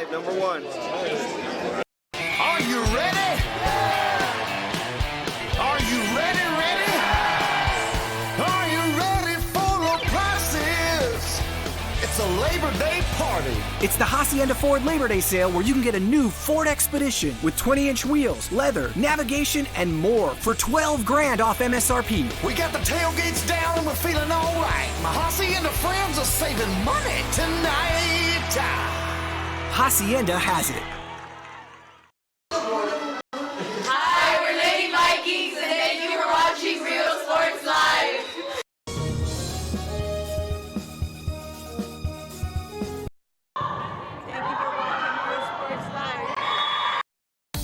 right, number one. Are you ready? Are you ready, ready? Are you ready for low prices? It's a Labor Day party. It's the Hacienda Ford Labor Day sale where you can get a new Ford Expedition with 20-inch wheels, leather, navigation, and more for $12,000 off MSRP. We got the tailgates down and we're feeling all right. My Hacienda friends are saving money tonight. Hacienda has it. Hi, we're Lady Vikings, and thank you for watching Real Sports Live.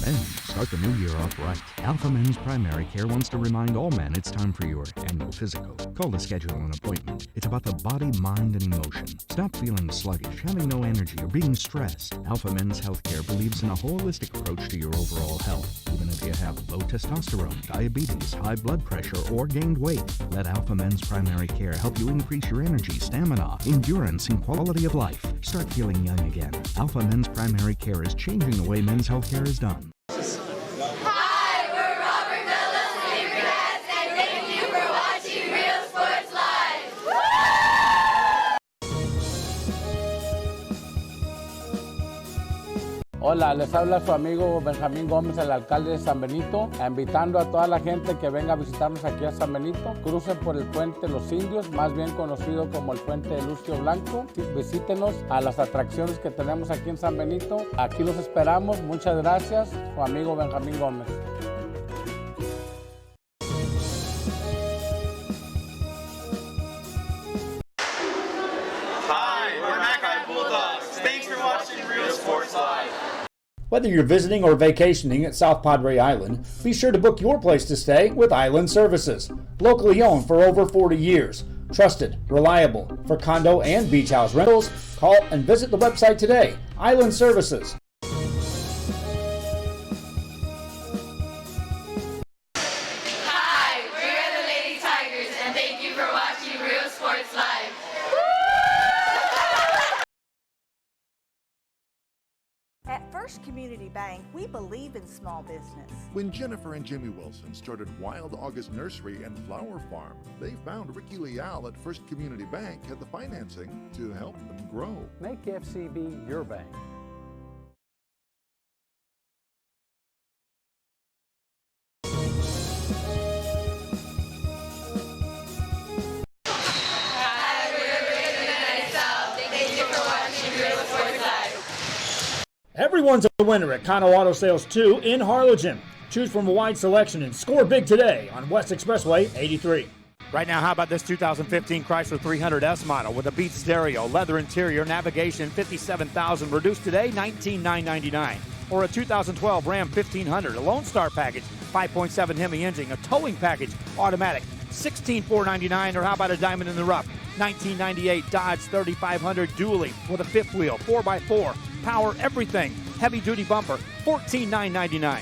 Men, start the new year off right. Alpha Men's Primary Care wants to remind all men it's time for your annual physical. Call to schedule an appointment. It's about the body, mind, and emotion. Stop feeling sluggish, having no energy, or being stressed. Alpha Men's Healthcare believes in a holistic approach to your overall health. Even if you have low testosterone, diabetes, high blood pressure, or gained weight, let Alpha Men's Primary Care help you increase your energy, stamina, endurance, and quality of life. Start feeling young again. Alpha Men's Primary Care is changing the way men's healthcare is done. Hi, we're Robert Bella's favorite hats, and thank you for watching Real Sports Live. Hola, les habla su amigo Benjamín Gómez, el alcalde de San Benito, invitando a toda la gente que venga a visitarnos aquí a San Benito. Crucen por el puente Los Indios, más bien conocido como el puente de Lucio Blanco. Visítenos a las atracciones que tenemos aquí en San Benito. Aquí los esperamos. Muchas gracias. Su amigo Benjamín Gómez. Hi, we're Mackay Bulldogs. Thanks for watching Real Sports Live. Whether you're visiting or vacationing at South Padre Island, be sure to book your place to stay with Island Services. Locally owned for over 40 years. Trusted, reliable for condo and beach house rentals. Call and visit the website today. Island Services. Hi, we're the Lady Tigers, and thank you for watching Real Sports Live. At First Community Bank, we believe in small business. When Jennifer and Jimmy Wilson started Wild August Nursery and Flower Farm, they found Ricky Leal at First Community Bank had the financing to help them grow. Make FCB your bank. Hi, we're the Isabel. Thank you for watching Real Sports Live. Everyone's a winner at Kano Auto Sales 2 in Harlingen. Choose from a wide selection and score big today on West Expressway 83. Right now, how about this 2015 Chrysler 300S model with a Beat stereo, leather interior, navigation, $57,000, reduced today, $19,999. Or a 2012 Ram 1500, a Lone Star package, 5.7 Hemi engine, a towing package, automatic, $16,499. Or how about a diamond in the rough, 1998 Dodge 3500 dually with a fifth wheel, 4x4, power everything, heavy duty bumper, $14,999.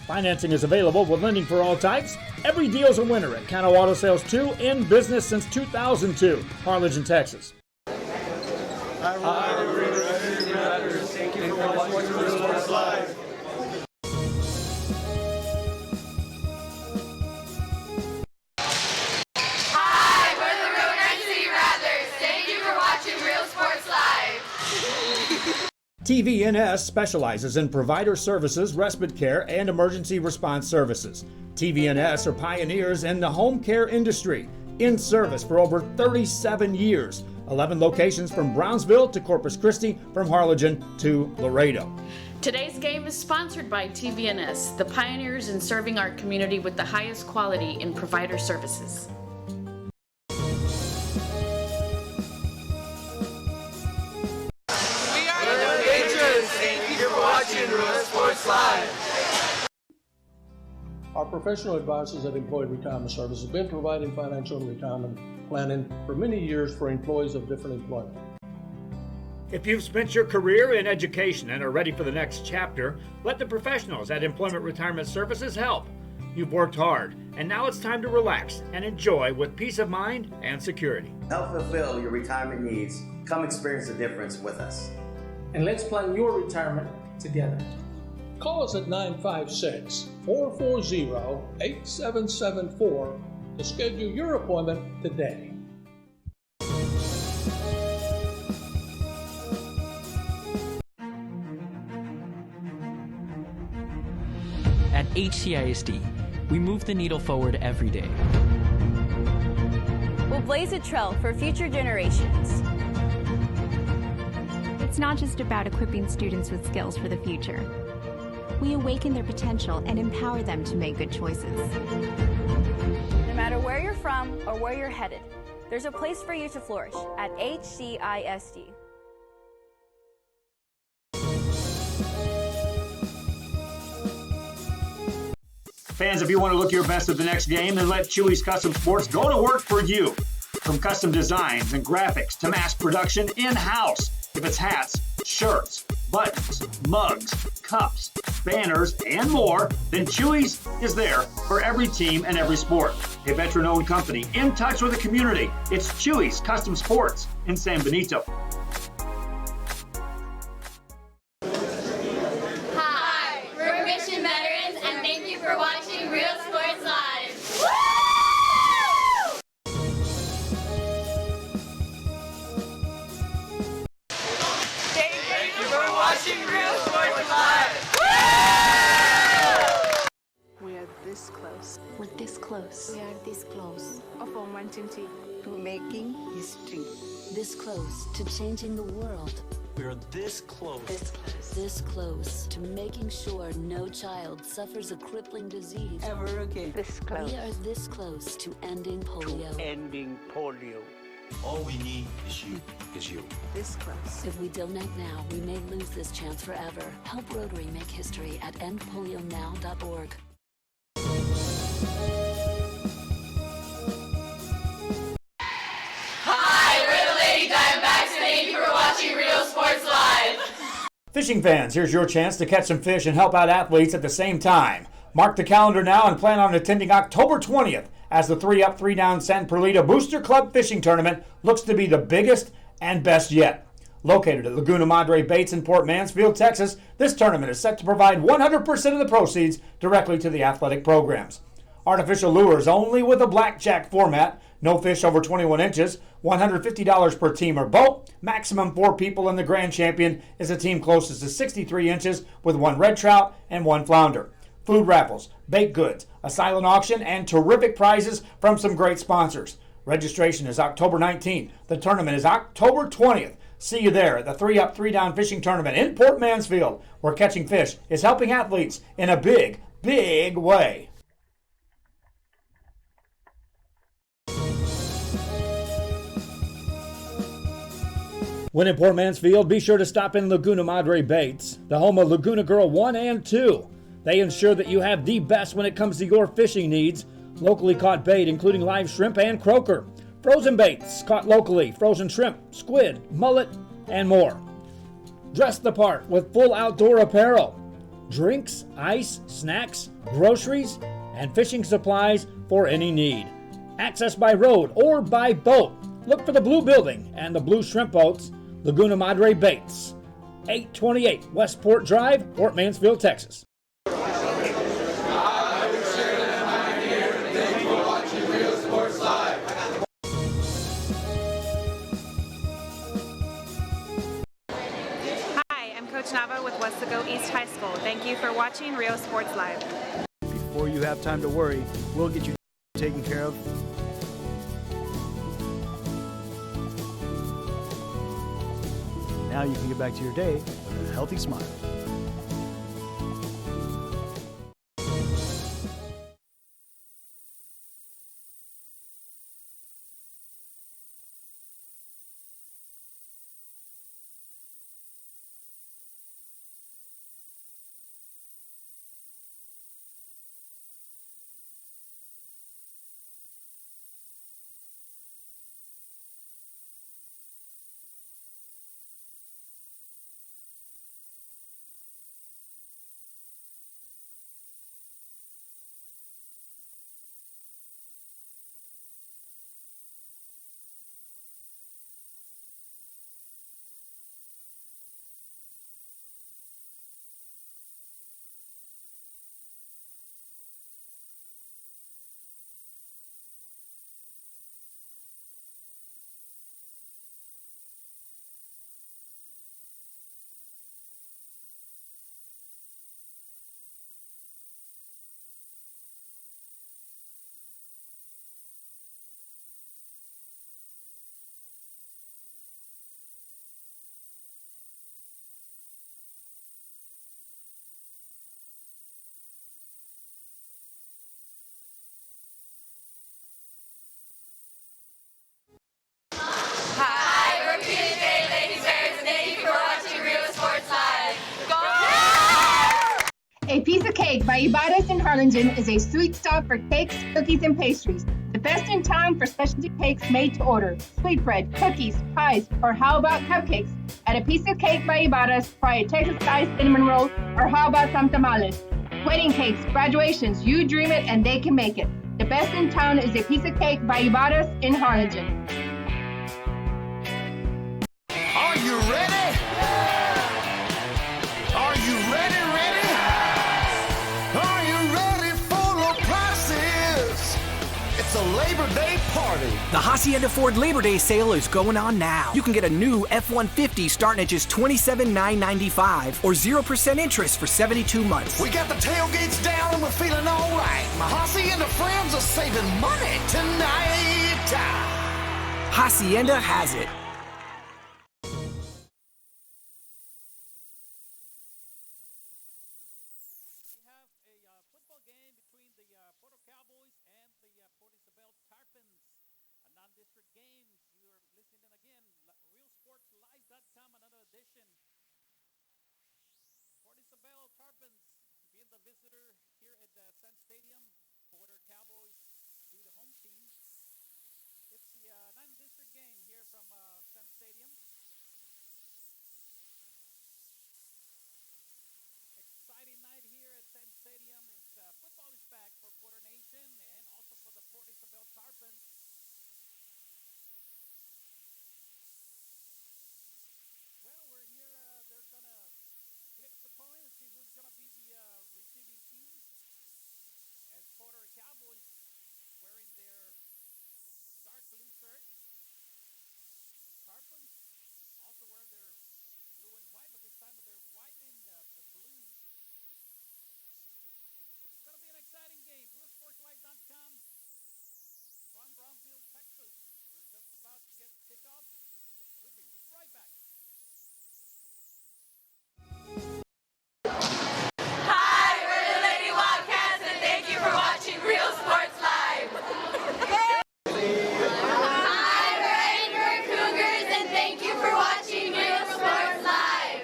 Financing is available with lending for all types. Every deal's a winner at Kano Auto Sales 2, in business since 2002, Harlingen, Texas. Hi, we're Thank you for watching Real Sports Live. Hi, we're the Real Grand City Rattlers. Thank you for watching Real Sports Live. TVNS specializes in provider services, respite care, and emergency response services. TVNS are pioneers in the home care industry, in service for over 37 years. 11 locations from Brownsville to Corpus Christi, from Harlingen to Laredo. Today's game is sponsored by TVNS, the pioneers in serving our community with the highest quality in provider services. Our professional advisors at Employee Retirement Service have been providing financial and retirement planning for many years for employees of different employment. If you've spent your career in education and are ready for the next chapter, let the professionals at Employment Retirement Services help. You've worked hard, and now it's time to relax and enjoy with peace of mind and security. Help fulfill your retirement needs. Come experience the difference with us. and let's plan your retirement together. Call us at 956-440-8774 to schedule your appointment today. At HCISD, we move the needle forward every day. We'll blaze a trail for future generations. It's not just about equipping students with skills for the future. We awaken their potential and empower them to make good choices. No matter where you're from or where you're headed, there's a place for you to flourish at HCISD. Fans, if you want to look your best at the next game, then let Chewy's Custom Sports go to work for you. From custom designs and graphics to mass production in-house. If it's hats, shirts, buttons, mugs, cups, banners, and more, then Chewy's is there for every team and every sport. A veteran-owned company in touch with the community. It's Chewy's Custom Sports in San Benito. Hi, we're Mission Veterans, and thank you for watching Real Sports Live. Woo! Thank you for watching Real Sports Live. We are this close. We're this close. We are this close of wanting to making history. This close to changing the world. We're this close. This close to making sure no child suffers a crippling disease ever again. This close. We are this close to ending polio. Ending polio. All we need is you. This close. If we don't act now, we may lose this chance forever. Help Rotary make history at endpolionow.org. Hi, we're the Lady Diamondbacks, and thank you for watching Real Sports Live. Fishing fans, here's your chance to catch some fish and help out athletes at the same time. Mark the calendar now and plan on attending October 20th as the 3-Up, 3-Down San Perlita Booster Club Fishing Tournament looks to be the biggest and best yet. Located at Laguna Madre Baits in Port Mansfield, Texas, this tournament is set to provide 100% of the proceeds directly to the athletic programs. Artificial lures only with a blackjack format, no fish over 21 inches, $150 per team or boat, maximum 4 people, and the grand champion is a team closest to 63 inches with 1 red trout and 1 flounder. Food raffles, baked goods, a silent auction, and terrific prizes from some great sponsors. Registration is October 19th. The tournament is October 20th. See you there at the 3-Up, 3-Down Fishing Tournament in Port Mansfield, where catching fish is helping athletes in a big, big way. When in Port Mansfield, be sure to stop in Laguna Madre Baits, the home of Laguna Girl 1 and 2. They ensure that you have the best when it comes to your fishing needs. Locally caught bait, including live shrimp and croaker. Frozen baits caught locally, frozen shrimp, squid, mullet, and more. Dress the part with full outdoor apparel. Drinks, ice, snacks, groceries, and fishing supplies for any need. Access by road or by boat. Look for the blue building and the blue shrimp boats, Laguna Madre Baits. 828 Westport Drive, Port Mansfield, Texas. Coach Nava with Westaco East High School. Thank you for watching Real Sports Live. Before you have time to worry, we'll get you taken care of. Now you can get back to your day with a healthy smile. Piece of Cake by Ibarra's in Harlingen is a sweet stop for cakes, cookies, and pastries. The best in town for specialty cakes made to order. Sweetbread, cookies, pies, or how about cupcakes? At A Piece of Cake by Ibarra's, try a Texas-style cinnamon roll, or how about some tamales? Wedding cakes, graduations, you dream it and they can make it. The best in town is A Piece of Cake by Ibarra's in Harlingen. Are you ready? Are you ready? Are you ready for low prices? It's a Labor Day party. The Hacienda Ford Labor Day sale is going on now. You can get a new F-150 starting at just $27,995 or 0% interest for 72 months. We got the tailgates down and we're feeling all right. My Hacienda friends are saving money tonight. Hacienda has it. Cowboys and the Port Isabel Tarpons, a non-district game. You're listening again, realsportslive.com, another edition. Port Isabel Tarpons being the visitor here at the Sun Stadium. Porter Cowboys be the home team. It's the non-district game here from Sun Stadium. Exciting night here at Sun Stadium. Football is back for Porter Nation and also for the Port Isabel Tarpons. Well, we're here. They're going to flip the coin and see who's going to be the receiving team. As Porter Cowboys wearing their dark blue shirts. Tarpons also wearing their blue and white, but this time they're white and blue. It's going to be an exciting game. RealSportsLive.com from Brownsville, Texas. We're just about to get kickoff. We'll be right back. Hi, we're the Lady Wildcats, and thank you for watching Real Sports Live. Hi, we're Edinburgh Cougars, and thank you for watching Real Sports Live.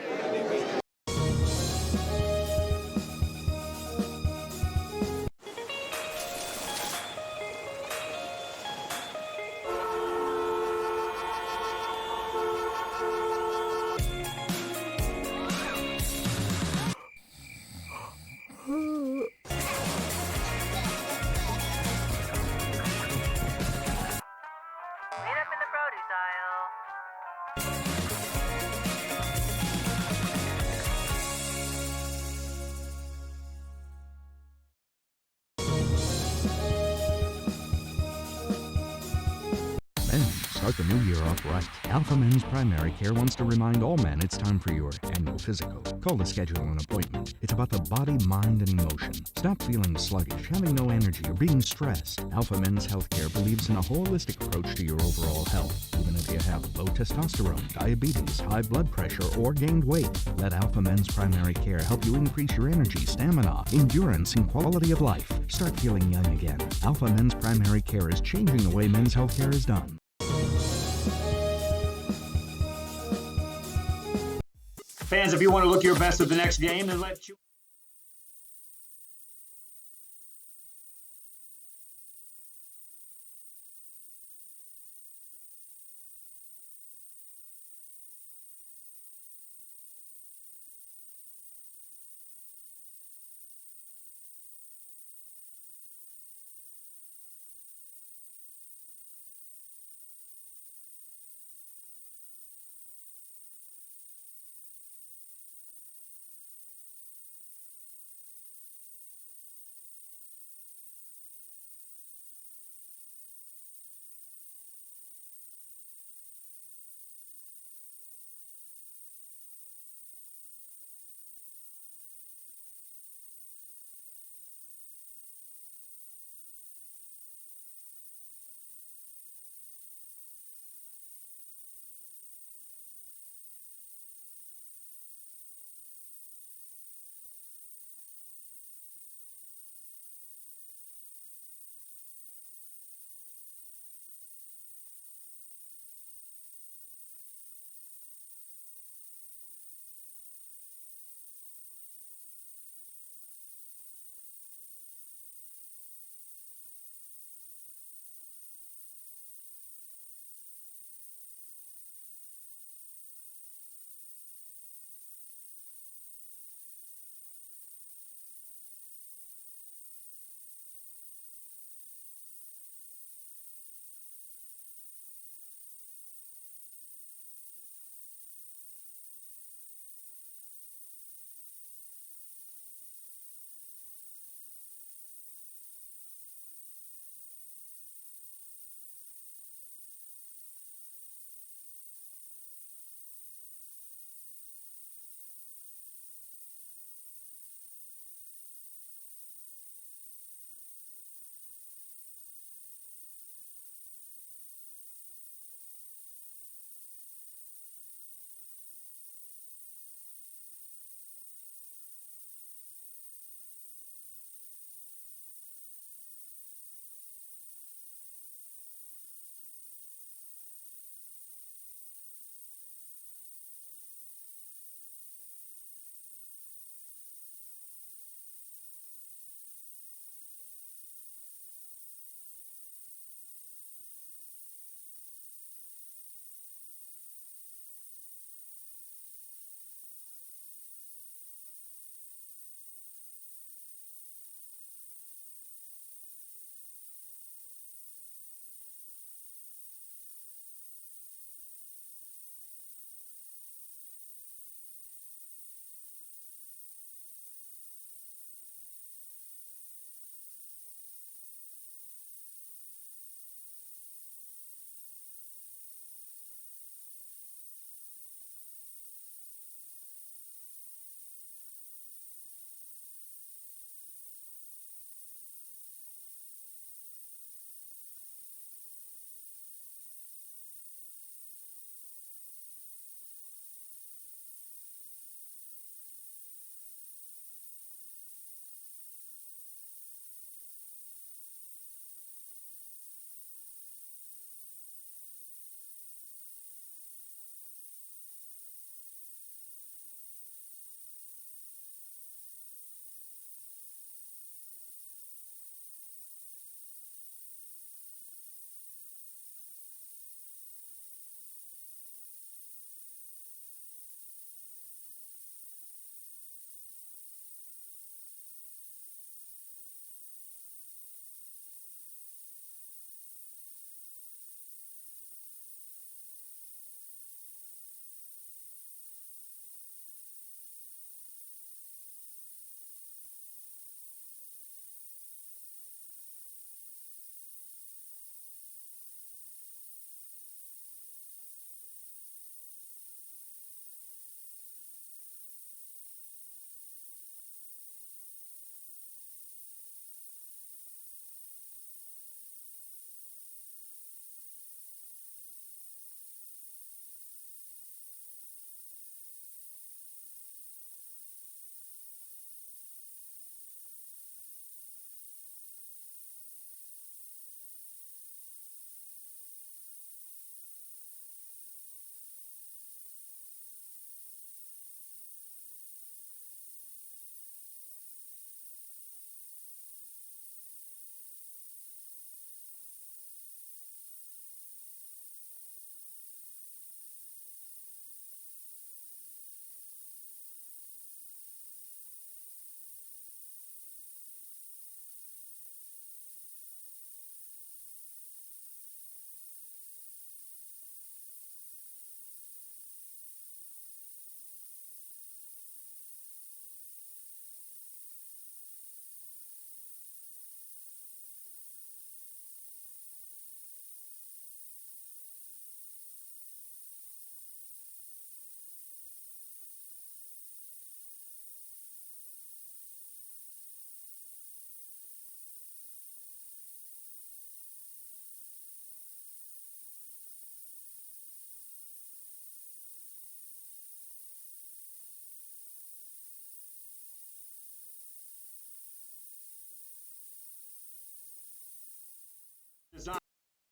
Men, start the new year off right. Alpha Men's Primary Care wants to remind all men it's time for your annual physical. Call to schedule an appointment. It's about the body, mind, and emotion. Stop feeling sluggish, having no energy, or being stressed. Alpha Men's Healthcare believes in a holistic approach to your overall health. Even if you have low testosterone, diabetes, high blood pressure, or gained weight, let Alpha Men's Primary Care help you increase your energy, stamina, endurance, and quality of life. Start feeling young again. Alpha Men's Primary Care is changing the way men's healthcare is done. Fans, if you want to look your best at the next game, then let you.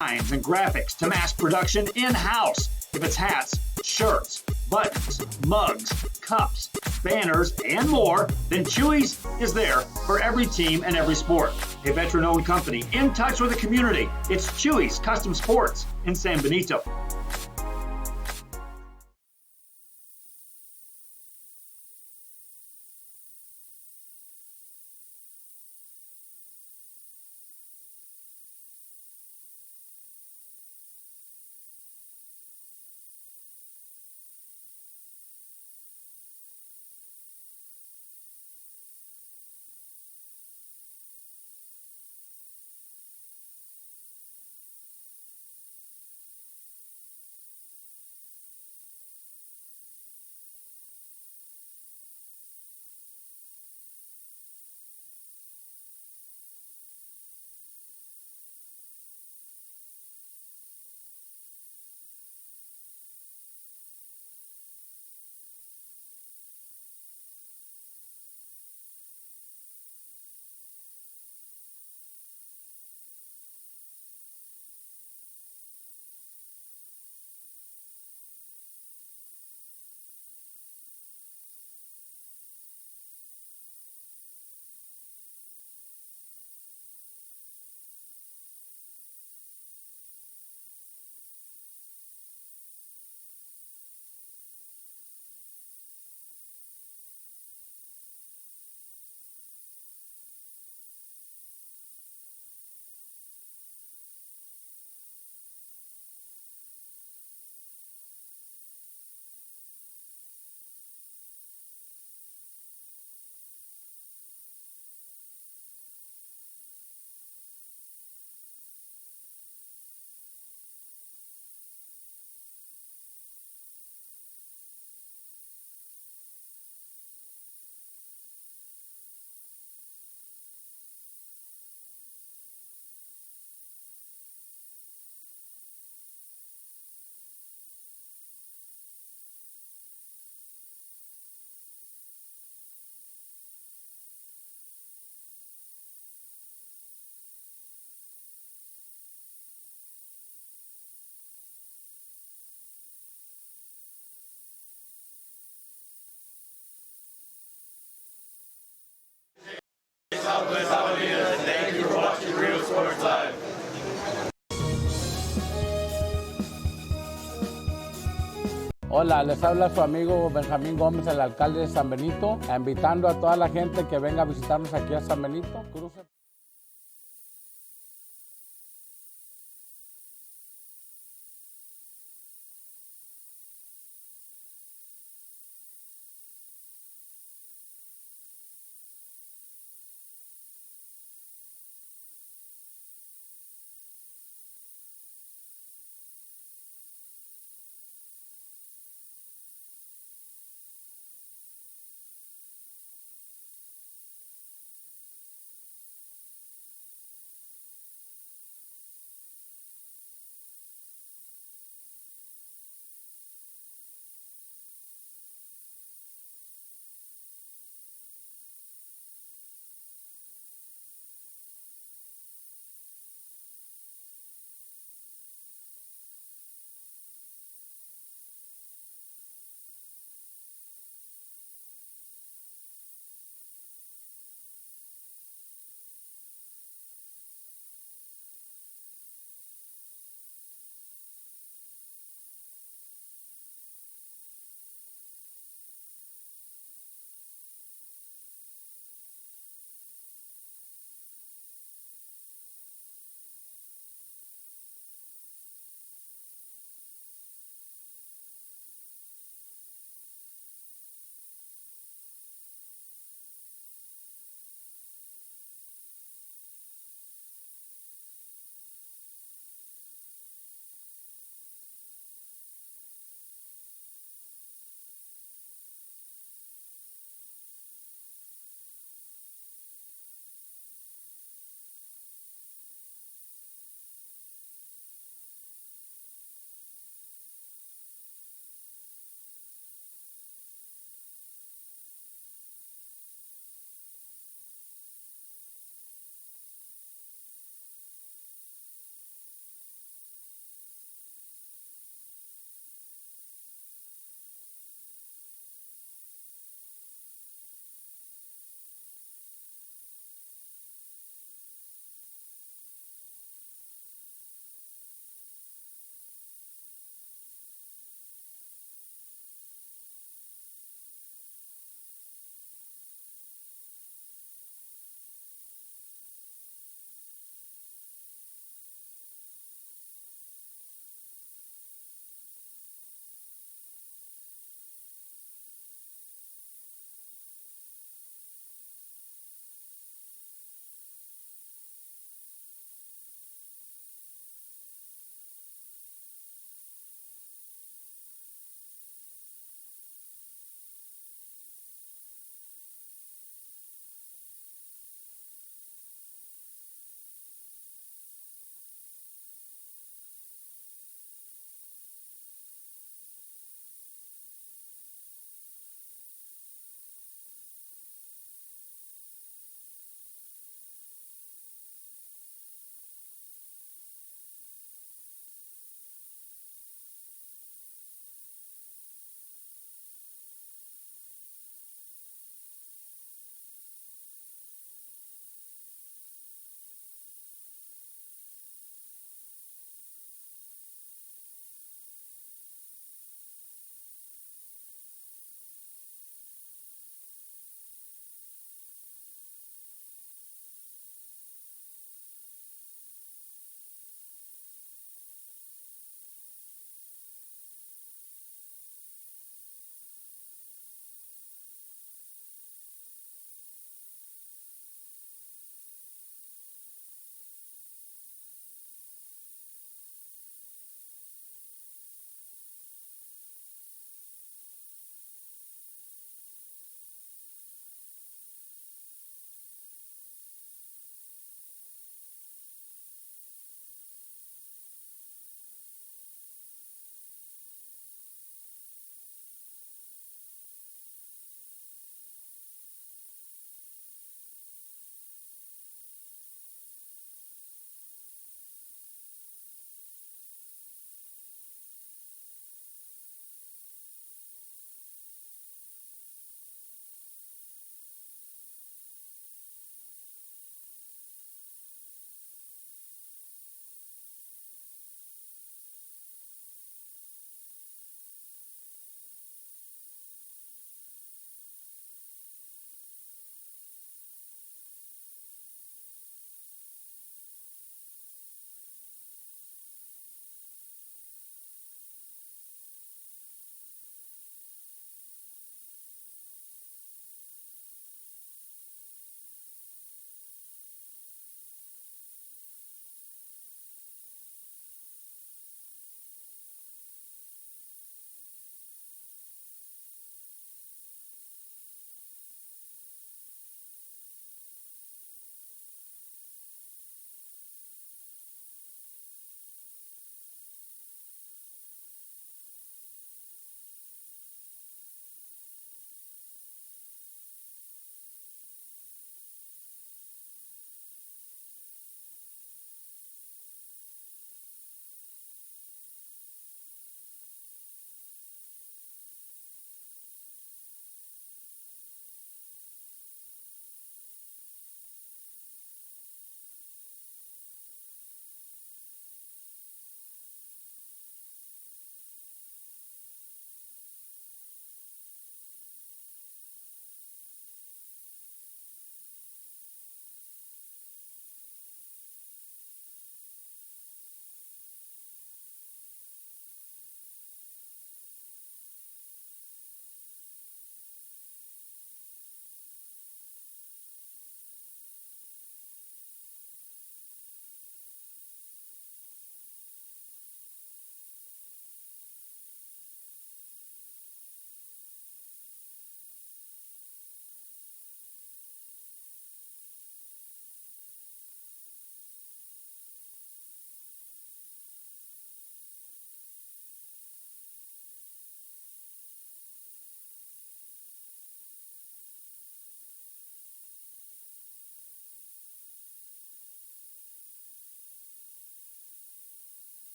designs and graphics to mass production in-house. If it's hats, shirts, buttons, mugs, cups, banners, and more, then Chewy's is there for every team and every sport. A veteran-owned company in touch with the community. It's Chewy's Custom Sports in San Benito. Thank you for watching Real Sports Live. Hola, les habla su amigo Benjamín Gómez, el alcalde de San Benito, invitando a toda la gente que venga a visitarnos aquí a San Benito. Cruce.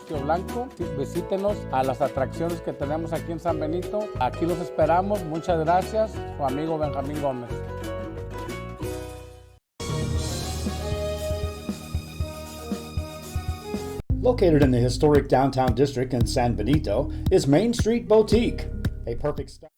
Lustio Blanco. Visítenos a las atracciones que tenemos aquí en San Benito. Aquí los esperamos. Muchas gracias. Su amigo Benjamín Gómez. Located in the historic downtown district in San Benito is Main Street Boutique, a perfect start.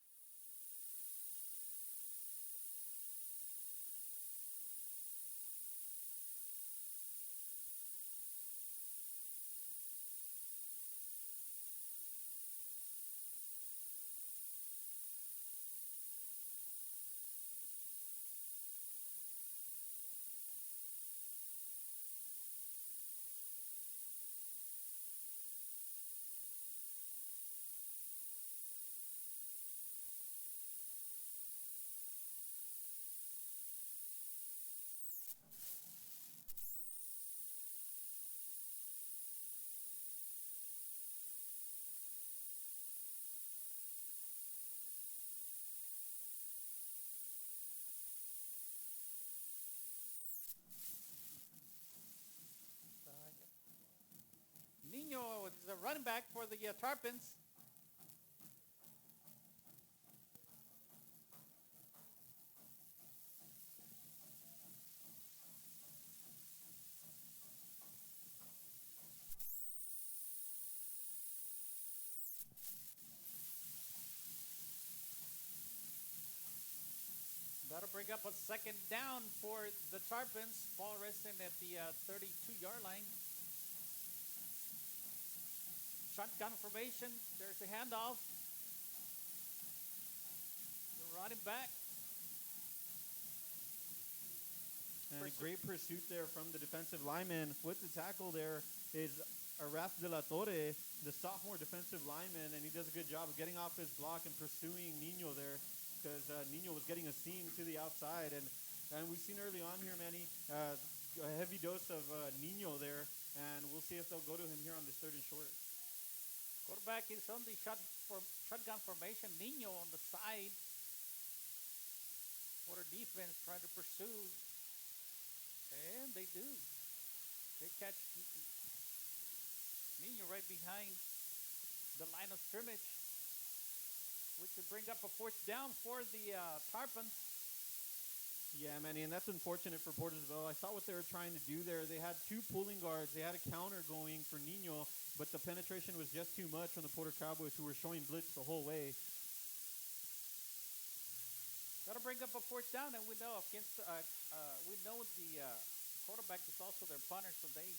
Nino is the running back for the Tarpons. That'll bring up a second down for the Tarpons. Ball resting at the 32-yard line. Shotgun formation. There's the handoff. Running back. And a great pursuit there from the defensive lineman. With the tackle there is Arras de la Torre, the sophomore defensive lineman, and he does a good job of getting off his block and pursuing Nino there, because Nino was getting a seam to the outside. And we've seen early on here, Manny, a heavy dose of Nino there, and we'll see if they'll go to him here on this third and short. Quarterback is on the shotgun formation. Nino on the side. Quarter defense trying to pursue. And they do. They catch Nino right behind the line of scrimmage, which would bring up a fourth down for the Tarpons. Yeah, Manny, and that's unfortunate for Portersville. I saw what they were trying to do there. They had two pulling guards. They had a counter going for Nino, but the penetration was just too much from the Porter Cowboys, who were showing blitz the whole way. That'll bring up a fourth down, and we know against the quarterback is also their punter, so they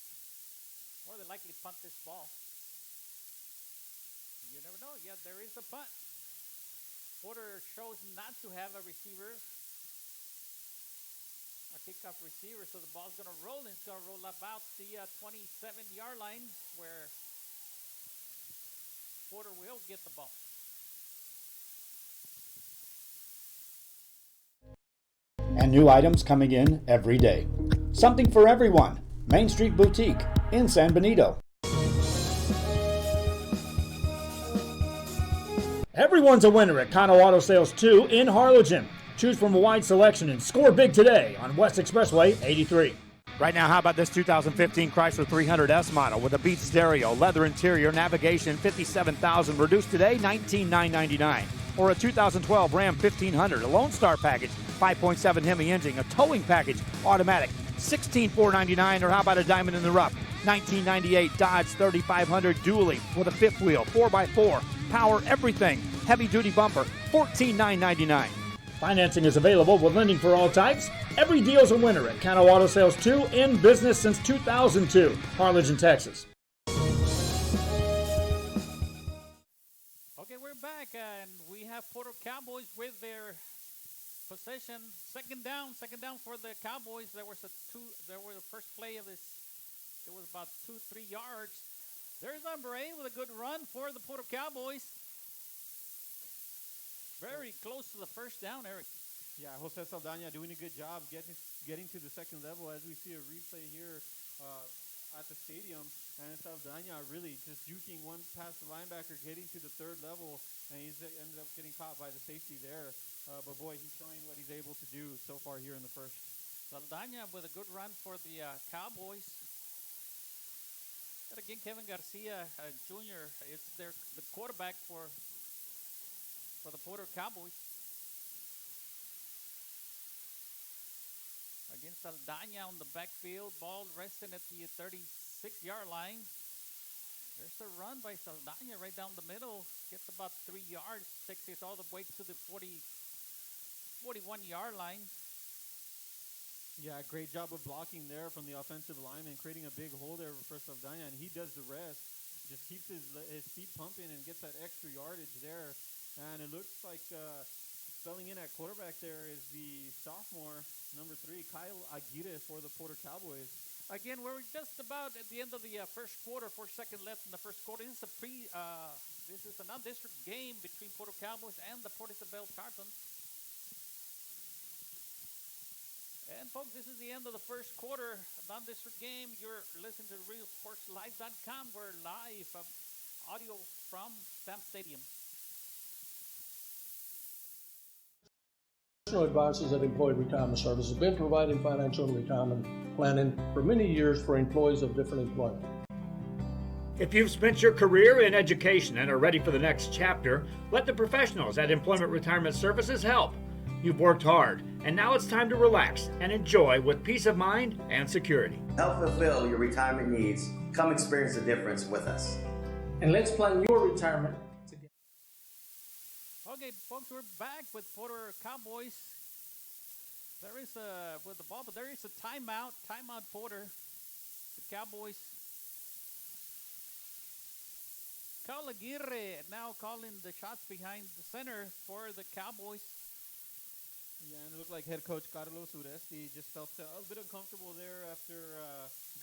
more than likely punt this ball. You never know. Yeah, there is a punt. Porter chose not to have a receiver, a kickoff receiver, so the ball's going to roll, and it's going to roll about the 27-yard line, where Porter will get the ball. And new items coming in every day. Something for everyone. Main Street Boutique in San Benito. Everyone's a winner at Kano Auto Sales 2 in Harlingen. Choose from a wide selection and score big today on West Expressway 83. Right now, how about this 2015 Chrysler 300S model with a Beats stereo, leather interior, navigation, $57,000, reduced today, $19,999. Or a 2012 Ram 1500, a Lone Star package, 5.7 Hemi engine, a towing package, automatic, $16,499. Or how about a diamond in the rough, 1998 Dodge 3500 dually with a fifth wheel, 4x4, power everything, heavy duty bumper, $14,999. Financing is available with lending for all types. Every deal's a winner at Kano Auto Sales 2, in business since 2002, Harlingen, Texas. Okay, we're back, and we have Porter Cowboys with their possession. Second down for the Cowboys. There was the first play of this. It was about 2-3 yards. There's Umbre with a good run for the Porter Cowboys. Very close to the first down, Eric. Yeah, Jose Saldana doing a good job getting to the second level, as we see a replay here at the stadium. And Saldana really just juking one past the linebacker, getting to the third level, and he's ended up getting caught by the safety there. But boy, he's showing what he's able to do so far here in the first. Saldana with a good run for the Cowboys. And again, Kevin Garcia Jr. is the quarterback for the Porter Cowboys. Against Saldaña on the backfield, ball resting at the 36-yard line. There's a run by Saldaña right down the middle. Gets about 3 yards, takes it all the way to the 41-yard line. Yeah, great job of blocking there from the offensive lineman, creating a big hole there for Saldaña, and he does the rest. Just keeps his feet pumping and gets that extra yardage there. And it looks like spelling in at quarterback there is the sophomore, number 3, Kyle Aguirre for the Porter Cowboys. Again, we're just about at the end of the first quarter. 4 seconds left in the first quarter. This is a non-district game between Porter Cowboys and the Port Isabel Tarpons. And folks, this is the end of the first quarter, non-district game. You're listening to RealSportsLive.com. We're live, audio from Sam Stadium. Professional advisors at Employee Retirement Services have been providing financial and retirement planning for many years for employees of different employment. If you've spent your career in education and are ready for the next chapter, let the professionals at Employment Retirement Services help. You've worked hard, and now it's time to relax and enjoy with peace of mind and security. Help fulfill your retirement needs. Come experience the difference with us. And let's plan your retirement together. Okay, folks, we're back with Porter Cowboys. There is with the ball, but there is a timeout. Timeout, Porter. The Cowboys. Kyle Aguirre now calling the shots behind the center for the Cowboys. Yeah, and it looked like head coach Carlos Uresti just felt a bit uncomfortable there after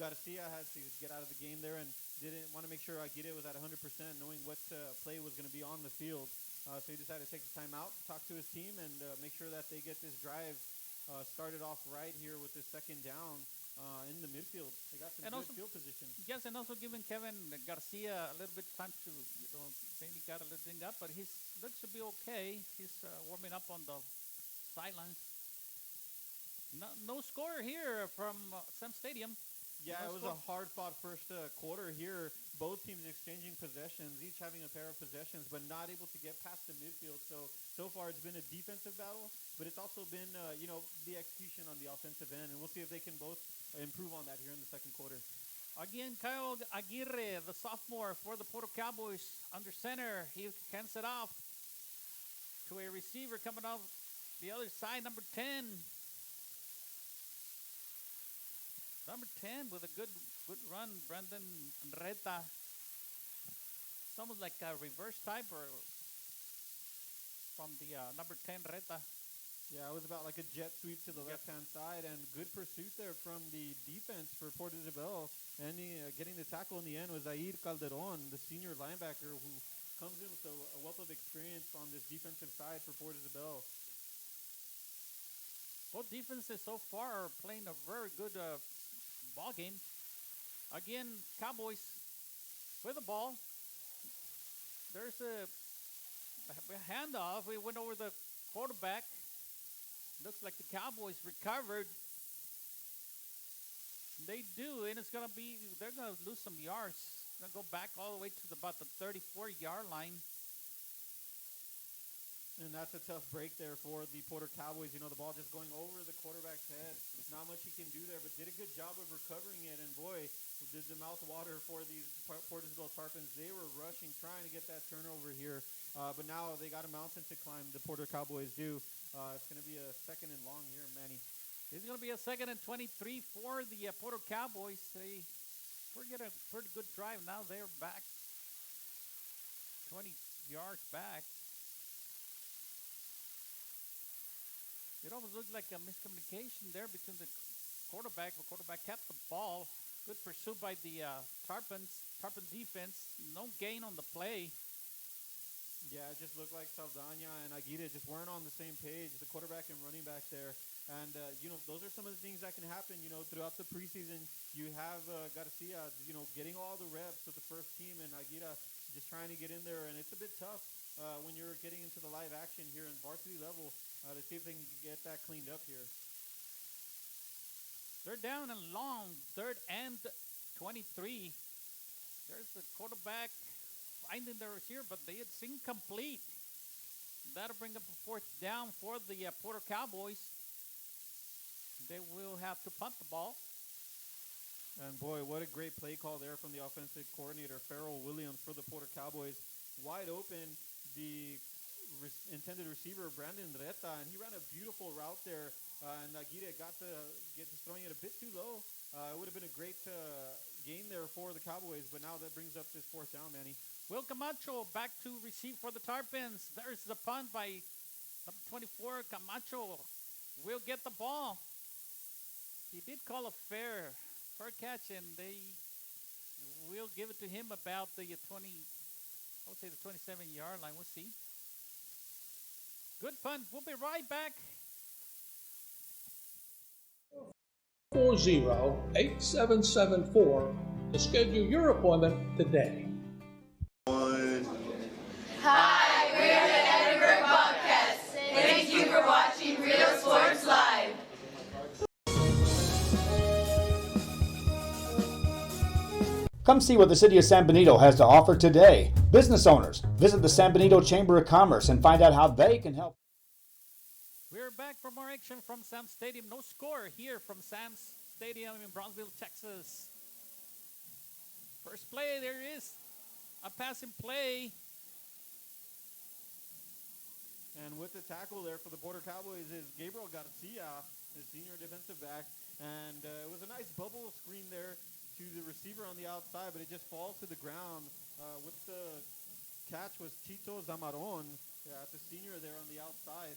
Garcia had to get out of the game there and didn't want to make sure Aguirre was at 100%, knowing what play was going to be on the field. So he decided to take the time out, talk to his team, and make sure that they get this drive started off right here with this second down in the midfield. They got some good field position. Yes, and also giving Kevin Garcia a little bit time to, maybe got a little thing up, but he looks to be okay. He's warming up on the sidelines. No score here from Sam Stadium. Yeah, it was a hard-fought first quarter here. Both teams exchanging possessions, each having a pair of possessions, but not able to get past the midfield. So far it's been a defensive battle, but it's also been, the execution on the offensive end. And we'll see if they can both improve on that here in the second quarter. Again, Kyle Aguirre, the sophomore for the Porter Cowboys, under center. He hands it off to a receiver coming off the other side, number 10. Number 10 with a good run, Brandon Reta. It's almost like a reverse type or from the number 10 Reta. Yeah, it was about like a jet sweep to the left-hand side, and good pursuit there from the defense for Port Isabel. And getting the tackle in the end was Air Calderon, the senior linebacker who comes in with a wealth of experience on this defensive side for Port Isabel. Both defenses so far are playing a very good ball game. Again, Cowboys with the ball. There's a handoff. We went over the quarterback. Looks like the Cowboys recovered. They do, and they're going to lose some yards. They're going to go back all the way to about the 34-yard line. And that's a tough break there for the Porter Cowboys. The ball just going over the quarterback's head. Not much he can do there, but did a good job of recovering it. And boy, did the mouth water for these Port Isabel Tarpons. They were rushing, trying to get that turnover here. But now they got a mountain to climb, the Porter Cowboys do. It's going to be a second and long here, Manny. It's going to be a second and 23 for the Porter Cowboys. We're getting a pretty good drive. Now they're back 20 yards back. It almost looked like a miscommunication there between the quarterback. The quarterback kept the ball. Good pursuit by the Tarpon defense. No gain on the play. Yeah, it just looked like Saldaña and Aguirre just weren't on the same page, the quarterback and running back there. And, those are some of the things that can happen, throughout the preseason. You have Garcia, getting all the reps with the first team, and Aguirre just trying to get in there. And it's a bit tough when you're getting into the live action here in varsity level to see if they can get that cleaned up here. They're down and long, 3rd and 23. There's the quarterback finding the receiver, but it's incomplete. That'll bring up a fourth down for the Porter Cowboys. They will have to punt the ball. And boy, what a great play call there from the offensive coordinator, Farrell Williams, for the Porter Cowboys. Wide open, the intended receiver, Brandon Reta, and he ran a beautiful route there. And Aguirre got throwing it a bit too low. It would have been a great gain there for the Cowboys, but now that brings up this fourth down, Manny. Will Camacho back to receive for the Tarpons. There's the punt by number 24. Camacho will get the ball. He did call a fair catch, and they will give it to him about the 27-yard line. We'll see. Good punt. We'll be right back. 40-8774 to schedule your appointment today. Hi, we're the Edinburgh Bobcats. Thank you for watching Real Sports Live. Come see what the City of San Benito has to offer today. Business owners, visit the San Benito Chamber of Commerce and find out how they can help. We're back for more action from Sam's Stadium. No score here from Sam's Stadium in Brownsville, Texas. First play, there is a passing play. And with the tackle there for the Porter Cowboys is Gabriel Garcia, the senior defensive back. And it was a nice bubble screen there to the receiver on the outside, but it just falls to the ground. With the catch was Tito Zamaron, the senior there on the outside.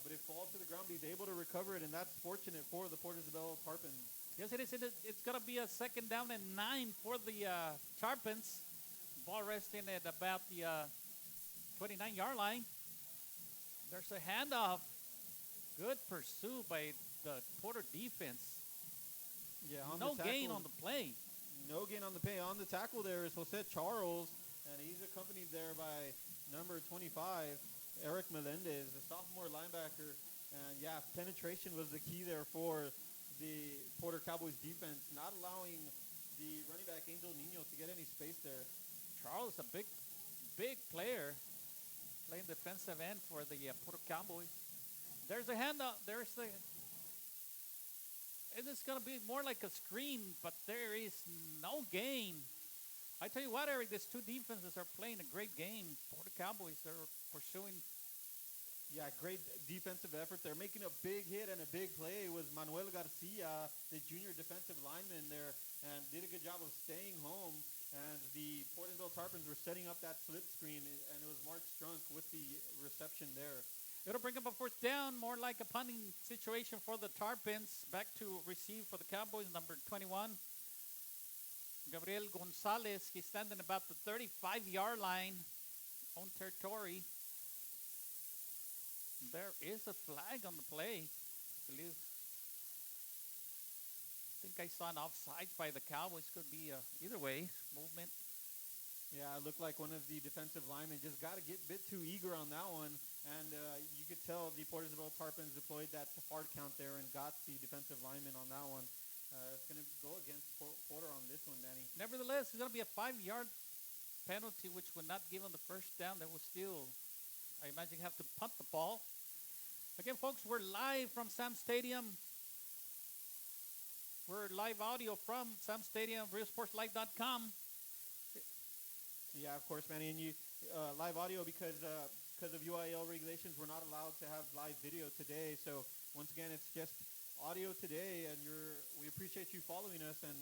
But it falls to the ground, but he's able to recover it, and that's fortunate for the Port Isabel Tarpons. Yes, it is. It's going to be a second down and 9 for the Tarpons. Ball resting at about the 29-yard line. There's a handoff. Good pursuit by the Porter defense. Yeah, no gain on the play. No gain on the play. On the tackle there is Jose Charles, and he's accompanied there by number 25, Eric Melendez, a sophomore linebacker. And yeah, penetration was the key there for the Porter Cowboys defense, not allowing the running back Angel Nino to get any space there. Charles, a big player, playing defensive end for the Porter Cowboys. There's a handoff. It's going to be more like a screen, but there is no gain. I tell you what, Eric, these two defenses are playing a great game. Porter Cowboys are pursuing. Yeah, great defensive effort. They're making a big hit and a big play with Manuel Garcia, the junior defensive lineman there, and did a good job of staying home. And the Port Isabel Tarpons were setting up that slip screen, and it was Mark Strunk with the reception there. It'll bring up a fourth down, more like a punting situation for the Tarpons. Back to receive for the Cowboys, number 21. Gabriel Gonzalez, he's standing about the 35-yard line, own territory. There is a flag on the play, I believe. I think I saw an offside by the Cowboys. Could be either way, movement. Yeah, it looked like one of the defensive linemen just got to get a bit too eager on that one. And you could tell the Port Isabel Tarpons deployed that hard count there and got the defensive lineman on that one. It's going to go against Porter on this one, Manny. Nevertheless, it's going to be a 5-yard penalty, which would not give on the first down. That will still, I imagine, have to punt the ball. Again, folks, we're live from Sam Stadium. We're live audio from Sam Stadium, realsportslive.com. Yeah, of course, Manny, and you live audio because of UIL regulations, we're not allowed to have live video today. So once again, it's just audio today, and we appreciate you following us, and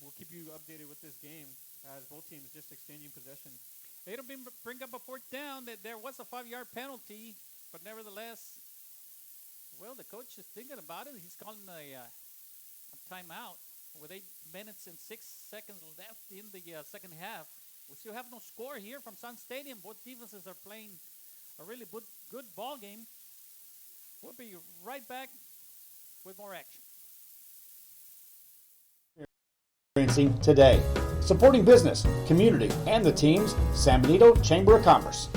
we'll keep you updated with this game as both teams just exchanging possession. It'll bring up a fourth down. That there was a 5-yard penalty, but nevertheless, well, the coach is thinking about it. He's calling a timeout with 8 minutes and 6 seconds left in the second half. We still have no score here from Sun Stadium. Both defenses are playing a really good ball game. We'll be right back with more action. Experiencing today. Supporting business, community, and the teams, San Benito Chamber of Commerce.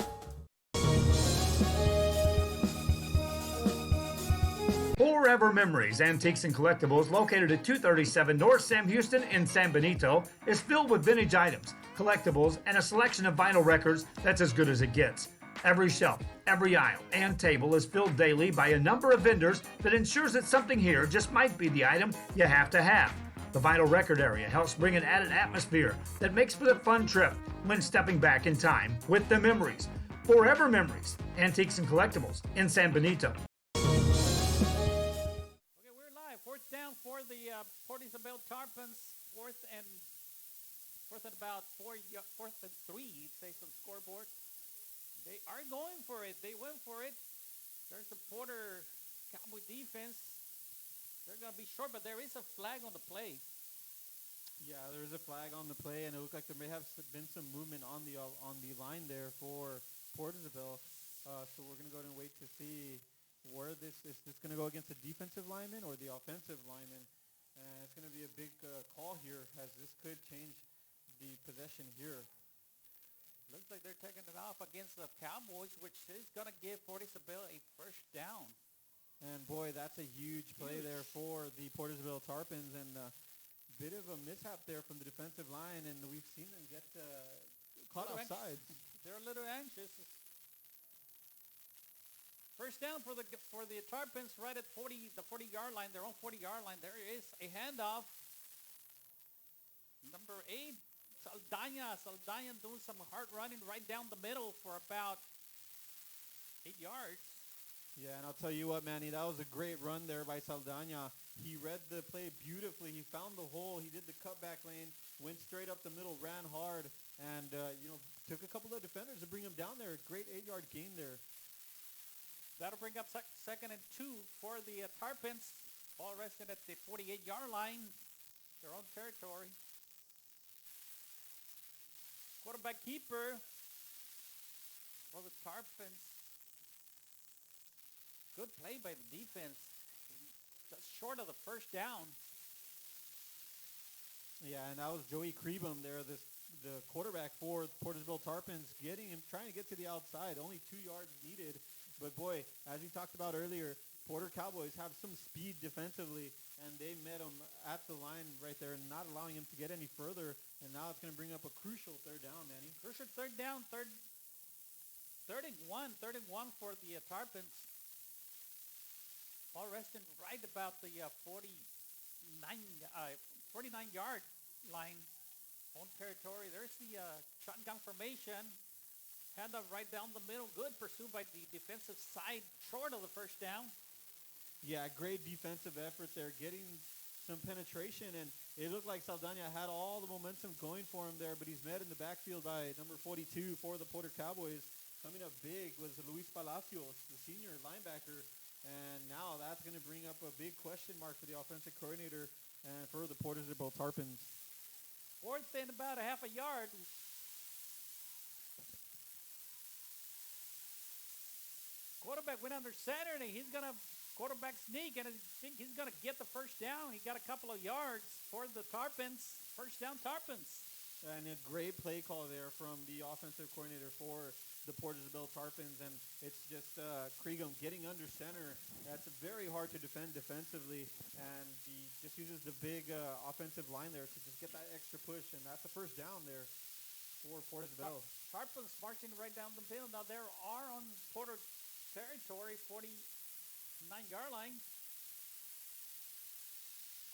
Forever Memories Antiques and Collectibles, located at 237 North Sam Houston in San Benito, is filled with vintage items, collectibles, and a selection of vinyl records that's as good as it gets. Every shelf, every aisle, and table is filled daily by a number of vendors that ensures that something here just might be the item you have to have. The vinyl record area helps bring an added atmosphere that makes for the fun trip when stepping back in time with the memories. Forever Memories, Antiques and Collectibles in San Benito. Okay, we're live. Fourth down for the Port Isabel Tarpons. Fourth and about 4 fourth and 3, it says on the scoreboard. They are going for it. They went for it. There's the Porter Cowboy defense. They're going to be short, but there is a flag on the play. Yeah, there's a flag on the play, and it looked like there may have been some movement on the line there for Port Isabel. So we're going to go ahead and wait to see where this is. This going to go against the defensive lineman or the offensive lineman? And it's going to be a big call here, as this could change the possession here. Looks like they're taking it off against the Cowboys, which is going to give Port Isabel a first down. And boy, that's a huge play there for the Port Isabel Tarpons, and a bit of a mishap there from the defensive line, and we've seen them get caught offside. They're a little anxious. First down for the Tarpons right at the 40-yard line, their own 40-yard line. There is a handoff. Number 8, Saldana doing some hard running right down the middle for about 8 yards. Yeah, and I'll tell you what, Manny, that was a great run there by Saldana. He read the play beautifully. He found the hole. He did the cutback lane, went straight up the middle, ran hard, and took a couple of defenders to bring him down there. Great 8-yard gain there. That'll bring up second and 2 for the Tarpons. Ball resting at the 48-yard line, their own territory. Quarterback keeper for the Tarpons. Good play by the defense. Just short of the first down. Yeah, and that was Joey Kriebum there, the quarterback for Port Isabel Tarpons, trying to get to the outside. Only 2 yards needed. But boy, as we talked about earlier, Porter Cowboys have some speed defensively, and they met him at the line right there, not allowing him to get any further. And now it's going to bring up a crucial third down, Manny. Crucial third down, third and one for the Tarpons. Ball resting right about the 49-yard line, own territory. There's the shotgun formation. Handoff right down the middle. Good pursuit by the defensive side, short of the first down. Yeah, great defensive effort there, getting some penetration, and it looked like Saldana had all the momentum going for him there, but he's met in the backfield by number 42 for the Porter Cowboys. Coming up big was Luis Palacios, the senior linebacker, and now that's going to bring up a big question mark for the offensive coordinator and for the Port Isabel Tarpons. Fourth and about a half a yard. Quarterback went under center, and he's going to quarterback sneak, and I think he's going to get the first down. He got a couple of yards for the Tarpons. First down, Tarpons. And a great play call there from the offensive coordinator for the Port Isabel Tarpons, and it's just Kriegum getting under center. That's very hard to defend defensively, and he just uses the big offensive line there to just get that extra push, and that's the first down there for Port Isabel. Tarpons marching right down the field. Now they are on Porter territory, 49-yard line.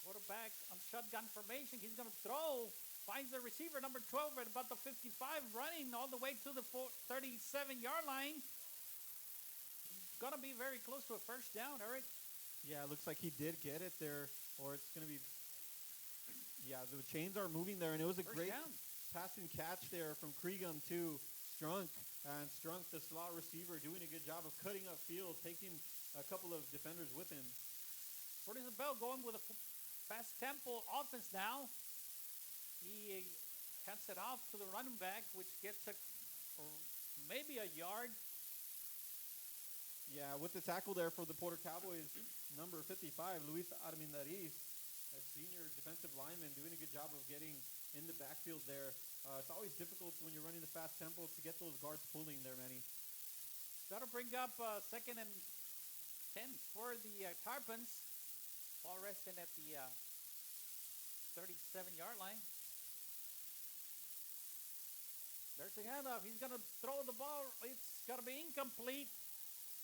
Quarterback on shotgun formation. He's going to throw. Finds the receiver, number 12, at about the 55, running all the way to the 37-yard line. Going to be very close to a first down, Eric. Yeah, it looks like he did get it there, or it's going to be... Yeah, the chains are moving there, and it was a first great down. Passing catch there from Kriegum to Strunk. And Strunk, the slot receiver, doing a good job of cutting upfield, taking a couple of defenders with him. Port Isabel going with a fast tempo offense now. He hands it off to the running back, which gets maybe a yard. Yeah, with the tackle there for the Porter Cowboys, number 55, Luis Armendariz, a senior defensive lineman, doing a good job of getting in the backfield there. It's always difficult when you're running the fast tempo to get those guards pulling there, Manny. That'll bring up second and 10 for the Tarpons. Ball resting at the 37-yard line. There's the handoff. He's going to throw the ball. It's going to be incomplete.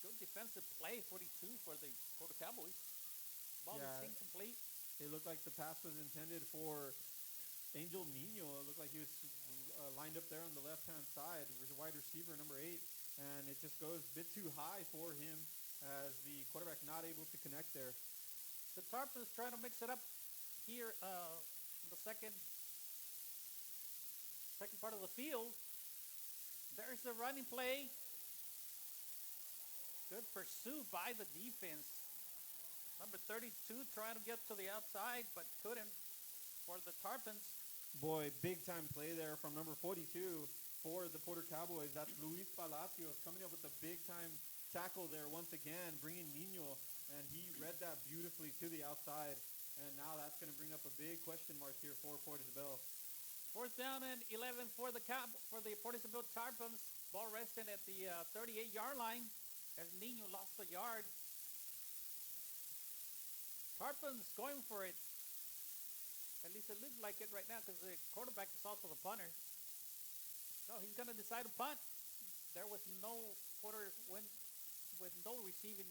Good defensive play, 42 for the Cowboys. Ball is incomplete. It looked like the pass was intended for Angel Nino. It looked like he was lined up there on the left-hand side. It was a wide receiver, number 8. And it just goes a bit too high for him as the quarterback not able to connect there. The Tarpons trying to mix it up here in the second part of the field. There's the running play. Good pursuit by the defense. Number 32 trying to get to the outside, but couldn't for the Tarpons. Boy, big-time play there from number 42 for the Porter Cowboys. That's Luis Palacios coming up with a big-time tackle there once again, bringing Nino, and he read that beautifully to the outside. And now that's going to bring up a big question mark here for Port Isabel. 4th down and 11 for the Port Isabel Tarpons. Ball resting at the 38-yard line as Nino lost a yard. Tarpons going for it. At least it looks like it right now because the quarterback is also the punter. No, he's going to decide to punt. There was no quarter with no receiving.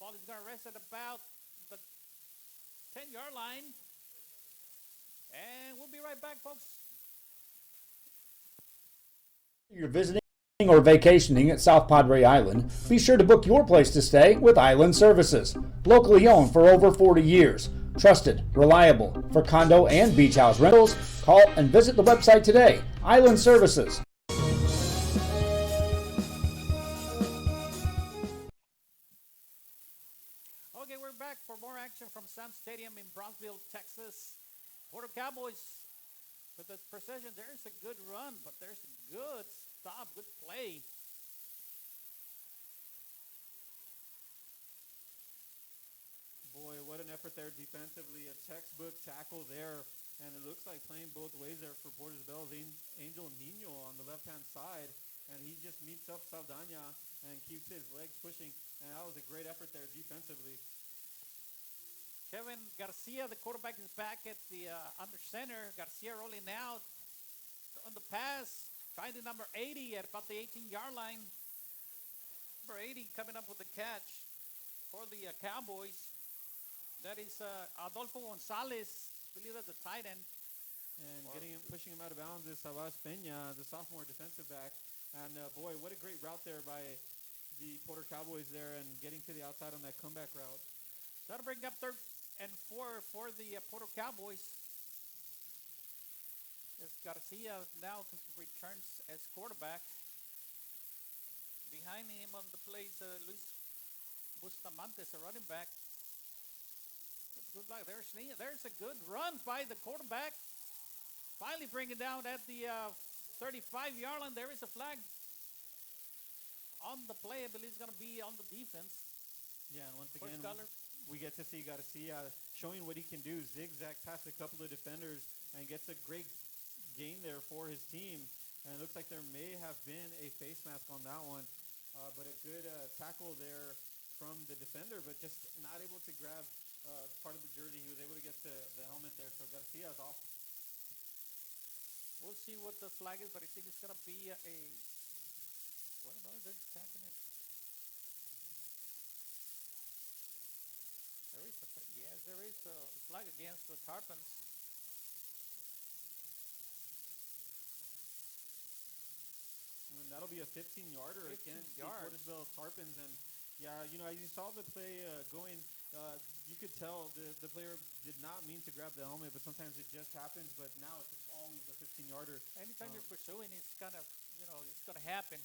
Ball is going to rest at about the 10-yard line. And we'll be right back, folks. You're visiting or vacationing at South Padre Island, be sure to book your place to stay with Island Services. Locally owned for over 40 years. Trusted, reliable for condo and beach house rentals. Call and visit the website today. Island Services. Okay, we're back for more action from Sam Stadium in Brownsville, Texas. Porter Cowboys with the precision. There's a good run, but there's a good stop, good play. Boy, what an effort there defensively. A textbook tackle there. And it looks like playing both ways there for Port Isabel's Angel Nino on the left-hand side. And he just meets up Saldana and keeps his legs pushing. And that was a great effort there defensively. Kevin Garcia, the quarterback, is back at the under center. Garcia rolling out on the pass, finding number 80 at about the 18-yard line. Number 80 coming up with the catch for the Cowboys. That is Adolfo Gonzalez, I believe that's the tight end. And pushing him out of bounds is Sabas Peña, the sophomore defensive back. And boy, what a great route there by the Porter Cowboys there and getting to the outside on that comeback route. That'll bring up 3rd and 4 for the Porter Cowboys. As Garcia now returns as quarterback. Behind him on the plays, Luis Bustamante, a running back. Good luck. There's a good run by the quarterback. Finally bring it down at the 35-yard line. There is a flag on the play. I believe it's going to be on the defense. Yeah, and once again, we get to see Garcia showing what he can do. Zigzag past a couple of defenders and gets a great gain there for his team. And it looks like there may have been a face mask on that one. But a good tackle there from the defender, but just not able to grab part of the jersey. He was able to get the helmet there. So Garcia is off. We'll see what the flag is, but I think it's going to be a... Well, no, they're tapping it. There is a flag against the Tarpons. And that'll be a 15-yarder against the Port Isabel Tarpons. And yeah, you know, as you saw the play going, you could tell the player did not mean to grab the helmet, but sometimes it just happens. But now it's always a 15-yarder. Anytime you're pursuing, it's kind of, you know, it's going to happen.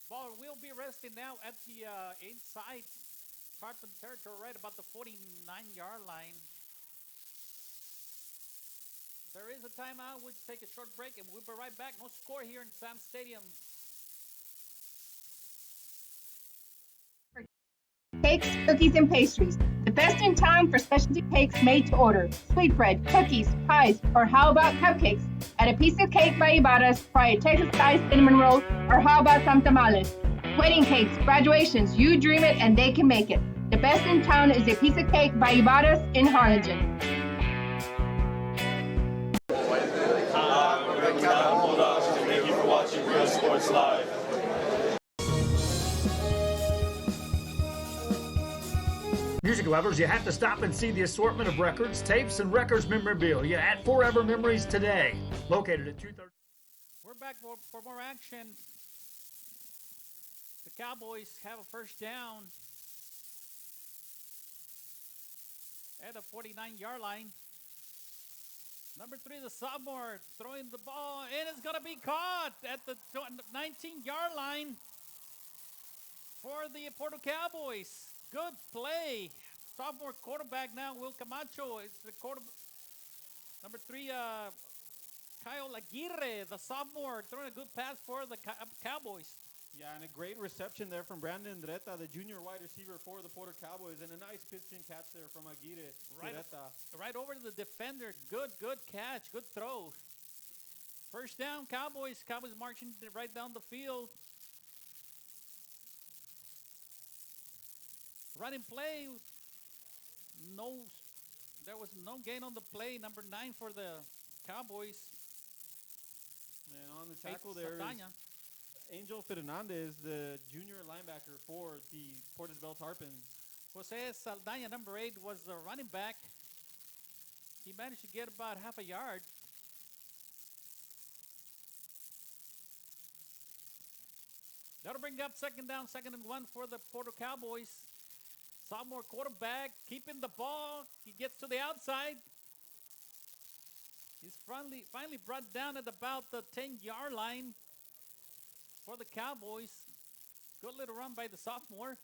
Ball will be resting now at the inside Tarpon territory, right about the 49-yard line. There is a timeout. We'll take a short break, and we'll be right back. No score here in Sam Stadium. Cakes, cookies, and pastries. The best in town for specialty cakes made to order. Sweetbread, cookies, pies, or how about cupcakes? At a piece of cake by Ibarra's, try a Texas-style cinnamon roll, or how about some tamales? wedding cakes, graduations, you dream it and they can make it. The best in town is a piece of cake by Ibarra's in Harlingen. We're Cowboys Bulldogs, and thank you for watching Real Sports Live. Music lovers, you have to stop and see the assortment of records, tapes, and records memorabilia at Forever Memories today. Located at 230. We're back for more action. The Cowboys have a first down at the 49-yard line. Number 3, the sophomore, throwing the ball, and it's going to be caught at the 19-yard line for the Porto Cowboys. Good play. Sophomore quarterback now, Will Camacho. It's the number 3, Kyle Aguirre, the sophomore, throwing a good pass for the Cowboys. Yeah, and a great reception there from Brandon Dreta, the junior wide receiver for the Porter Cowboys, and a nice pitch and catch there from Aguirre. Right over to the defender. Good catch. Good throw. First down, Cowboys. Cowboys marching right down the field. Running play. There was no gain on the play. Number 9 for the Cowboys. And on the tackle there is Angel Fernandez, the junior linebacker for the Portisville Tarpons. Jose Saldaña, number 8, was the running back. He managed to get about half a yard. That'll bring up second down, 2nd and 1 for the Porto Cowboys. Sophomore quarterback keeping the ball. He gets to the outside. He's finally brought down at about the 10-yard line for the Cowboys. Good little run by the sophomore.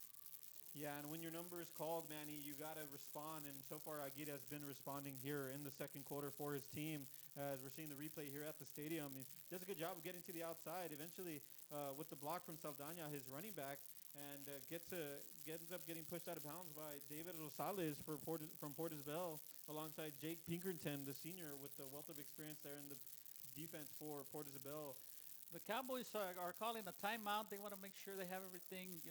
Yeah, and when your number is called, Manny, you got to respond. And so far, Aguirre has been responding here in the second quarter for his team. As we're seeing the replay here at the stadium, he does a good job of getting to the outside. Eventually, with the block from Saldaña, his running back, and ends up getting pushed out of bounds by David Rosales from Portisville, alongside Jake Pinkerton, the senior, with the wealth of experience there in the defense for Portisville. The Cowboys are calling a timeout. They want to make sure they have everything,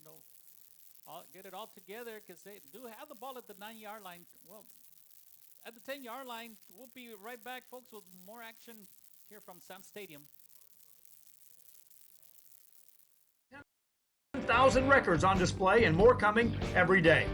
get it all together, because they do have the ball at the 9-yard line. Well, at the 10-yard line, we'll be right back, folks, with more action here from Sam Stadium. 10,000 records on display and more coming every day.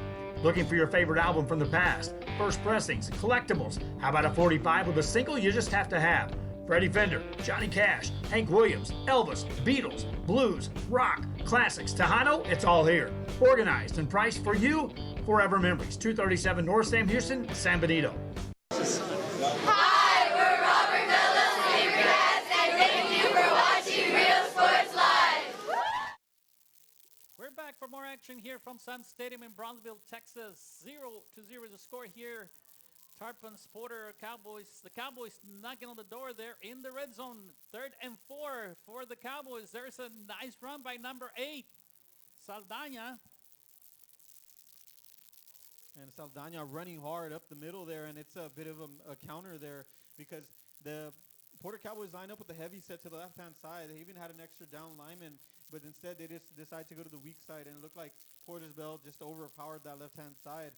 Looking for your favorite album from the past? First pressings, collectibles. How about a 45 with a single you just have to have? Freddie Fender, Johnny Cash, Hank Williams, Elvis, Beatles, blues, rock, classics, Tejano, it's all here. Organized and priced for you. Forever Memories, 237 North Sam Houston, San Benito. Hi, we're Robert Mello's favorite cats, and thank you for watching Real Sports Live. We're back for more action here from Sun Stadium in Brownsville, Texas. 0-0 the score here. Tarpons, Porter, Cowboys. The Cowboys knocking on the door there in the red zone. 3rd and 4 for the Cowboys. There's a nice run by number 8, Saldaña. And Saldaña running hard up the middle there, and it's a bit of a counter there because the Porter Cowboys line up with the heavy set to the left-hand side. They even had an extra down lineman, but instead they just decided to go to the weak side, and it looked like Portisville just overpowered that left-hand side.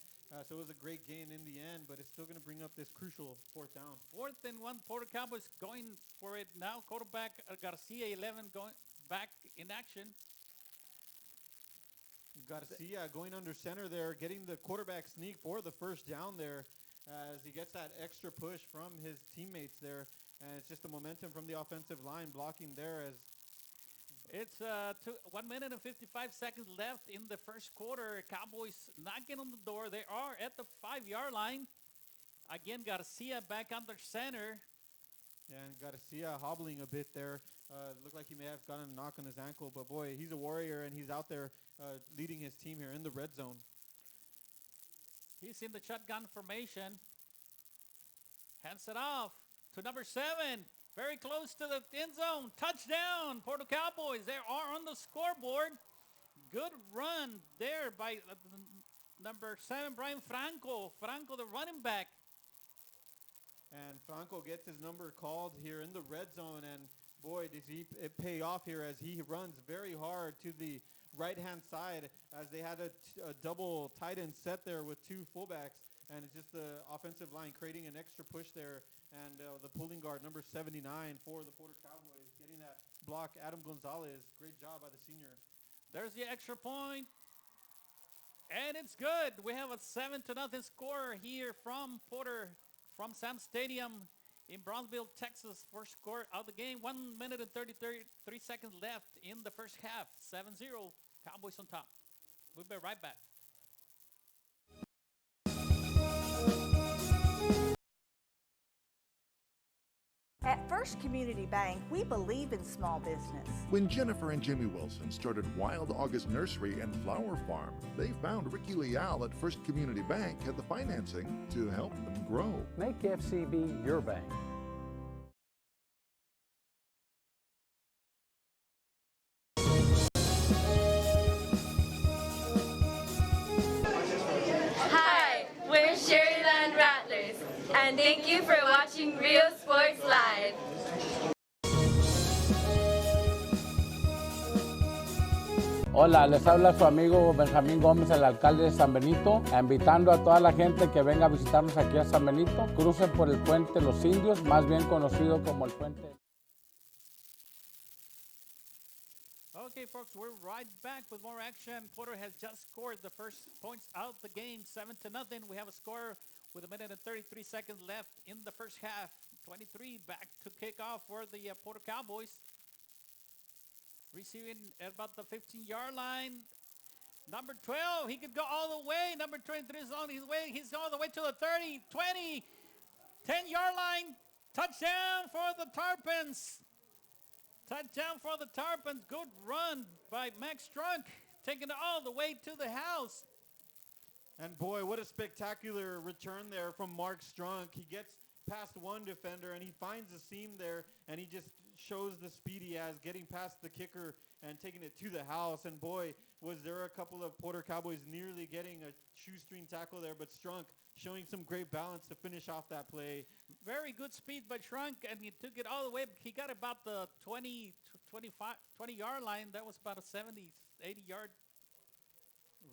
So it was a great gain in the end, but it's still going to bring up this crucial 4th down. 4th and 1, Porter Cowboys going for it now. Quarterback Garcia, 11, going back in action. Garcia going under center there, getting the quarterback sneak for the first down there as he gets that extra push from his teammates there. And it's just the momentum from the offensive line blocking there as it's 1 minute and 55 seconds left in the first quarter. Cowboys knocking on the door. They are at the 5-yard line. Again, Garcia back under center. And Garcia hobbling a bit there. Looked like he may have gotten a knock on his ankle, but boy, he's a warrior, and he's out there leading his team here in the red zone. He's in the shotgun formation. Hands it off to number 7. Very close to the end zone. Touchdown, Porto Cowboys. They are on the scoreboard. Good run there by number 7, Brian Franco. Franco, the running back. And Franco gets his number called here in the red zone, and boy, does it pay off here as he runs very hard to the right-hand side as they had a double tight end set there with two fullbacks. And it's just the offensive line creating an extra push there. And the pulling guard, number 79 for the Porter Cowboys, getting that block, Adam Gonzalez. Great job by the senior. There's the extra point. And it's good. We have a 7-0 score here from Porter, from Sam Stadium in Brownsville, Texas. First score of the game. 1 minute and 33 seconds left in the first half. 7-0, Cowboys on top. We'll be right back. At First Community Bank, we believe in small business. When Jennifer and Jimmy Wilson started Wild August Nursery and Flower Farm, they found Ricky Leal at First Community Bank had the financing to help them grow. Make FCB your bank. Hi, we're Sherryland Rattlers, and thank you for watching Real Sports Live. Hola, les habla su amigo Benjamín Gómez, el alcalde de San Benito, invitando a toda la gente que venga a visitarnos aquí a San Benito. Crucen por el puente Los Indios, más bien conocido como el puente. Okay, folks, we're right back with more action. Porter has just scored the first points out the game, 7-0. We have a score with 1 minute and 33 seconds left in the first half. 23 back to kick off for the Porter Cowboys. Receiving at about the 15-yard line. Number 12, he could go all the way. Number 23 is on his way. He's all the way to the 30, 20, 10-yard line. Touchdown for the Tarpons. Touchdown for the Tarpons. Good run by Max Strunk, taking it all the way to the house. And boy, what a spectacular return there from Mark Strunk. He gets past one defender and he finds a seam there and he just shows the speed he has, getting past the kicker and taking it to the house. And boy, was there a couple of Porter Cowboys nearly getting a shoestring tackle there, but Strunk showing some great balance to finish off that play. Very good speed by Strunk, and he took it all the way. He got about the 20-yard line. That was about a 70, 80-yard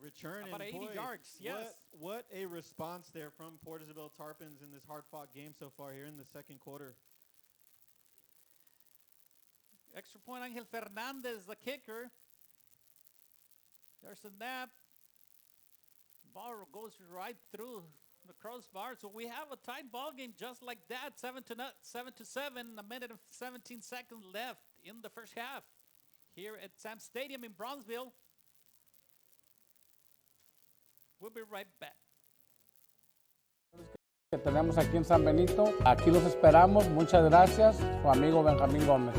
return. About and 80 boy, yards, yes. What a response there from Port Isabel Tarpons in this hard-fought game so far here in the second quarter. Extra point, Angel Fernandez, the kicker. There's a nap. Ball goes right through the crossbar. So we have a tight ball game just like that. 7-7, 1 minute and 17 seconds left in the first half here at Sam Stadium in Brownsville. We'll be right back. Que tenemos aquí en San Benito. Aquí los esperamos. Muchas gracias. Su amigo Benjamín Gómez.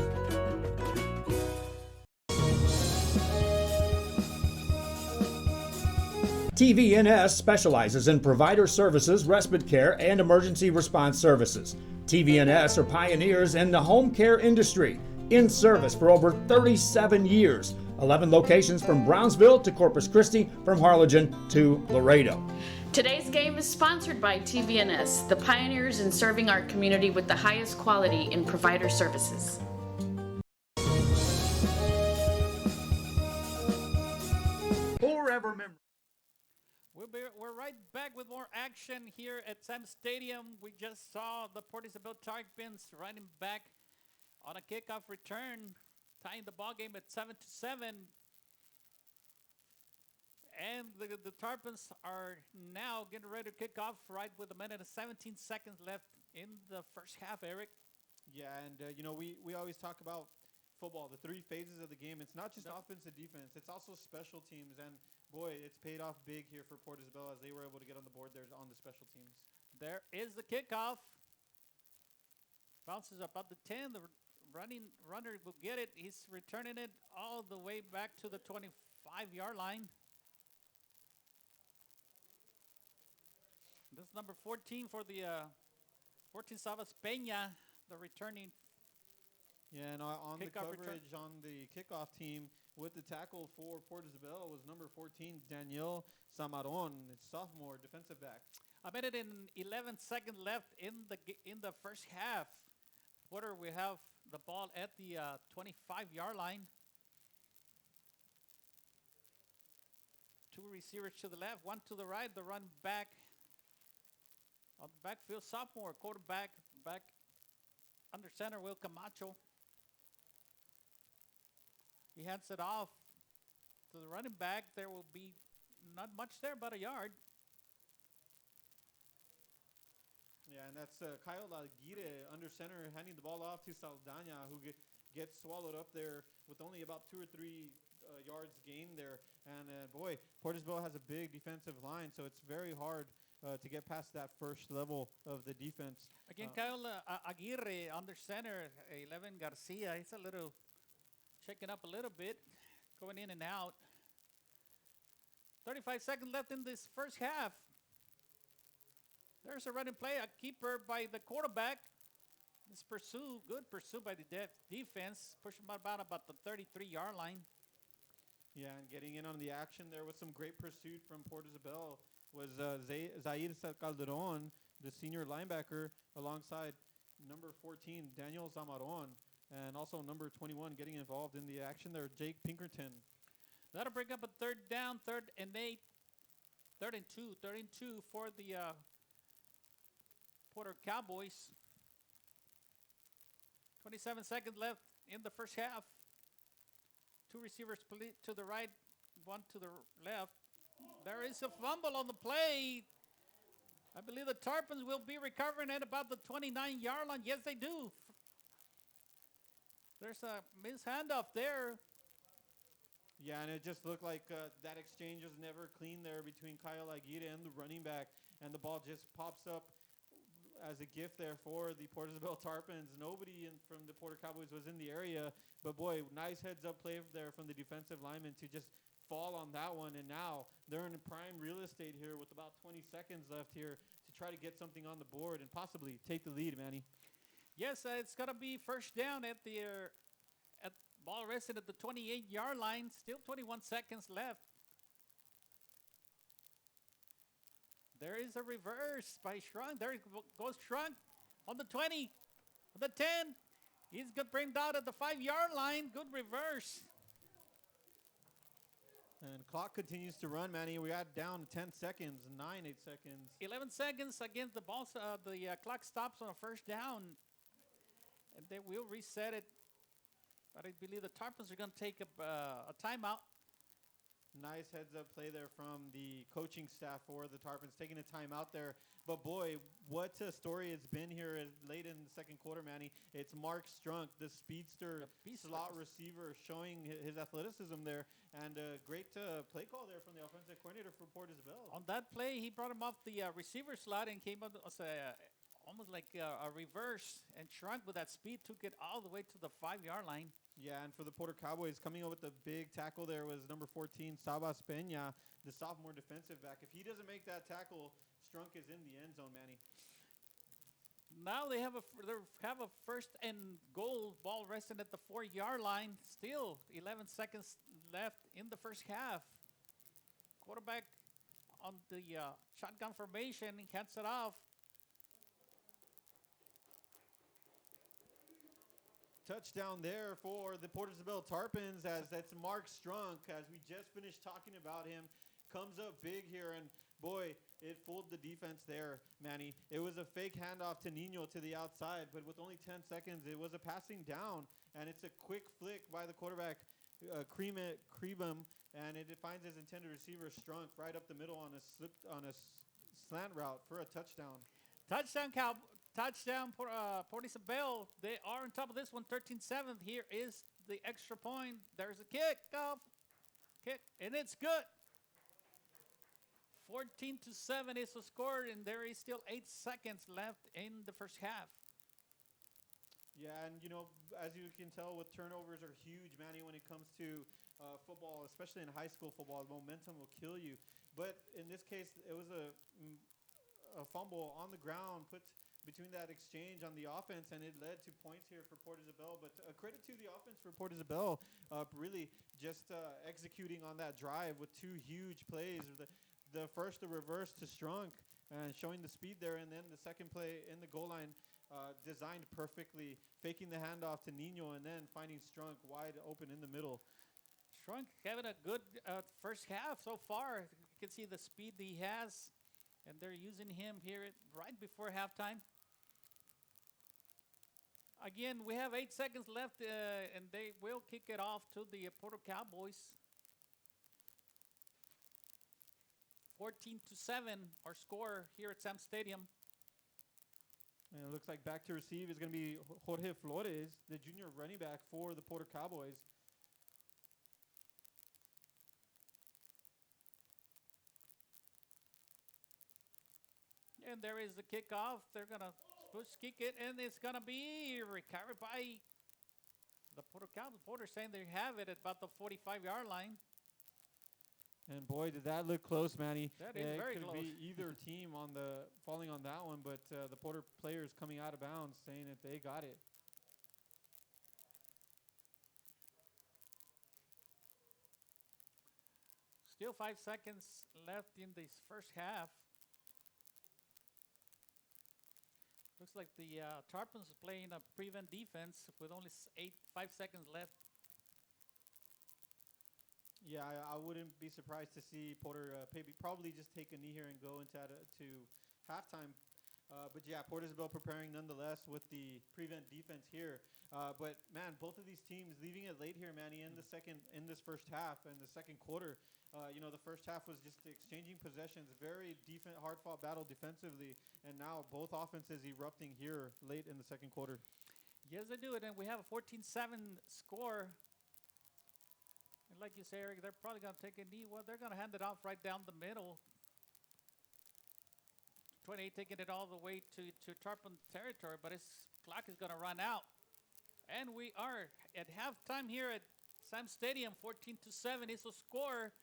TVNS specializes in provider services, respite care, and emergency response services. TVNS are pioneers in the home care industry, in service for over 37 years. 11 locations from Brownsville to Corpus Christi, from Harlingen to Laredo. Today's game is sponsored by TVNS, the pioneers in serving our community with the highest quality in provider services. Forever memory. We're right back with more action here at Sam Stadium. We just saw the Port Isabel Tarpons running back on a kickoff return, tying the ball game at 7-7. And the Tarpons are now getting ready to kick off right with 1 minute and 17 seconds left in the first half, Eric. Yeah, and we always talk about football, the three phases of the game. It's not just offense and defense, it's also special teams. And boy, it's paid off big here for Port Isabel as they were able to get on the board there on the special teams. There is the kickoff. Bounces about the 10. The runner will get it. He's returning it all the way back to the 25-yard line. This is number 14 for the 14 Savas Peña, the returning. Yeah, and on the coverage return. on the kickoff team with the tackle for Port Isabel was number 14, Daniel Samaron, sophomore defensive back. 1 minute and 11 seconds left in the first half. Porter, we have the ball at the 25-yard line. Two receivers to the left, one to the right. The run back on the backfield, sophomore quarterback, back under center, Will Camacho. He hands it off to the running back. There will be not much there, but a yard. Yeah, and that's Kyle Aguirre under center, handing the ball off to Saldana, who gets swallowed up there with only about 2 or 3 yards gained there. And boy, Portisville has a big defensive line, so it's very hard to get past that first level of the defense. Again, Kyle Aguirre under center, 11 Garcia. He's a little shaking up a little bit, going in and out. 35 seconds left in this first half. There's a running play, a keeper by the quarterback. It's good pursuit by the defense. Push him about the 33-yard line. Yeah, and getting in on the action there with some great pursuit from Port Isabel was Zaire Calderon, the senior linebacker, alongside number 14, Daniel Zamaron, and also number 21 getting involved in the action there, Jake Pinkerton. That'll bring up a third down, 3rd and 8, 3rd and 2 for the Porter Cowboys. 27 seconds left in the first half. 2 receivers to the right, 1 to the left. There is a fumble on the play. I believe the Tarpons will be recovering at about the 29-yard line. Yes, they do. There's a missed handoff there. Yeah, and it just looked like that exchange was never clean there between Kyle Aguirre and the running back, and the ball just pops up as a gift there for the Port Isabel Tarpons. Nobody from the Porter Cowboys was in the area, but boy, nice heads-up play there from the defensive lineman to just fall on that one, and now they're in prime real estate here with about 20 seconds left here to try to get something on the board and possibly take the lead, Manny. Yes, it's going to be first down at the ball rested at the 28-yard line. Still 21 seconds left. There is a reverse by Shrunk. There goes Shrunk on the 20, on the 10. He's going to bring down at the 5-yard line. Good reverse. And clock continues to run, Manny. We got down to 10 seconds, 8 seconds. 11 seconds against the ball. The clock stops on a first down. And they will reset it. But I believe the Tarpons are going to take a timeout. Nice heads-up play there from the coaching staff for the Tarpons, taking a timeout there. But, boy, what a story it's been here late in the second quarter, Manny. It's Mark Strunk, the speedster slot receiver, showing his athleticism there. And a great play call there from the offensive coordinator for Port Isabel. On that play, he brought him off the receiver slot and came up almost like a reverse. And Shrunk, with that speed, took it all the way to the 5-yard line. Yeah, and for the Porter Cowboys, coming up with the big tackle there was number 14, Sabas Peña, the sophomore defensive back. If he doesn't make that tackle, Strunk is in the end zone, Manny. Now they have a first and goal, ball resting at the 4-yard line. Still 11 seconds left in the first half. Quarterback on the shotgun formation. He hands it off. Touchdown there for the Port Isabel Tarpons, as that's Mark Strunk, as we just finished talking about him. Comes up big here, and boy, it fooled the defense there, Manny. It was a fake handoff to Nino to the outside, but with only 10 seconds, it was a passing down, and it's a quick flick by the quarterback, Krebum, and it finds his intended receiver, Strunk, right up the middle on a slant route for a touchdown. Touchdown, Port Isabel. They are on top of this one, 13-7. Here is the extra point. There's a kickoff. And it's good. 14-7 is the score, and there is still 8 seconds left in the first half. Yeah, and, as you can tell, with turnovers are huge, Manny, when it comes to football, especially in high school football. The momentum will kill you. But in this case, it was a fumble on the ground put between that exchange on the offense, and it led to points here for Port Isabel. But a credit to the offense for Port Isabel, really just executing on that drive with 2 huge plays. The first, the reverse to Strunk, and showing the speed there, and then the second play in the goal line, designed perfectly, faking the handoff to Nino, and then finding Strunk wide open in the middle. Trunk having a good first half so far. You can see the speed he has, and they're using him here right before halftime. Again, we have 8 seconds left, and they will kick it off to the Porter Cowboys. 14-7, our score here at Sam Stadium. And it looks like back to receive is going to be Jorge Flores, the junior running back for the Porter Cowboys. And there is the kickoff. They're going to push kick it, and it's going to be recovered by the Porter Cowboys. Porter saying they have it at about the 45-yard line. And boy, did that look close, Manny. That is very close. It could be either team on the falling on that one, but the Porter players coming out of bounds saying that they got it. Still 5 seconds left in this first half. Looks like the Tarpons playing a prevent defense with only 5 seconds left. Yeah, I wouldn't be surprised to see Porter probably just take a knee here and go into to halftime. But yeah, Port Isabel preparing nonetheless with the prevent defense here. But man, both of these teams leaving it late here, Manny, in this first half and the second quarter. The first half was just exchanging possessions, very hard-fought battle defensively, and now both offenses erupting here late in the second quarter. Yes, they do it, and we have a 14-7 score. And like you say, Eric, they're probably going to take a knee. Well, they're going to hand it off right down the middle. 28 taking it all the way to Tarpon territory, but his clock is going to run out. And we are at halftime here at Sam Stadium. 14-7 is the score.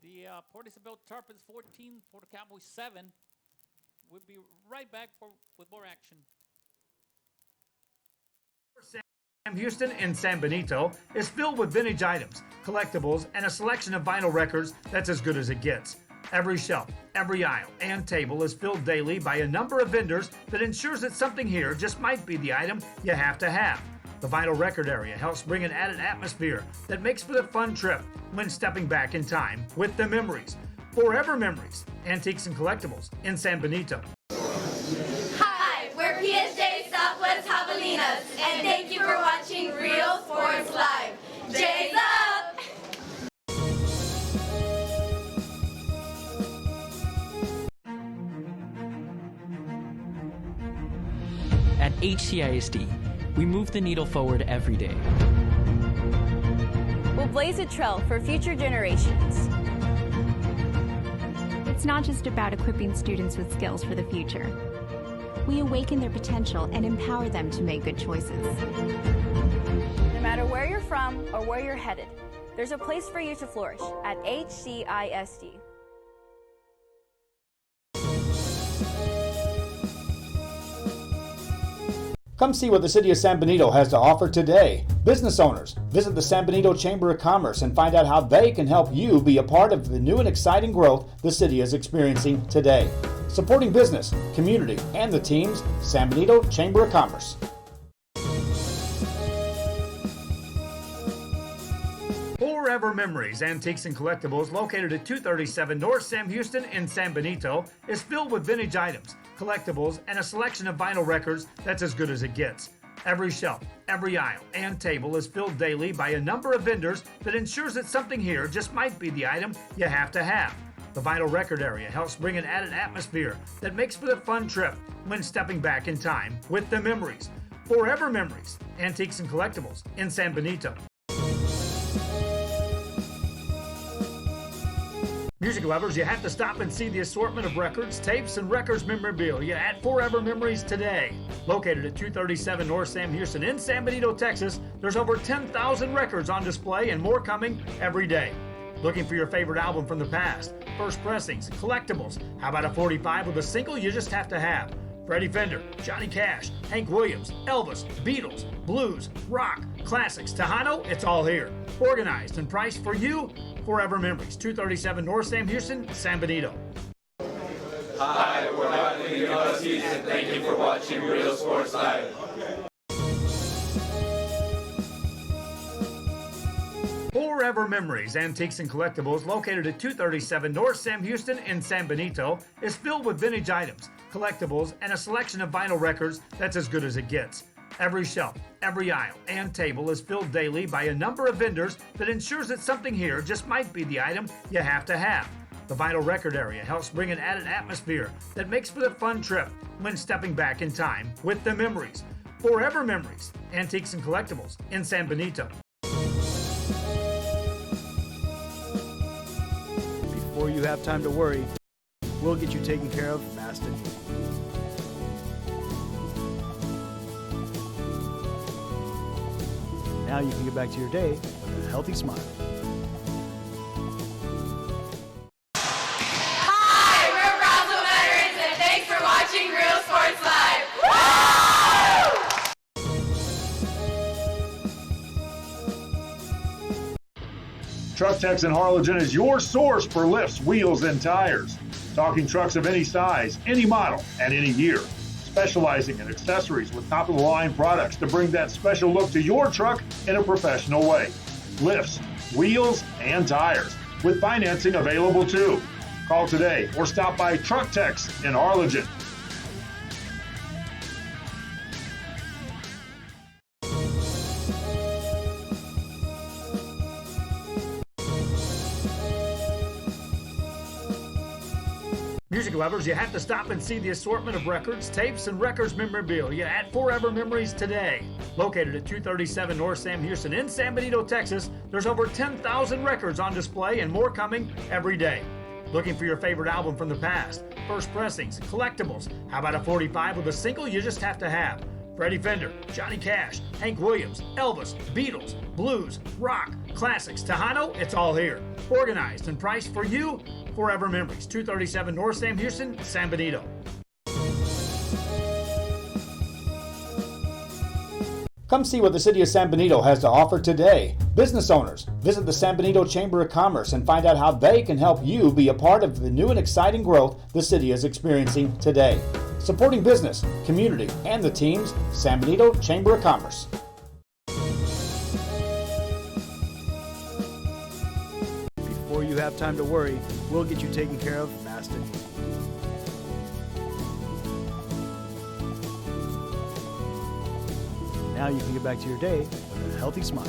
The Port Isabel Tarpons 14, Porter Cowboys 7. We'll be right back with more action. Sam Houston in San Benito is filled with vintage items, collectibles, and a selection of vinyl records that's as good as it gets. Every shelf, every aisle, and table is filled daily by a number of vendors that ensures that something here just might be the item you have to have. The vinyl record area helps bring an added atmosphere that makes for the fun trip when stepping back in time with the memories. Forever Memories, Antiques and Collectibles in San Benito. Hi, we're PSJ Southwest Javelinas, and thank you for watching Real Sports Live. J's up! At HCISD, we move the needle forward every day. We'll blaze a trail for future generations. It's not just about equipping students with skills for the future. We awaken their potential and empower them to make good choices. No matter where you're from or where you're headed, there's a place for you to flourish at HCISD. Come see what the City of San Benito has to offer today. Business owners, visit the San Benito Chamber of Commerce and find out how they can help you be a part of the new and exciting growth the city is experiencing today. Supporting business, community, and the teams, San Benito Chamber of Commerce. Forever Memories, Antiques and Collectibles, located at 237 North Sam Houston in San Benito, is filled with vintage items, collectibles, and a selection of vinyl records that's as good as it gets. Every shelf, every aisle, and table is filled daily by a number of vendors that ensures that something here just might be the item you have to have. The vinyl record area helps bring an added atmosphere that makes for the fun trip when stepping back in time with the memories. Forever Memories, Antiques and Collectibles in San Benito. Music lovers, you have to stop and see the assortment of records, tapes, and records memorabilia at Forever Memories today. Located at 237 North Sam Houston in San Benito, Texas, there's over 10,000 records on display and more coming every day. Looking for your favorite album from the past, first pressings, collectibles? How about a 45 with a single you just have to have? Freddie Fender, Johnny Cash, Hank Williams, Elvis, Beatles, blues, rock, classics, Tejano, it's all here. Organized and priced for you. Forever Memories, 237 North Sam Houston, San Benito. Hi, we're Rodney Huskies, and thank you for watching Real Sports Live. Forever Memories, Antiques and Collectibles, located at 237 North Sam Houston in San Benito, is filled with vintage items, collectibles, and a selection of vinyl records that's as good as it gets. Every shelf, every aisle, and table is filled daily by a number of vendors that ensures that something here just might be the item you have to have. The vinyl record area helps bring an added atmosphere that makes for a fun trip when stepping back in time with the memories. Forever Memories, Antiques and Collectibles in San Benito. Before you have time to worry, we'll get you taken care of fast and easy. Now you can get back to your day with a healthy smile. Hi, we're Brownsville veterans, and thanks for watching Real Sports Live. Truck Techs in Harlingen is your source for lifts, wheels, and tires. Talking trucks of any size, any model, and any year. Specializing in accessories with top-of-the-line products to bring that special look to your truck in a professional way. Lifts, wheels, and tires, with financing available too. Call today or stop by Truck Techs in Harlingen. Music lovers, you have to stop and see the assortment of records, tapes, and records memorabilia at Forever Memories today. Located at 237 North Sam Houston in San Benito, Texas, there's over 10,000 records on display and more coming every day. Looking for your favorite album from the past, first pressings, collectibles? How about a 45 with a single you just have to have? Freddie Fender, Johnny Cash, Hank Williams, Elvis, Beatles, blues, rock, classics, Tejano, it's all here. Organized and priced for you. Forever Memories, 237 North Sam Houston, San Benito. Come see what the City of San Benito has to offer today. Business owners, visit the San Benito Chamber of Commerce and find out how they can help you be a part of the new and exciting growth the city is experiencing today. Supporting business, community, and the teams, San Benito Chamber of Commerce. Before you have time to worry, we'll get you taken care of fast and easy. Now you can get back to your day with a healthy smile.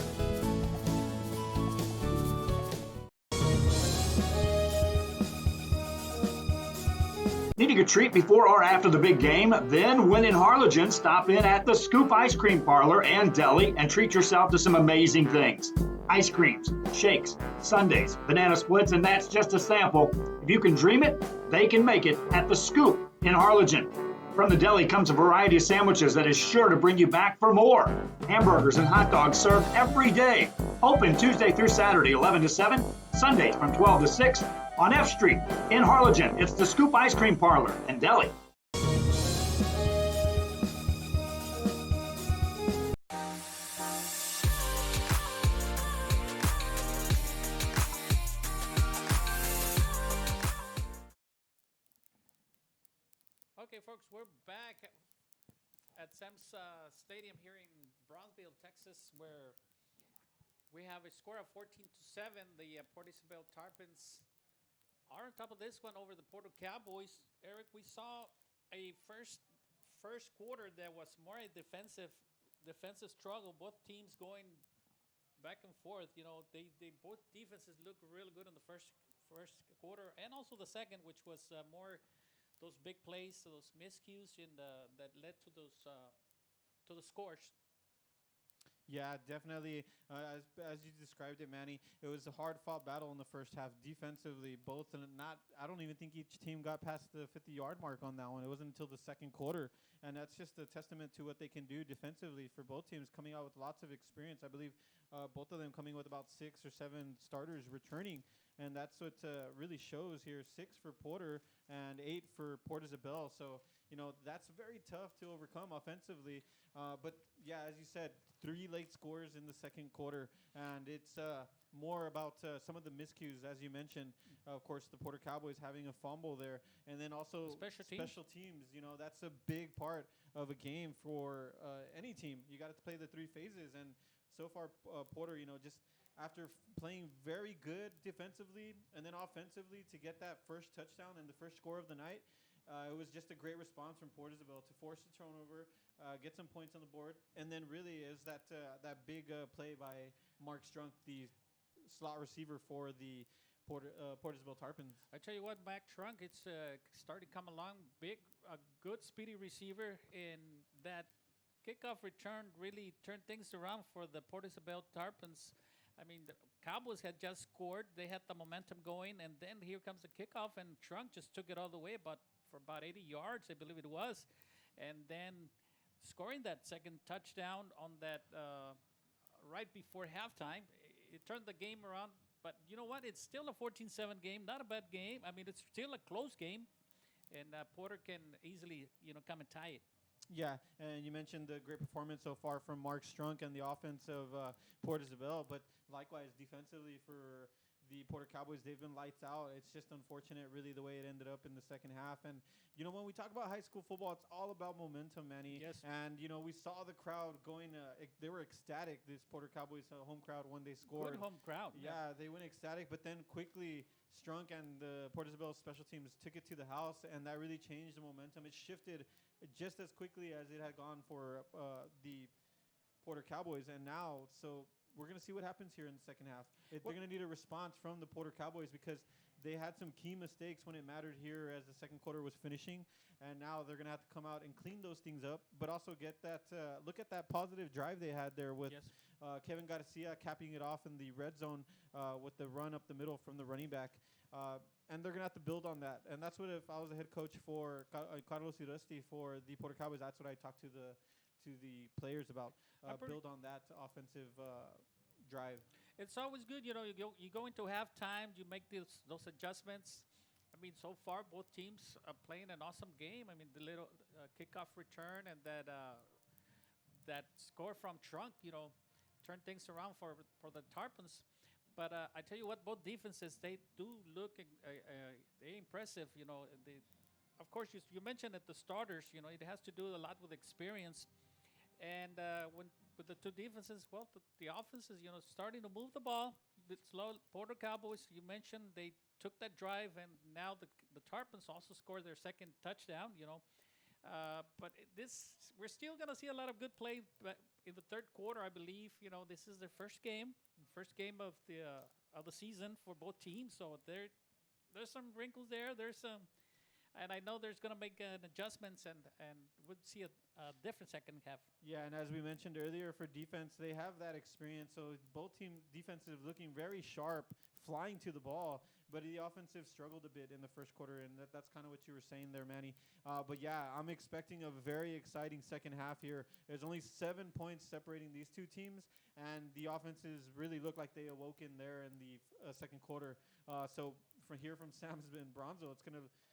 Needing a treat before or after the big game? Then, when in Harlingen, stop in at the Scoop Ice Cream Parlor and Deli and treat yourself to some amazing things. Ice creams, shakes, sundaes, banana splits, and that's just a sample. If you can dream it, they can make it at the Scoop in Harlingen. From the deli comes a variety of sandwiches that is sure to bring you back for more. Hamburgers and hot dogs served every day. Open Tuesday through Saturday, 11 to 7, Sundays from 12 to 6 on F Street in Harlingen. It's the Scoop Ice Cream Parlor and Deli. Okay, folks, we're back at Sam's Stadium here in Brownsville, Texas, where we have a score of 14-7. The Port Isabel Tarpons are on top of this one over the Porto Cowboys. Eric, we saw a first quarter that was more a defensive struggle. Both teams going back and forth. You know, they both defenses look really good in the first quarter, and also the second, which was more those big plays, those miscues that led to those to the scores. Yeah, definitely. As you described it, Manny, it was a hard-fought battle in the first half defensively. I don't even think each team got past the 50-yard mark on that one. It wasn't until the second quarter, and that's just a testament to what they can do defensively for both teams, coming out with lots of experience. I believe both of them coming with about 6 or 7 starters returning, and that's what really shows here. 6 for Porter and 8 for Port Isabel. So, you know, that's very tough to overcome offensively. But, yeah, as you said, 3 late scores in the second quarter, and it's more about some of the miscues, as you mentioned. Of course, the Porter Cowboys having a fumble there, and then also special teams. You know, that's a big part of a game for any team. You got to play the 3 phases, and so far, Porter, you know, just after playing very good defensively and then offensively to get that first touchdown and the first score of the night. It was just a great response from Port Isabel to force a turnover, get some points on the board, and then really is that big play by Mark Strunk, the slot receiver for the Port Isabel Tarpons. I tell you what, Mac Trunk, it's starting to come along big, a good speedy receiver, and that kickoff return really turned things around for the Port Isabel Tarpons. I mean, the Cowboys had just scored. They had the momentum going, and then here comes the kickoff, and Trunk just took it all the way for about 80 yards, I believe it was, and then scoring that second touchdown on that right before halftime. It turned the game around, but you know what? It's still a 14-7 game, not a bad game. I mean, it's still a close game, and Porter can easily, come and tie it. Yeah, and you mentioned the great performance so far from Mark Strunk and the offense of Port Isabel, but likewise defensively for the Porter Cowboys, they've been lights out. It's just unfortunate, really, the way it ended up in the second half. And, when we talk about high school football, it's all about momentum, Manny. Yes. And, we saw the crowd going, they were ecstatic, this Porter Cowboys home crowd, when they scored. Good home crowd. Yeah, they went ecstatic, but then quickly Strunk and the Port Isabel special teams took it to the house, and that really changed the momentum. It shifted just as quickly as it had gone for the Porter Cowboys. And now, so we're going to see what happens here in the second half. They're going to need a response from the Porter Cowboys because they had some key mistakes when it mattered here as the second quarter was finishing. And now they're going to have to come out and clean those things up, but also get that look at that positive drive they had there with Kevin Garcia capping it off in the red zone with the run up the middle from the running back. And they're going to have to build on that. And that's what, if I was the head coach for Carlos Irasti for the Porter Cowboys, that's what I talked to the players about. Build on that offensive drive. It's always good, you go into halftime, you make those adjustments. I mean, so far both teams are playing an awesome game. I mean, the little kickoff return and that score from Trunk, turned things around for the Tarpons. But I tell you what, both defenses, they do look they're impressive. Of course, you mentioned at the starters, it has to do a lot with experience. And with the two defenses, well, the offenses, starting to move the ball. The slow Porter Cowboys, you mentioned, they took that drive, and now the Tarpons also scored their second touchdown, But we're still going to see a lot of good play in the third quarter, I believe. This is their first game of the season for both teams. So there's some wrinkles there. And I know there's going to make adjustments, and we'll see a different second half. Yeah, and as we mentioned earlier, for defense, they have that experience. So both team defensive looking very sharp, flying to the ball. But the offensive struggled a bit in the first quarter, and that's kind of what you were saying there, Manny. But yeah, I'm expecting a very exciting second half here. There's only 7 points separating these two teams, and the offenses really look like they awoke in there in the second quarter. So from Sam's in Brownsville,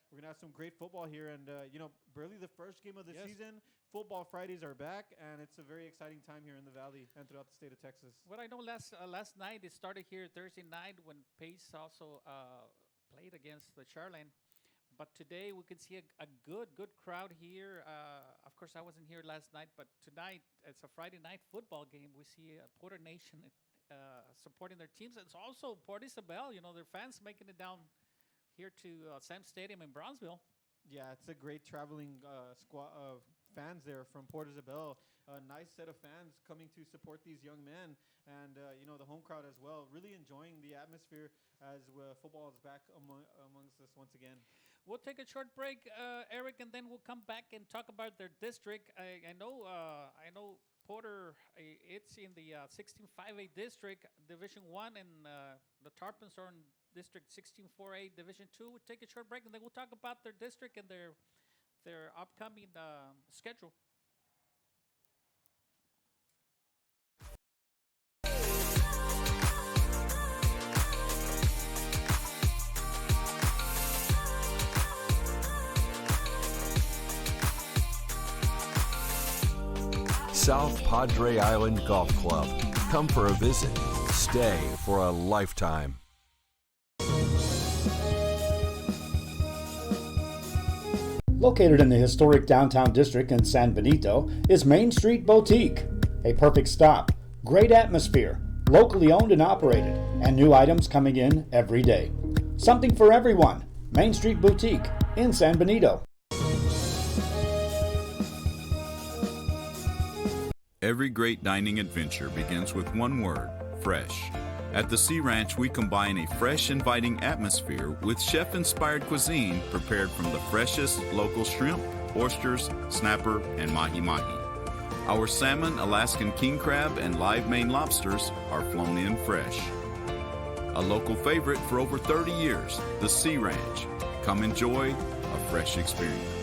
we're gonna have some great football here, and barely the first game of the season. Football Fridays are back, and it's a very exciting time here in the Valley and throughout the state of Texas. What I know, last night it started here Thursday night when Pace also played against the Charlene. But today we can see a good crowd here. Of course, I wasn't here last night, but tonight it's a Friday night football game. We see Porter Nation supporting their teams. It's also Port Isabel. Their fans making it down here to Sam Stadium in Brownsville. Yeah, it's a great traveling squad of fans there from Port Isabel. A nice set of fans coming to support these young men, and the home crowd as well. Really enjoying the atmosphere as football is back amongst us once again. We'll take a short break, Eric, and then we'll come back and talk about their district. I know Porter. It's in the 16-5A district, Division 1, and the Tarpons are in District 16-4A, Division 2. We'll take a short break, and then we'll talk about their district and their upcoming schedule. South Padre Island Golf Club. Come for a visit. Stay for a lifetime. Located in the historic downtown district in San Benito is Main Street Boutique. A perfect stop, great atmosphere, locally owned and operated, and new items coming in every day. Something for everyone. Main Street Boutique in San Benito. Every great dining adventure begins with one word: fresh. At the Sea Ranch, we combine a fresh, inviting atmosphere with chef-inspired cuisine prepared from the freshest local shrimp, oysters, snapper, and mahi-mahi. Our salmon, Alaskan king crab, and live Maine lobsters are flown in fresh. A local favorite for over 30 years, the Sea Ranch. Come enjoy a fresh experience.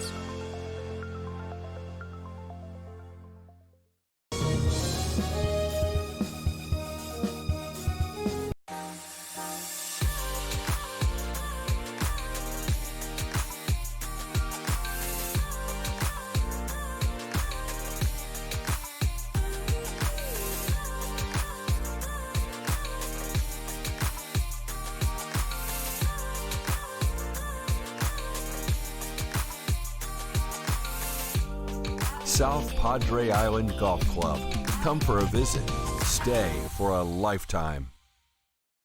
South Padre Island Golf Club. Come for a visit. Stay for a lifetime.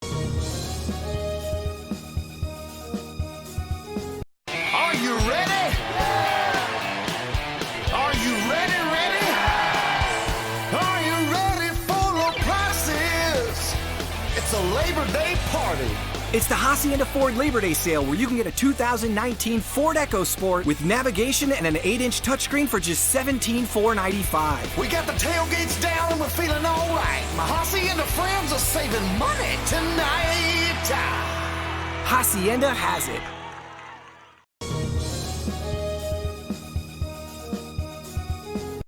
Are you ready? Are you ready? Are you ready for low prices? It's a Labor Day party. It's the Hacienda Ford Labor Day sale where you can get a 2019 Ford EcoSport with navigation and an 8-inch touchscreen for just $17,495. We got the tailgates down and we're feeling all right. My Hacienda friends are saving money tonight. Hacienda has it.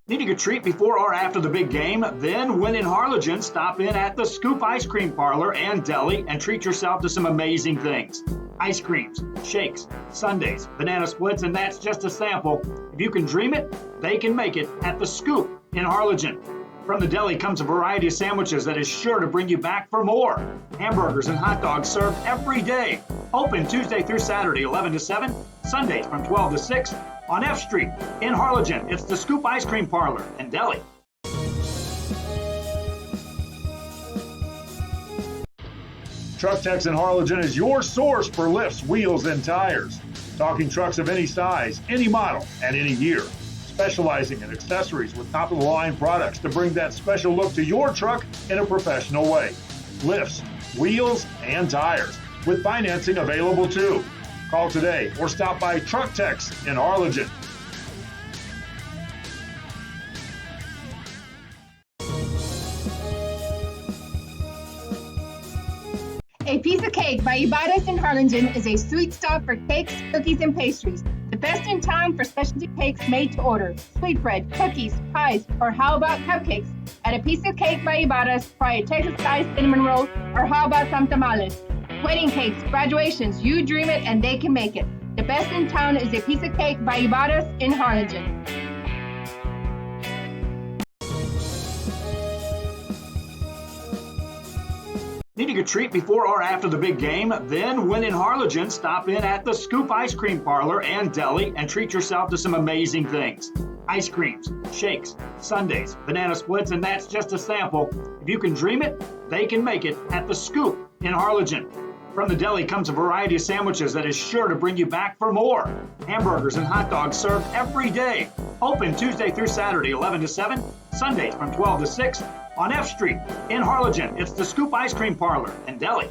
Needing a treat before or after the big game? Then, when in Harlingen, stop in at the Scoop Ice Cream Parlor and Deli and treat yourself to some amazing things. Ice creams, shakes, sundaes, banana splits, and that's just a sample. If you can dream it, they can make it at the Scoop in Harlingen. From the deli comes a variety of sandwiches that is sure to bring you back for more. Hamburgers and hot dogs served every day. Open Tuesday through Saturday, 11 to 7, Sundays from 12 to 6. On F Street in Harlingen, it's the Scoop Ice Cream Parlor and Deli. Truck Techs in Harlingen is your source for lifts, wheels, and tires. Talking trucks of any size, any model, and any year. Specializing in accessories with top-of-the-line products to bring that special look to your truck in a professional way. Lifts, wheels, and tires, with financing available too. Call today or stop by Truck Techs in Harlingen. A Piece of Cake by Ibarras in Harlingen is a sweet stop for cakes, cookies, and pastries. The best in town for specialty cakes made to order. Sweetbread, cookies, pies, or how about cupcakes? At A Piece of Cake by Ibarras, try a Texas-style cinnamon roll, or how about some tamales? Wedding cakes, graduations, you dream it and they can make it. The best in town is A Piece of Cake by Ibarras in Harlingen. Needing a treat before or after the big game? Then, when in Harlingen, stop in at the Scoop Ice Cream Parlor and Deli and treat yourself to some amazing things. Ice creams, shakes, sundaes, banana splits, and that's just a sample. If you can dream it, they can make it at the Scoop in Harlingen. From the deli comes a variety of sandwiches that is sure to bring you back for more. Hamburgers and hot dogs served every day. Open Tuesday through Saturday, 11 to 7, Sundays from 12 to 6. On F Street in Harlingen, it's the Scoop Ice Cream Parlor and Deli.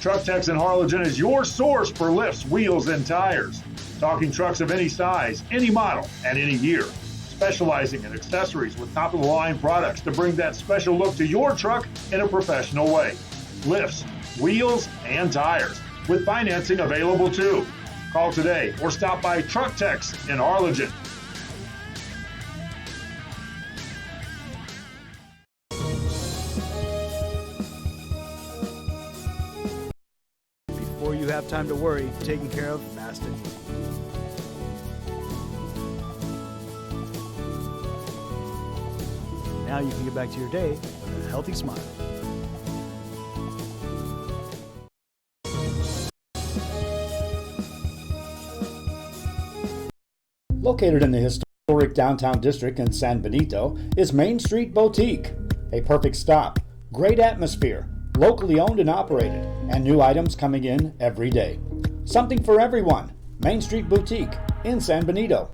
Truck Techs in Harlingen is your source for lifts, wheels, and tires. Talking trucks of any size, any model, and any year. Specializing in accessories with top-of-the-line products to bring that special look to your truck in a professional way. Lifts, wheels, and tires, with financing available too. Call today or stop by Truck Techs in Harlingen. Before you have time to worry, taken care of fast and easy. Now you can get back to your day with a healthy smile. Located in the historic historic downtown district in San Benito is Main Street Boutique. A perfect stop, great atmosphere, locally owned and operated, and new items coming in every day. Something for everyone. Main Street Boutique in San Benito.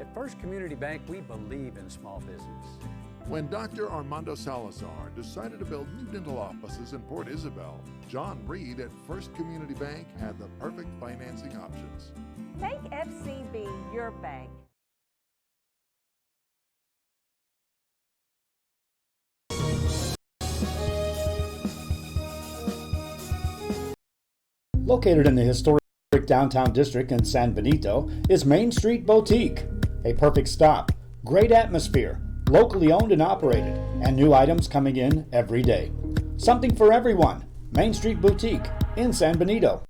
At First Community Bank, we believe in small business. When Dr. Armando Salazar decided to build new dental offices in Port Isabel, John Reed at First Community Bank had the perfect financing options. Make FCB your bank. Located in the historic downtown district in San Benito is Main Street Boutique. A perfect stop, great atmosphere, locally owned and operated, and new items coming in every day. Something for everyone. Main Street Boutique in San Benito.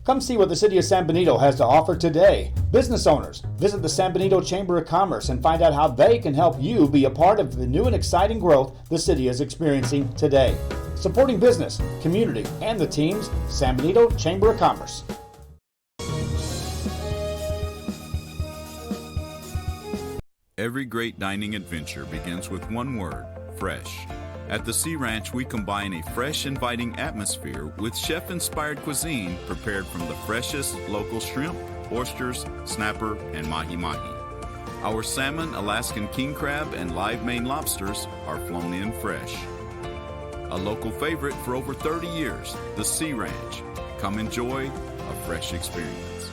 Come see what the City of San Benito has to offer today. Business owners, visit the San Benito Chamber of Commerce and find out how they can help you be a part of the new and exciting growth the city is experiencing today. Supporting business, community, and the teams, San Benito Chamber of Commerce. Every great dining adventure begins with one word: fresh. At the Sea Ranch, we combine a fresh, inviting atmosphere with chef-inspired cuisine prepared from the freshest local shrimp, oysters, snapper, and mahi-mahi. Our salmon, Alaskan king crab, and live Maine lobsters are flown in fresh. A local favorite for over 30 years, the Sea Ranch. Come enjoy a fresh experience.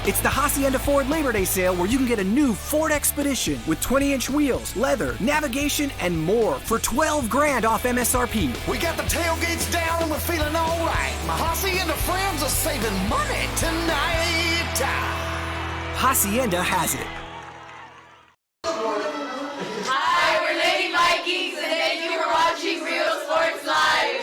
It's the Hacienda Ford Labor Day sale where you can get a new Ford Expedition with 20-inch wheels, leather, navigation, and more for $12,000 off MSRP. We got the tailgates down and we're feeling all right. My Hacienda friends are saving money tonight. Hacienda has it. Hi, we're Lady Vikings, and thank you for watching Real Sports Live.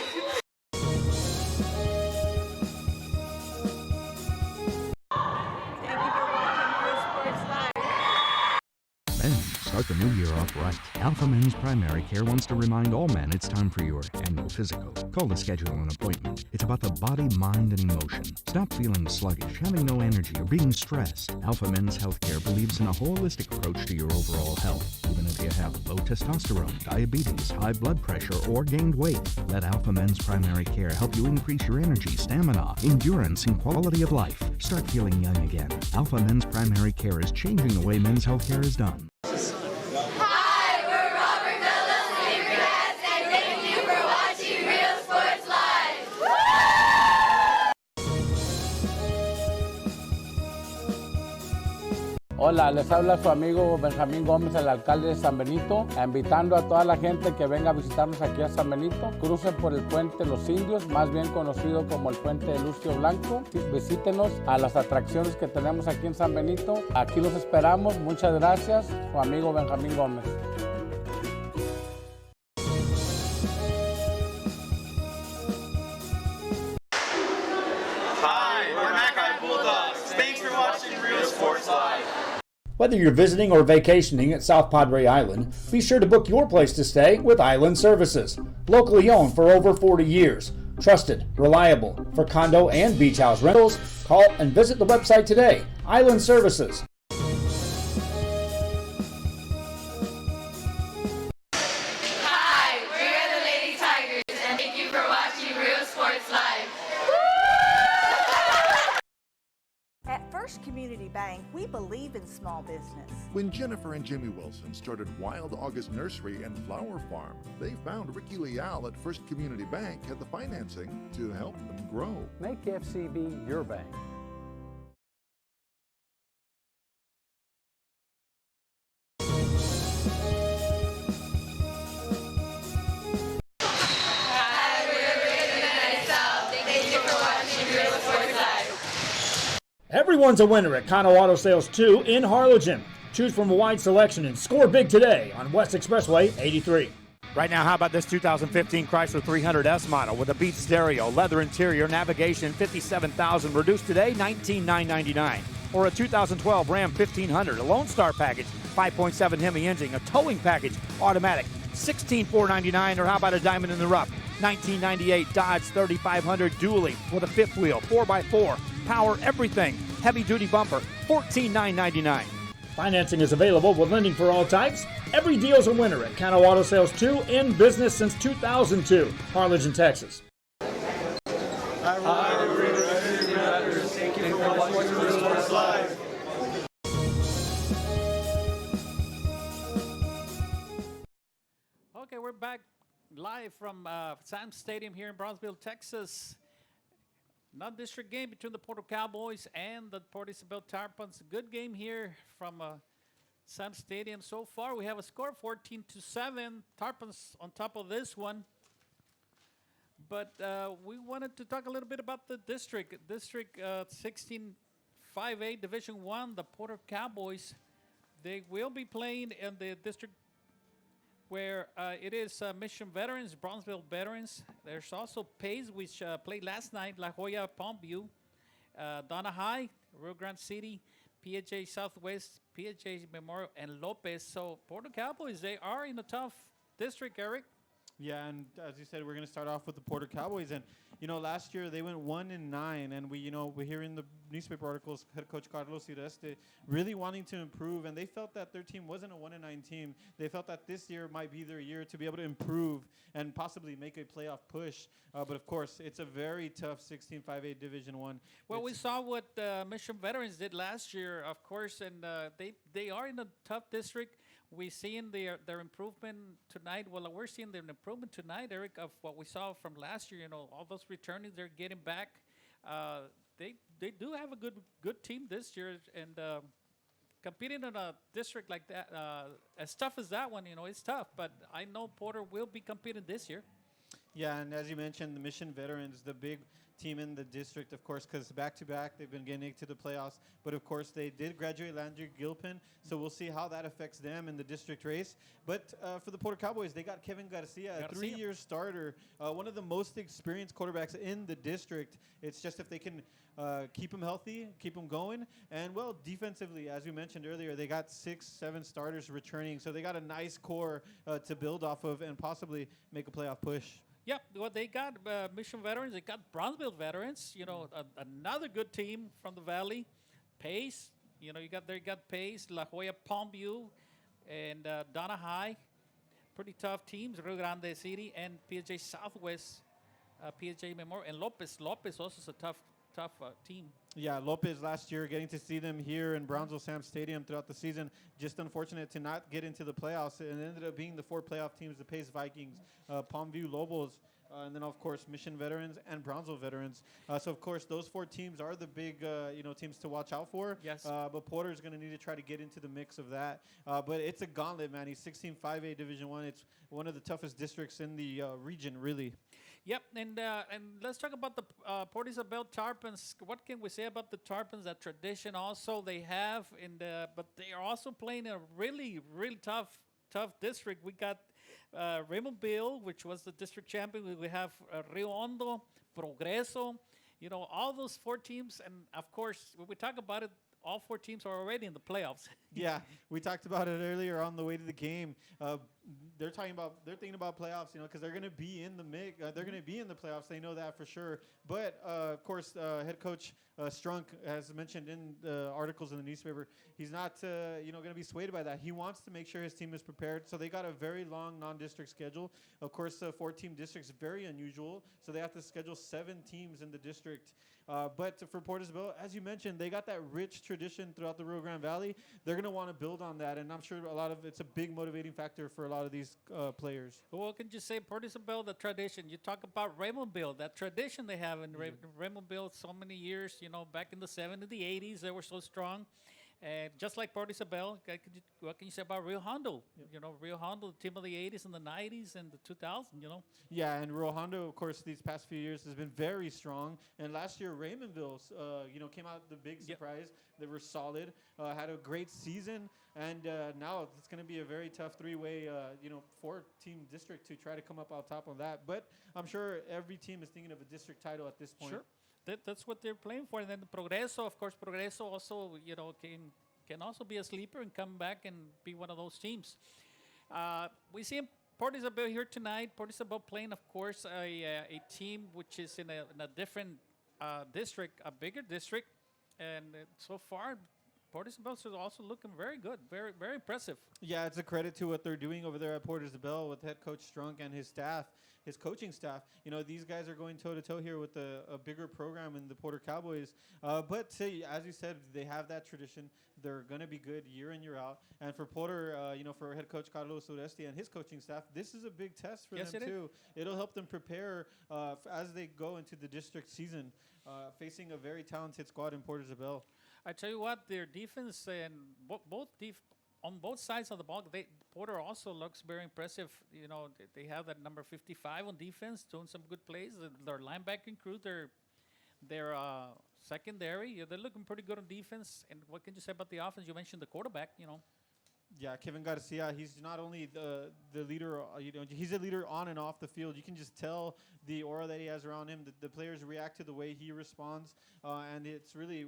Start the new year off right. Alpha Men's Primary Care wants to remind all men it's time for your annual physical. Call to schedule an appointment. It's about the body, mind, and emotion. Stop feeling sluggish, having no energy, or being stressed. Alpha Men's Healthcare believes in a holistic approach to your overall health. Even if you have low testosterone, diabetes, high blood pressure, or gained weight, let Alpha Men's Primary Care help you increase your energy, stamina, endurance, and quality of life. Start feeling young again. Alpha Men's Primary Care is changing the way men's healthcare is done. Hola, les habla su amigo Benjamín Gómez, el alcalde de San Benito, invitando a toda la gente que venga a visitarnos aquí a San Benito. Crucen por el puente Los Indios, más bien conocido como el puente de Lucio Blanco. Visítenos a las atracciones que tenemos aquí en San Benito. Aquí los esperamos. Muchas gracias. Su amigo Benjamín Gómez. Whether you're visiting or vacationing at South Padre Island, be sure to book your place to stay with Island Services. Locally owned for over 40 years. Trusted, reliable for condo and beach house rentals. Call and visit the website today. Island Services. Hi, we're the Lady Tigers, and thank you for watching Real Sports Live. At First Community Bank, we believe in small business. When Jennifer and Jimmy Wilson started Wild August Nursery and Flower Farm, they found Ricky Leal at First Community Bank had the financing to help them grow. Make FCB your bank. Hi, we're the South. Thank you for watching Real Sports Live. Everyone's a winner at Kano Auto Sales 2 in Harlingen. Choose from a wide selection and score big today on West Expressway 83. Right now, how about this 2015 Chrysler 300S model with a Beats stereo, leather interior, navigation, $57,000, reduced today, $19,999. Or a 2012 Ram 1500, a Lone Star package, 5.7 Hemi engine, a towing package, automatic, $16,499. Or how about a diamond in the rough, 1998 Dodge 3500 dually with a fifth wheel, 4x4, power everything, heavy duty bumper, $14,999. Financing is available with lending for all types. Every deal's a winner at Kano Auto Sales 2, in business since 2002, Harlingen, Texas. Hi, we're the Resident Matters. Thank you for watching Real Sports Live. Okay, we're back live from Sam's Stadium here in Brownsville, Texas. Non-district game between the Port Cowboys and the Port Isabel Tarpons. Good game here from Sam's Stadium. So far, we have a score of 14-7. Tarpons on top of this one. But we wanted to talk a little bit about the district. District 16 5A Division 1, the Port Cowboys. They will be playing in the district where it is Mission Veterans, Brownsville Veterans. There's also Pace, which played last night, La Jolla, Palmview, Donna High, Rio Grande City, PHA Southwest, PHA Memorial, and Lopez. So Port Cowboys, they are in a tough district, Eric. Yeah, and as you said, we're going to start off with the Porter Cowboys. And, you know, last year they went 1-9. And we hear in the newspaper articles, head coach Carlos Ireste really wanting to improve. And they felt that their team wasn't a 1-9 team. They felt that this year might be their year to be able to improve and possibly make a playoff push. But, of course, it's a very tough 16 5A Division 1. Well, we saw what Mission Veterans did last year, of course, and they are in a tough district. We're seeing their improvement tonight. Well, we're seeing their improvement tonight, Eric, of what we saw from last year. You know, all those returnees they're getting back. They do have a good team this year, and competing in a district like that, as tough as that one, you know, it's tough. But I know Porter will be competing this year. Yeah, and as you mentioned, the Mission Veterans, the big team in the district, of course, because back-to-back they've been getting to the playoffs. But, of course, they did graduate Landry Gilpin, so we'll see how that affects them in the district race. But for the Porter Cowboys, they got Kevin Garcia, a 3-year starter, one of the most experienced quarterbacks in the district. It's just if they can keep him healthy, keep him going. And, well, defensively, as we mentioned earlier, they got 6-7 starters returning, so they got a nice core to build off of and possibly make a playoff push. Yep, well, they got Mission Veterans. They got Brownsville Veterans. You know, another good team from the Valley. Pace, you know, you got Pace, La Jolla, Palmview, and Donna High. Pretty tough teams. Rio Grande City and PHA Southwest, PHA Memorial, and Lopez. Lopez also is a tough team. Yeah, Lopez last year, getting to see them here in Brownsville Sam Stadium throughout the season. Just unfortunate to not get into the playoffs. And it ended up being the 4 playoff teams, the Pace Vikings, Palmview Lobos, and then, of course, Mission Veterans and Brownsville Veterans. So, of course, those 4 teams are the big, teams to watch out for. Yes. But Porter's going to need to try to get into the mix of that. But it's a gauntlet, man. He's 16 5A Division 1. It's one of the toughest districts in the region, really. Yep, and let's talk about the Port Isabel Tarpons. What can we say about the Tarpons? That tradition also they have, but they are also playing a really, really tough district. We got Raymondville, which was the district champion. We have Rio Hondo, Progreso. You know, all those 4 teams, and of course, when we talk about it, all 4 teams are already in the playoffs. Yeah, we talked about it earlier on the way to the game. They're thinking about playoffs, because they're going to be in the mix. They're going to be in the playoffs. They know that for sure. But of course, head coach Strunk, as mentioned in the articles in the newspaper, he's not going to be swayed by that. He wants to make sure his team is prepared. So they got a very long non-district schedule. Of course, the 4-team district is very unusual. So they have to schedule 7 teams in the district. But for Port Isabel, as you mentioned, they got that rich tradition throughout the Rio Grande Valley. They're going to want to build on that, and I'm sure it's a big motivating factor for a lot of these players. Well, what can you say, Port Isabel, the tradition? You talk about Raymondville, that tradition they have in Raymondville so many years, back in the 70s, the 80s, they were so strong. And just like Port Isabel, what can you say about Rio Hondo? Rio Hondo, the team of the 80s and the 90s and the 2000s, Yeah, and Rio Hondo, of course, these past few years has been very strong. And last year, Raymondville, came out the big surprise. They were solid, had a great season, and now it's going to be a very tough 3-way, 4-team district to try to come up on top of that. But I'm sure every team is thinking of a district title at this point. Sure. That's what they're playing for. And then Progreso, of course, Progreso also, can also be a sleeper and come back and be one of those teams. We see Port Isabel here tonight. Port Isabel playing, of course, a team which is in a different district, a bigger district. And so far, Port Isabel is also looking very good, very, very impressive. Yeah, it's a credit to what they're doing over there at Port Isabel with head coach Strunk and his staff, his coaching staff. These guys are going toe-to-toe here with a bigger program in the Porter Cowboys. But as you said, they have that tradition. They're going to be good year in, year out. And for Porter, for head coach Carlos Uresti and his coaching staff, this is a big test for them, too. It'll help them prepare as they go into the district season, facing a very talented squad in Port Isabel. I tell you what, their defense and on both sides of the ball, Porter also looks very impressive. They have that number 55 on defense, doing some good plays. Their linebacking crew, their secondary, they're looking pretty good on defense. And what can you say about the offense? You mentioned the quarterback, Yeah, Kevin Garcia, he's not only the leader, he's a leader on and off the field. You can just tell the aura that he has around him. The players react to the way he responds, and it's really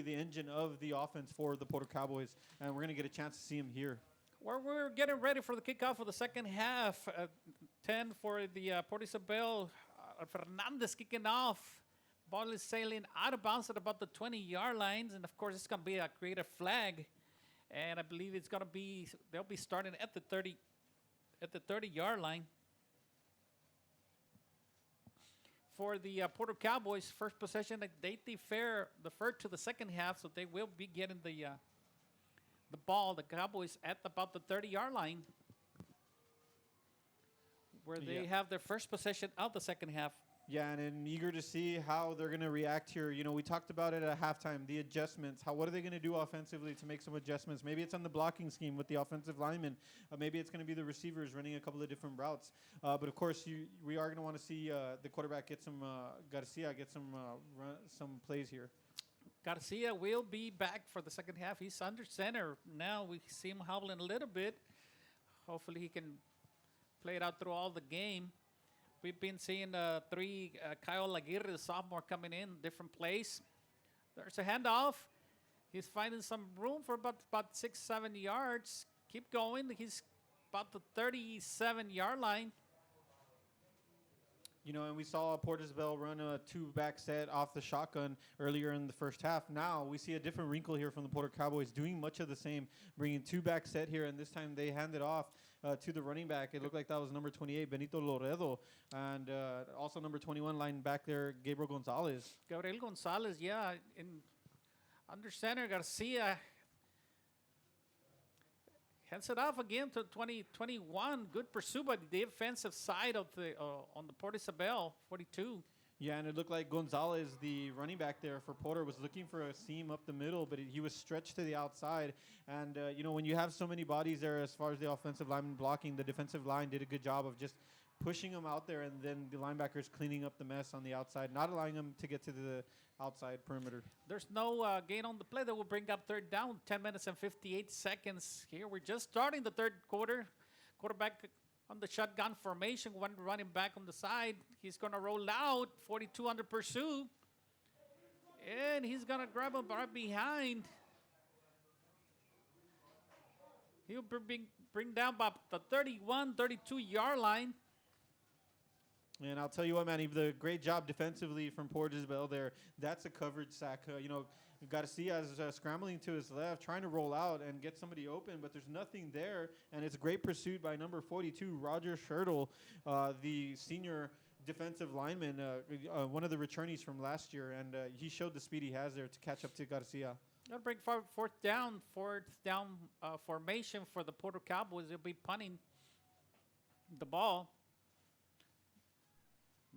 the engine of the offense for the Porter Cowboys, and we're going to get a chance to see him here. We're getting ready for the kickoff of the second half. 10 for the Port Isabel. Fernandez kicking off. Ball is sailing out of bounds at about the 20-yard lines, and of course it's going to be a creative flag. And I believe they'll be starting at the 30-yard line. For the Porter Cowboys, first possession, they defer to the second half, so they will be getting the ball, the Cowboys, at about the 30-yard line, where they have their first possession of the second half. Yeah, and I'm eager to see how they're going to react here. We talked about it at halftime, the adjustments. What are they going to do offensively to make some adjustments? Maybe it's on the blocking scheme with the offensive linemen. Maybe it's going to be the receivers running a couple of different routes. But, of course, we are going to want to see the quarterback get Garcia get some plays here. Garcia will be back for the second half. He's under center. Now we see him hobbling a little bit. Hopefully he can play it out through all the game. We've been seeing Kyle Aguirre, the sophomore, coming in, different plays. There's a handoff. He's finding some room for about 6-7 yards. Keep going. He's about the 37-yard line. And we saw Port Isabel run a 2-back set off the shotgun earlier in the first half. Now we see a different wrinkle here from the Porter Cowboys, doing much of the same, bringing 2-back set here, and this time they handed off to the running back. It looked like that was number 28, Benito Loredo, and also number 21 line back there, Gabriel Gonzalez. Gabriel Gonzalez, yeah, under center. Garcia hands it off again to 2021. Good pursuit by the defensive side of on the Port Isabel, 42. Yeah, and it looked like Gonzalez, the running back there for Porter, was looking for a seam up the middle, but he was stretched to the outside. And, when you have so many bodies there as far as the offensive lineman blocking, the defensive line did a good job of just pushing him out there, and then the linebackers cleaning up the mess on the outside, not allowing him to get to the outside perimeter. There's no gain on the play that will bring up third down, 10 minutes and 58 seconds here. We're just starting the third quarter. Quarterback on the shotgun formation, one running back on the side. He's going to roll out, 42 under pursuit. And he's going to grab him right behind. He'll bring down about the 31, 32-yard line. And I'll tell you what, man, he did a great job defensively from Port Isabel there. That's a coverage sack. Garcia's scrambling to his left, trying to roll out and get somebody open, but there's nothing there. And it's a great pursuit by number 42, Roger Schertl, the senior defensive lineman, one of the returnees from last year. And he showed the speed he has there to catch up to Garcia. Got to bring fourth down formation for the Porter Cowboys. They'll be punting the ball.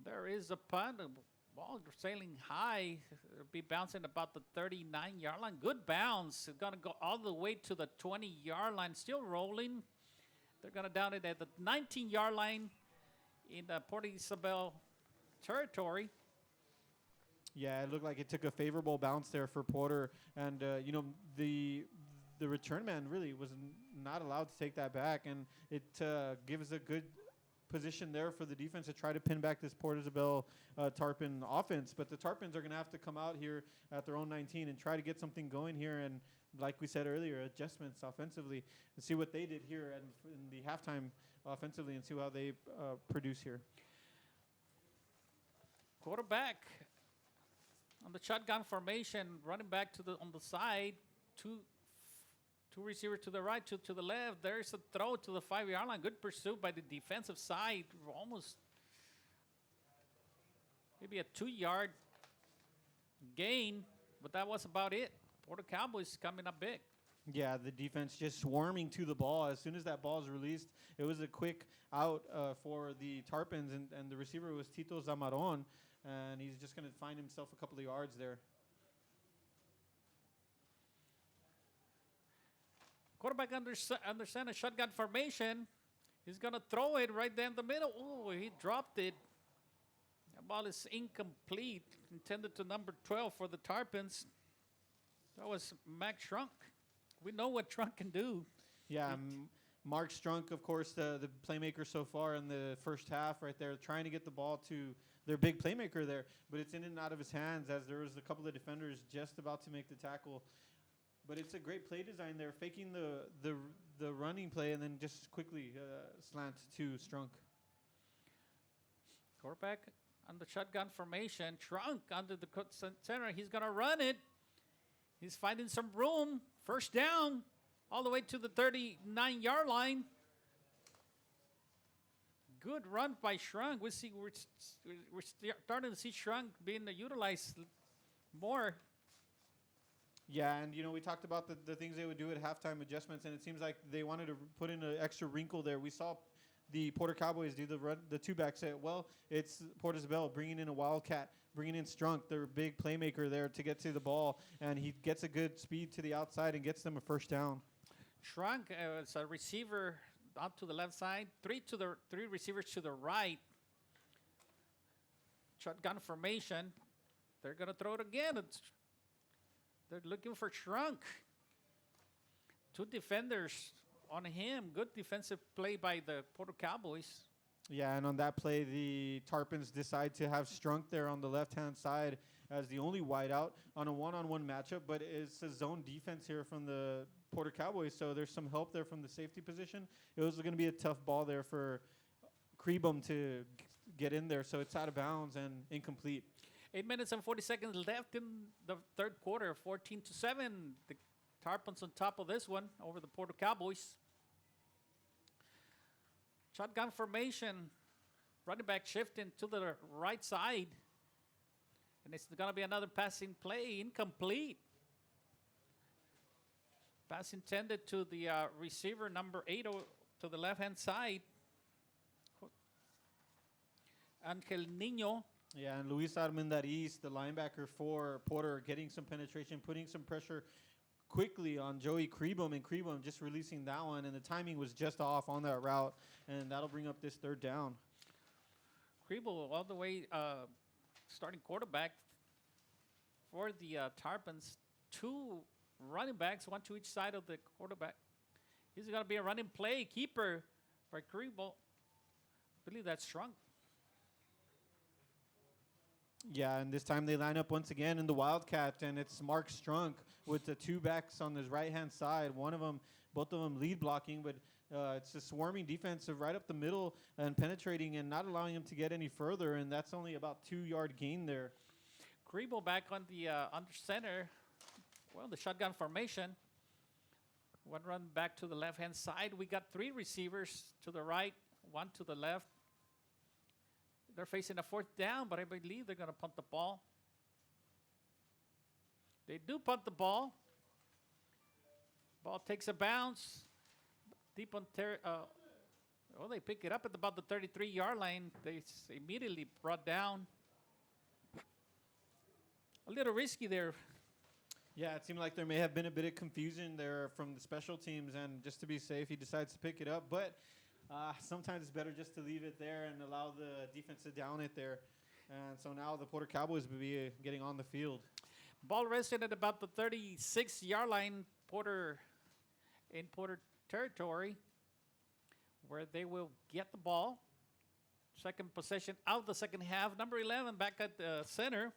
There is a punt. The ball sailing high. It'll be bouncing about the 39-yard line. Good bounce. It's going to go all the way to the 20-yard line. Still rolling. They're going to down it at the 19-yard line in the Port Isabel territory. Yeah, it looked like it took a favorable bounce there for Porter. And, the return man really was not allowed to take that back. And it gives a good position there for the defense to try to pin back this Port Isabel Tarpon offense. But the Tarpons are going to have to come out here at their own 19 and try to get something going here. And like we said earlier, adjustments offensively and see what they did here in the halftime offensively and see how they produce here. Quarterback on the shotgun formation, running back on the side, two receivers to the right, two to the left. There's a throw to the 5-yard line. Good pursuit by the defensive side. Almost maybe a 2-yard gain, but that was about it. Porter Cowboys coming up big. Yeah, the defense just swarming to the ball. As soon as that ball is released, it was a quick out for the Tarpons, and the receiver was Tito Zamaron, and he's just going to find himself a couple of yards there. Quarterback under center, shotgun formation. He's going to throw it right there in the middle. Oh, he dropped it. The ball is incomplete, intended to number 12 for the Tarpons. That was Max Strunk. We know what Strunk can do. Yeah, Mark Strunk, of course, the playmaker so far in the first half right there, trying to get the ball to their big playmaker there, but it's in and out of his hands as there was a couple of defenders just about to make the tackle. But it's a great play design there, faking the running play and then just quickly slant to Strunk. Quarterback on the shotgun formation. Strunk under the center. He's going to run it. He's finding some room. First down all the way to the 39-yard line. Good run by Strunk. We're starting to see Strunk being utilized more. Yeah, and we talked about the things they would do at halftime adjustments, and it seems like they wanted to put in an extra wrinkle there. We saw the Porter Cowboys do the two-back set. Well, it's Port Isabel bringing in a Wildcat, bringing in Strunk, their big playmaker there to get to the ball, and he gets a good speed to the outside and gets them a first down. Strunk is a receiver out to the left side, three receivers to the right. Shotgun formation. They're going to throw it again. They're looking for Strunk. Two defenders on him. Good defensive play by the Porter Cowboys. Yeah, and on that play, the Tarpons decide to have Strunk there on the left-hand side as the only wideout on a one-on-one matchup, but it's a zone defense here from the Porter Cowboys, so there's some help there from the safety position. It was going to be a tough ball there for Krebum to get in there, so it's out of bounds and incomplete. 8 minutes and 40 seconds left in the third quarter, 14-7. The Tarpons on top of this one over the Porter Cowboys. Shotgun formation, running back shifting to the right side. And it's going to be another passing play, incomplete. Pass intended to the receiver, number 8, to the left-hand side. Angel Niño. Yeah, and Luis Armendariz, the linebacker for Porter, getting some penetration, putting some pressure quickly on Joey Krebum, and Krebum just releasing that one, and the timing was just off on that route, and that'll bring up this third down. Krebum all the way starting quarterback for the Tarpons. Two running backs, one to each side of the quarterback. He's going to be a running play keeper for Krebum. I believe that's Strunk. Yeah, and this time they line up once again in the Wildcat, and it's Mark Strunk with the two backs on his right-hand side. Both of them lead blocking, but it's a swarming defense right up the middle and penetrating and not allowing him to get any further, and that's only about 2-yard gain there. Grebo back on the under center. Well, the shotgun formation. One run back to the left-hand side. We got 3 receivers to the right, 1 to the left. They're facing a 4th down, but I believe they're going to punt the ball. They do punt the ball. Ball takes a bounce. Deep on they pick it up at about the 33-yard line. They immediately brought down. A little risky there. Yeah, it seemed like there may have been a bit of confusion there from the special teams, and just to be safe, he decides to pick it up. But sometimes it's better just to leave it there and allow the defense to down it there. And so now the Porter Cowboys will be getting on the field. Ball rested at about the 36-yard line, Porter territory, where they will get the ball. Second possession out of the second half. Number 11 back at the center.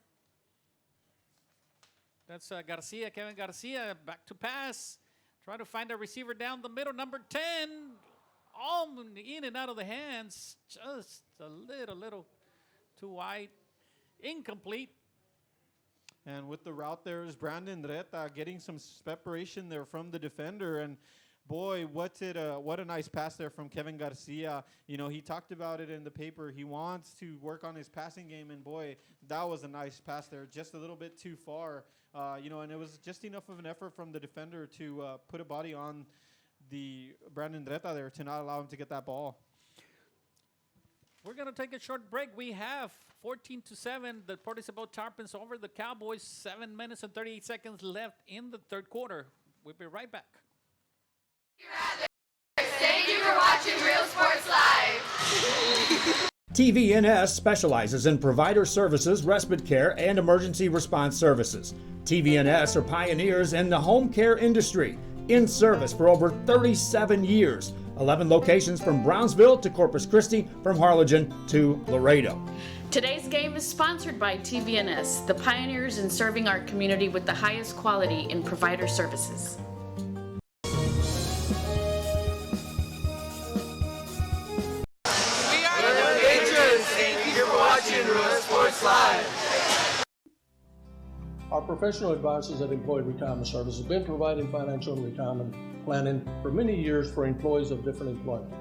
That's Garcia, Kevin Garcia, back to pass. Trying to find a receiver down the middle. Number 10, all in and out of the hands. Just a little too wide. Incomplete. And with the route there is Brandon Reta getting some separation there from the defender. And boy, what a nice pass there from Kevin Garcia. You know, he talked about it in the paper. He wants to work on his passing game, and boy, that was a nice pass there. Just a little bit too far, and it was just enough of an effort from the defender to put a body on the Brandon Reta there to not allow him to get that ball. We're going to take a short break. We have 14-7. The Port Isabel Tarpons over the Cowboys. 7 minutes and 38 seconds left in the third quarter. We'll be right back. Thank you for watching Real Sports Live. TVNS specializes in provider services, respite care, and emergency response services. TVNS are pioneers in the home care industry, in service for over 37 years. 11 locations from Brownsville to Corpus Christi, from Harlingen to Laredo. Today's game is sponsored by TVNS, the pioneers in serving our community with the highest quality in provider services. Our professional advisors at Employee Retirement Services have been providing financial and retirement planning for many years for employees of different employment.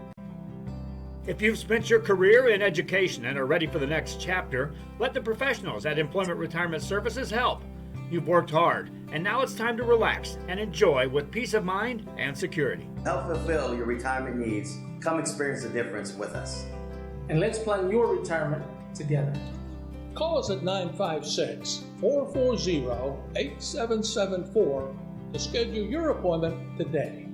If you've spent your career in education and are ready for the next chapter, let the professionals at Employment Retirement Services help. You've worked hard, and now it's time to relax and enjoy with peace of mind and security. Help fulfill your retirement needs. Come experience the difference with us. And let's plan your retirement together. Call us at 956-440-8774 to schedule your appointment today.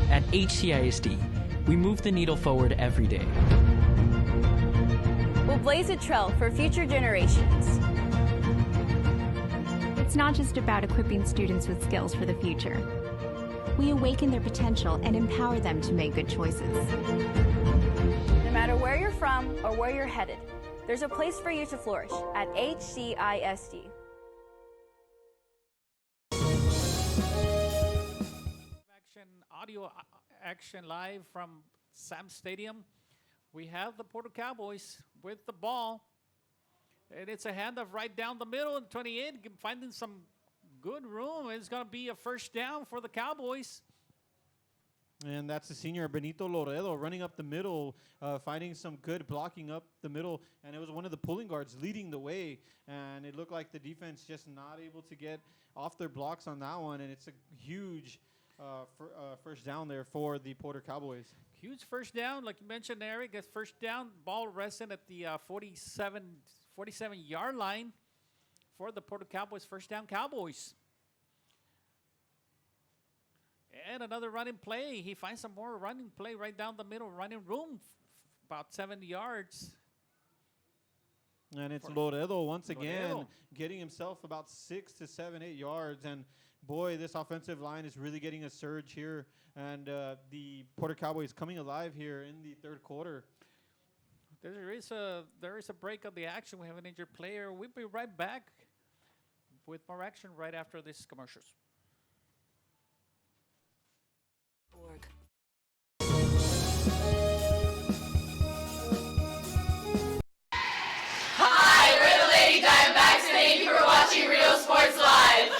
At HCISD, we move the needle forward every day. We'll blaze a trail for future generations. It's not just about equipping students with skills for the future. We awaken their potential and empower them to make good choices. No matter where you're from or where you're headed, there's a place for you to flourish at HCISD. Audio action live from Sam Stadium. We have the Porter Cowboys with the ball. And it's a handoff right down the middle in 28, finding some good room. It's going to be a first down for the Cowboys. And that's the senior Benito Loredo running up the middle, finding some good blocking up the middle. And it was one of the pulling guards leading the way. And it looked like the defense just not able to get off their blocks on that one. And it's a huge first down there for the Porter Cowboys. Huge first down. Like you mentioned, Eric, that's first down. Ball resting at the 47-yard line for the Porter Cowboys. First down, Cowboys. And another running play. He finds some more running play right down the middle. Running room, about 7 yards. And it's Loredo once again getting himself about 6 to 7, 8 yards. And boy, this offensive line is really getting a surge here. And the Porter Cowboys coming alive here in the third quarter. There is a break of the action. We have an injured player. We'll be right back with more action right after these commercials. Hi, we're the Lady Diamondbacks, and thank you for watching Real Sports Live.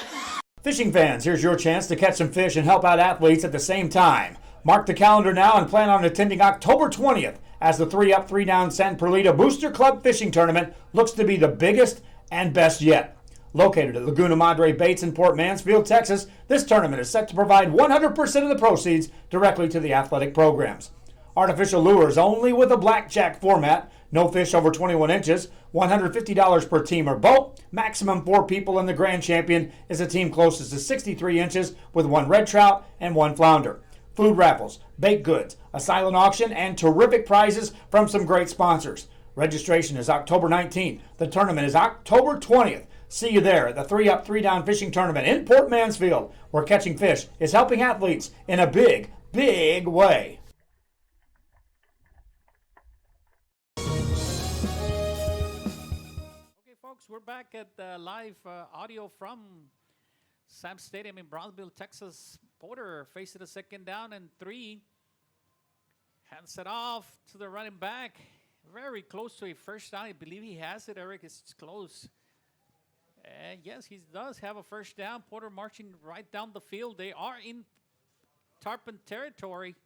Fishing fans, here's your chance to catch some fish and help out athletes at the same time. Mark the calendar now and plan on attending October 20th as the 3-Up, 3-Down San Perlita Booster Club Fishing Tournament looks to be the biggest and best yet. Located at Laguna Madre Baits in Port Mansfield, Texas, this tournament is set to provide 100% of the proceeds directly to the athletic programs. Artificial lures only with a blackjack format, no fish over 21 inches, $150 per team or boat, maximum 4 people, and the grand champion is a team closest to 63 inches with 1 red trout and 1 flounder. Food raffles, baked goods, a silent auction, and terrific prizes from some great sponsors. Registration is October 19th. The tournament is October 20th. See you there at the 3-Up, 3-Down Fishing Tournament in Port Mansfield, where catching fish is helping athletes in a big, big way. Okay, folks, we're back at live audio from Sam Stadium in Brownsville, Texas. Porter faces a second down and 3. Hands it off to the running back. Very close to a first down. I believe he has it, Eric. It's close. And yes, he does have a first down. Porter marching right down the field. They are in Tarpon territory.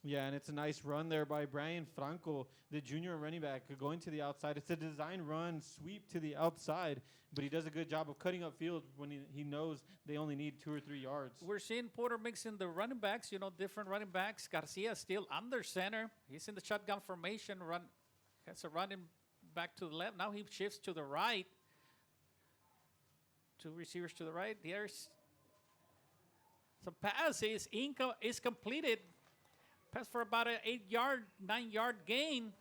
Yeah, and it's a nice run there by Brian Franco, the junior running back, going to the outside. It's a design run, sweep to the outside, but he does a good job of cutting up field when he knows they only need 2 or 3 yards. We're seeing Porter mixing the running backs, different running backs. Garcia still under center. He's in the shotgun formation. Has a running back to the left. Now he shifts to the right. 2 receivers to the right. There's some pass is completed. Pass for about an 9-yard gain.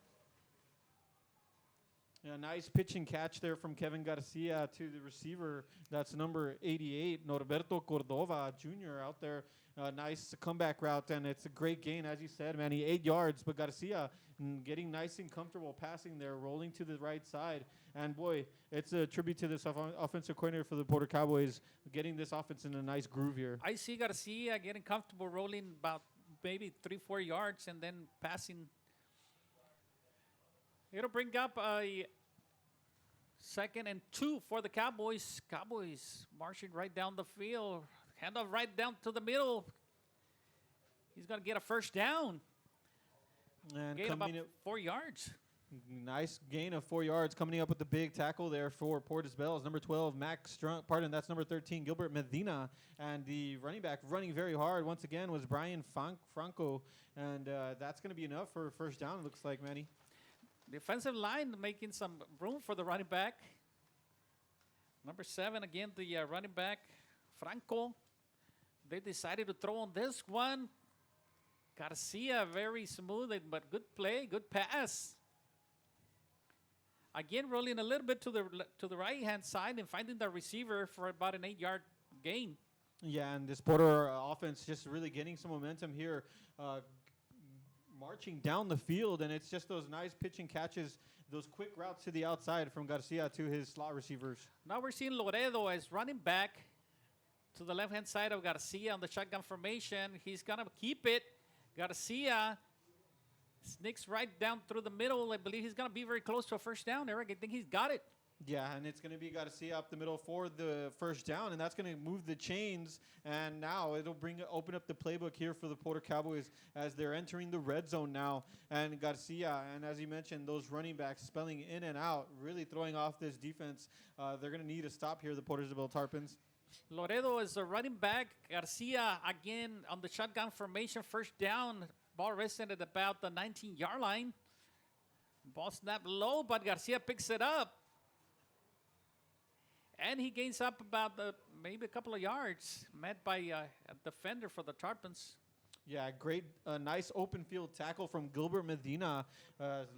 Yeah, nice pitch and catch there from Kevin Garcia to the receiver. That's number 88, Norberto Cordova Jr. out there. Nice comeback route, and it's a great gain, as you said, man. 8 yards, but Garcia getting nice and comfortable passing there, rolling to the right side. And, boy, it's a tribute to this offensive coordinator for the Porter Cowboys, getting this offense in a nice groove here. I see Garcia getting comfortable, rolling about maybe 3-4 yards, and then passing. It'll bring up a 2nd and 2 for the Cowboys. Cowboys marching right down the field. Hand off right down to the middle. He's going to get a first down. And gain about 4 yards. Nice gain of 4 yards, coming up with the big tackle there for Port Isabel. Number 12, that's number 13, Gilbert Medina. And the running back running very hard once again was Brian Franco. And that's going to be enough for a first down, it looks like, Manny. Defensive line making some room for the running back. Number 7, again, the running back, Franco. They decided to throw on this one. Garcia, very smooth, but good play, good pass. Again, rolling a little bit to the right-hand side and finding the receiver for about an 8-yard gain. Yeah, and this Porter offense just really getting some momentum here, marching down the field, and it's just those nice pitch and catches, those quick routes to the outside from Garcia to his slot receivers. Now we're seeing Loredo as running back to the left-hand side of Garcia on the shotgun formation. He's going to keep it. Garcia sneaks right down through the middle. I believe he's going to be very close to a first down, Eric. I think he's got it. Yeah, and it's going to be Garcia up the middle for the first down, and that's going to move the chains. And now it'll open up the playbook here for the Porter Cowboys as they're entering the red zone now. And Garcia, and as you mentioned, those running backs spelling in and out, really throwing off this defense. They're going to need a stop here, the Port Isabel Tarpons. Loredo is a running back. Garcia again on the shotgun formation, first down. Ball rested at about the 19-yard line. Ball snapped low, but Garcia picks it up. And he gains up about maybe a couple of yards, met by a defender for the Tarpons. Yeah, great, nice open field tackle from Gilbert Medina,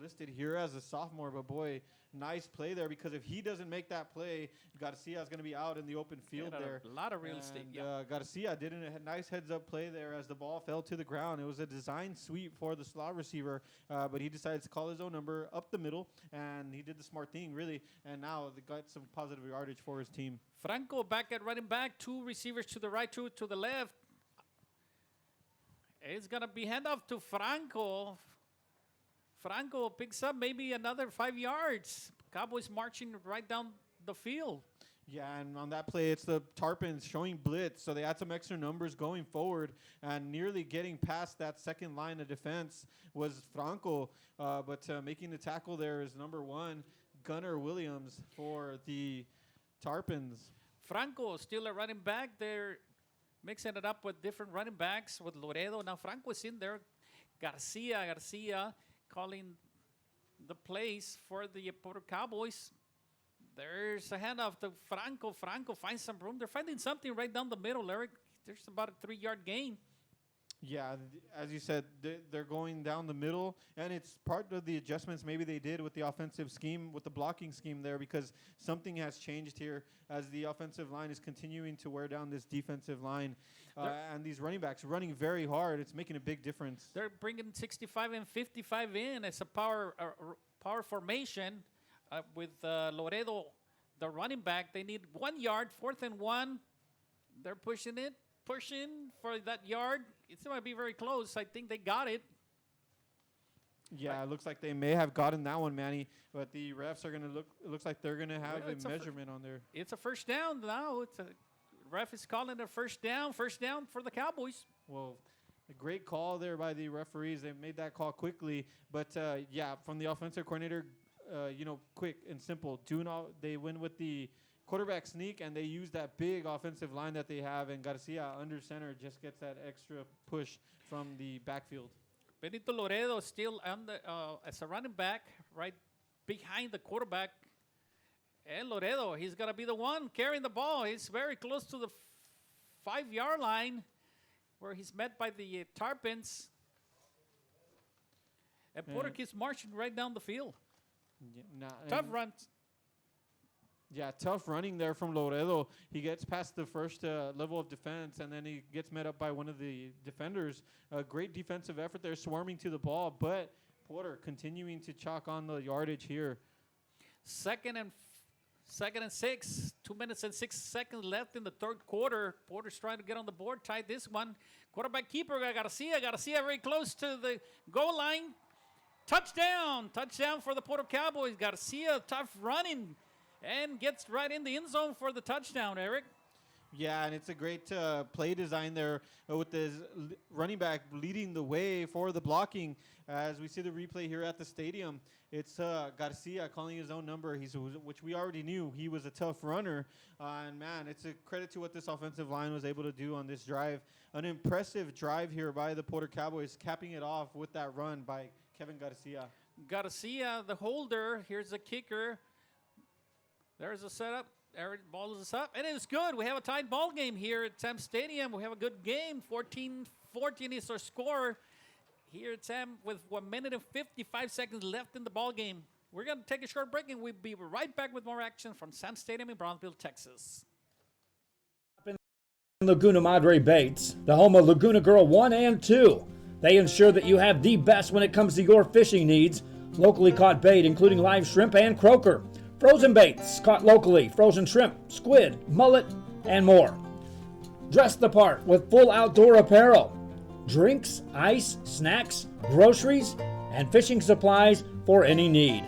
listed here as a sophomore. But boy, nice play there, because if he doesn't make that play, Garcia is going to be out in the open field there. A lot of real estate. And, Garcia did a nice heads-up play there as the ball fell to the ground. It was a design sweep for the slot receiver, but he decided to call his own number up the middle, and he did the smart thing, really. And now they got some positive yardage for his team. Franco back at running back, 2 receivers to the right, 2 to the left. It's going to be handoff to Franco. Franco picks up maybe another 5 yards. Cowboys marching right down the field. Yeah, and on that play, it's the Tarpons showing blitz, so they had some extra numbers going forward, and nearly getting past that second line of defense was Franco, but making the tackle there is number 1, Gunnar Williams for the Tarpons. Franco still a running back there, mixing it up with different running backs with Loredo. Now Franco is in there. Garcia calling the plays for the Porter Cowboys. There's a handoff to Franco. Franco finds some room. They're finding something right down the middle, Eric. There's about a 3-yard gain. Yeah, as you said, they're going down the middle, and it's part of the adjustments maybe they did with the offensive scheme, with the blocking scheme there, because something has changed here as the offensive line is continuing to wear down this defensive line, and these running backs running very hard. It's making a big difference. They're bringing 65 and 55 in. It's a power formation with Loredo, the running back. They need 1 yard, 4th and 1. They're pushing for that yard. It's going to be very close. I think they got it. Yeah, it looks like they may have gotten that one, Manny. But the refs are going to look. It looks like they're going to have a measurement on there. It's a first down now. Ref is calling it a first down. First down for the Cowboys. Well, a great call there by the referees. They made that call quickly. But yeah, from the offensive coordinator, quick and simple. They win with the quarterback sneak, and they use that big offensive line that they have, and Garcia under center just gets that extra push from the backfield. Benito Loredo still as a running back right behind the quarterback. And Loredo, he's going to be the one carrying the ball. He's very close to the 5-yard line where he's met by the Tarpons. And Porter keeps marching right down the field. Yeah, tough run. Yeah, tough running there from Loredo. He gets past the first level of defense, and then he gets met up by one of the defenders. A great defensive effort there, swarming to the ball, but Porter continuing to chalk on the yardage here. Second and 6. 2 minutes and 6 seconds left in the third quarter. Porter's trying to get on the board, tie this one. Quarterback keeper Garcia very close to the goal line. Touchdown for the Porter Cowboys. Garcia, tough running, and gets right in the end zone for the touchdown, Eric. Yeah, and it's a great play design there with this running back leading the way for the blocking. As we see the replay here at the stadium, it's Garcia calling his own number, which we already knew. He was a tough runner. And, man, it's a credit to what this offensive line was able to do on this drive. An impressive drive here by the Porter Cowboys, capping it off with that run by Kevin Garcia. Garcia, the holder. Here's the kicker. There's a setup. Eric balls us up, and it's good. We have a tied ball game here at Sam Stadium. We have a good game. 14-14 is our score here at Sam with 1 minute and 55 seconds left in the ball game. We're going to take a short break, and we'll be right back with more action from Sam Stadium in Brownsville, Texas. Laguna Madre Baits, the home of Laguna Girl 1 and 2. They ensure that you have the best when it comes to your fishing needs. Locally caught bait, including live shrimp and croaker. Frozen baits caught locally, frozen shrimp, squid, mullet, and more. Dress the part with full outdoor apparel. Drinks, ice, snacks, groceries, and fishing supplies for any need.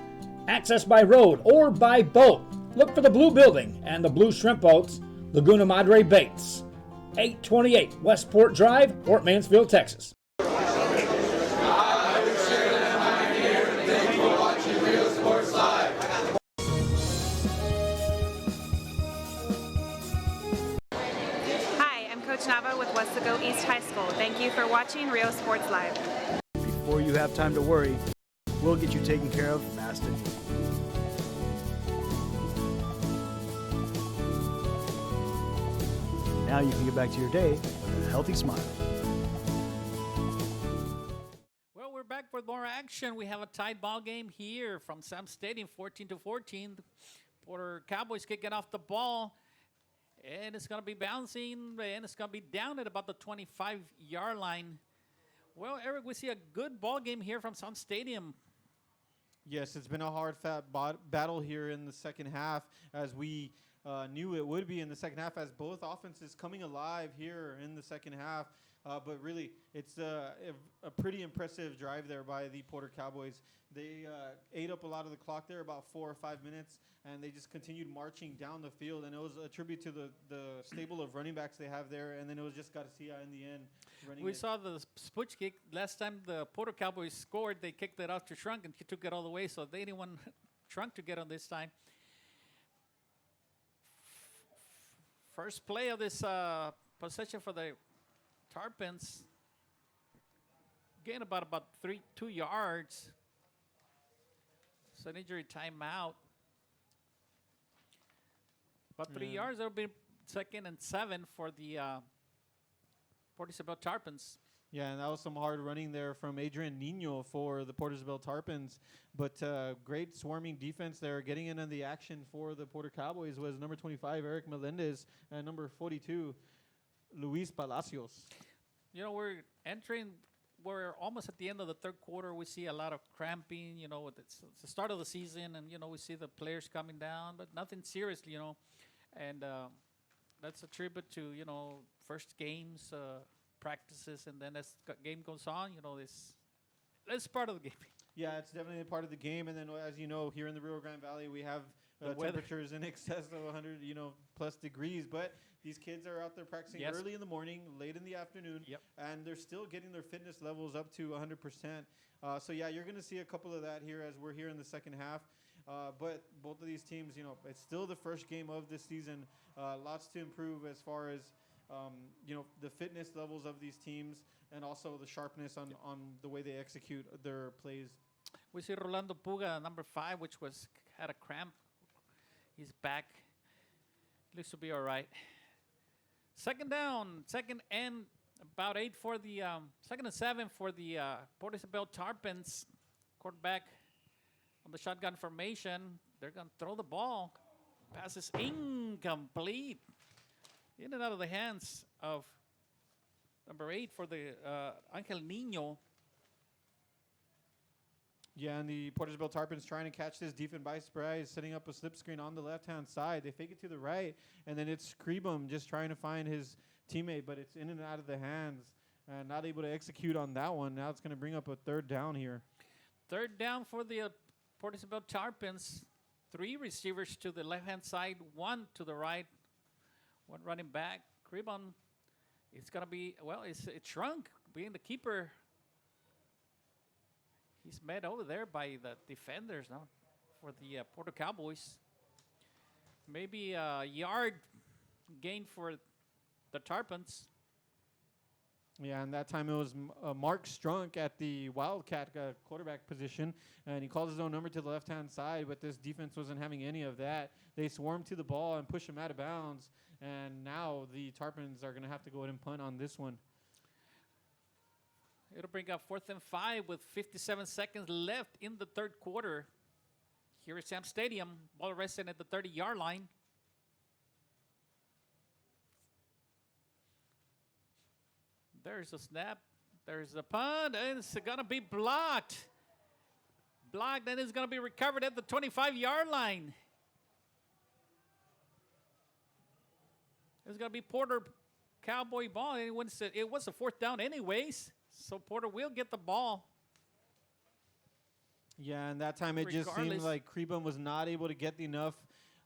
Access by road or by boat. Look for the blue building and the blue shrimp boats, Laguna Madre Baits. 828 Westport Drive, Fort Mansfield, Texas. Nava with Westago East High School. Thank you for watching Rio Sports Live. Before you have time to worry, we'll get you taken care of fast and easy. Now you can get back to your day with a healthy smile. with more action. We have a tied ball game here from Sam Stadium, 14-14. Porter Cowboys kicking off the ball. And it's going to be bouncing, and it's going to be down at about the 25-yard line. Well, Eric, we see a good ball game here from Sun Stadium. Yes, it's been a hard battle here in the second half, as we knew it would be in the second half, as both offenses coming alive here in the second half. But really, it's a pretty impressive drive there by the Porter Cowboys. They ate up a lot of the clock there, about 4 or 5 minutes, and they just continued marching down the field. And it was a tribute to the stable of running backs they have there. And then it was just Garcia in the end running. We saw the spooch kick. Last time the Porter Cowboys scored, they kicked it out to Shrunk, and he took it all the way. So they didn't want Shrunk to get on this time. First play of this possession for the Tarpons. Gain about 2 yards. It's an injury timeout. About 3 yards. That'll be 2nd and 7 for the Port Isabel Tarpons. Yeah, and that was some hard running there from Adrian Nino for the Port Isabel Tarpons. But great swarming defense there. Getting in on the action for the Porter Cowboys was number 25, Eric Melendez, and number 42, Luis Palacios. You know, we're almost at the end of the third quarter. We see a lot of cramping, you know, it's the start of the season, and, you know, we see the players coming down, but nothing serious, you know. And that's a tribute to, you know, first games, practices, and then as the game goes on, you know, that's part of the game. Yeah, it's definitely a part of the game. And then, as you know, here in the Rio Grande Valley, we have temperatures in excess of 100, plus degrees. But these kids are out there practicing early in the morning, late in the afternoon, and they're still getting their fitness levels up to 100%. So, yeah, you're going to see a couple of that here as we're here in the second half. But both of these teams, it's still the first game of this season. Lots to improve as far as the fitness levels of these teams, and also the sharpness on the way they execute their plays. We see Rolando Puga, number 5, which had a cramp. He's back. Looks to be all right. Second and about 8 for the 2nd and 7 for the Port Isabel Tarpons. Quarterback on the shotgun formation. They're going to throw the ball. Pass is incomplete. In and out of the hands of number 8 for the Angel Nino. Yeah, and the Port Isabel Tarpons trying to catch this defense by surprise, setting up a slip screen on the left-hand side. They fake it to the right, and then it's Skrebum just trying to find his teammate, but it's in and out of the hands, and not able to execute on that one. Now it's going to bring up a 3rd down here. 3rd down for the Port Isabel Tarpons. 3 receivers to the left-hand side, 1 to the right. 1 running back. Skrebum, it's going to be, it's Shrunk being the keeper. He's met over there by the defenders now for the Porter Cowboys. Maybe a yard gain for the Tarpons. Yeah, and that time it was Mark Strunk at the Wildcat quarterback position, and he called his own number to the left-hand side, but this defense wasn't having any of that. They swarmed to the ball and pushed him out of bounds, and now the Tarpons are going to have to go ahead and punt on this one. It'll bring up 4th and 5 with 57 seconds left in the third quarter. Here at Sam Stadium, ball resting at the 30-yard line. There's a snap. There's a punt, and it's going to be blocked. Blocked, and it's going to be recovered at the 25-yard line. It's going to be Porter Cowboy ball. It was a 4th down anyways. So Porter will get the ball. Yeah, and that time it just seemed like Skrebum was not able to get enough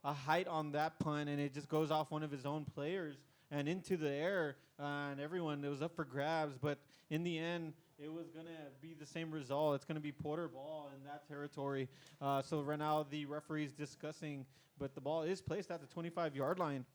height on that punt, and it just goes off one of his own players and into the air, and it was up for grabs. But in the end, it was going to be the same result. It's going to be Porter ball in that territory. So right now the referee's discussing, but the ball is placed at the 25-yard line.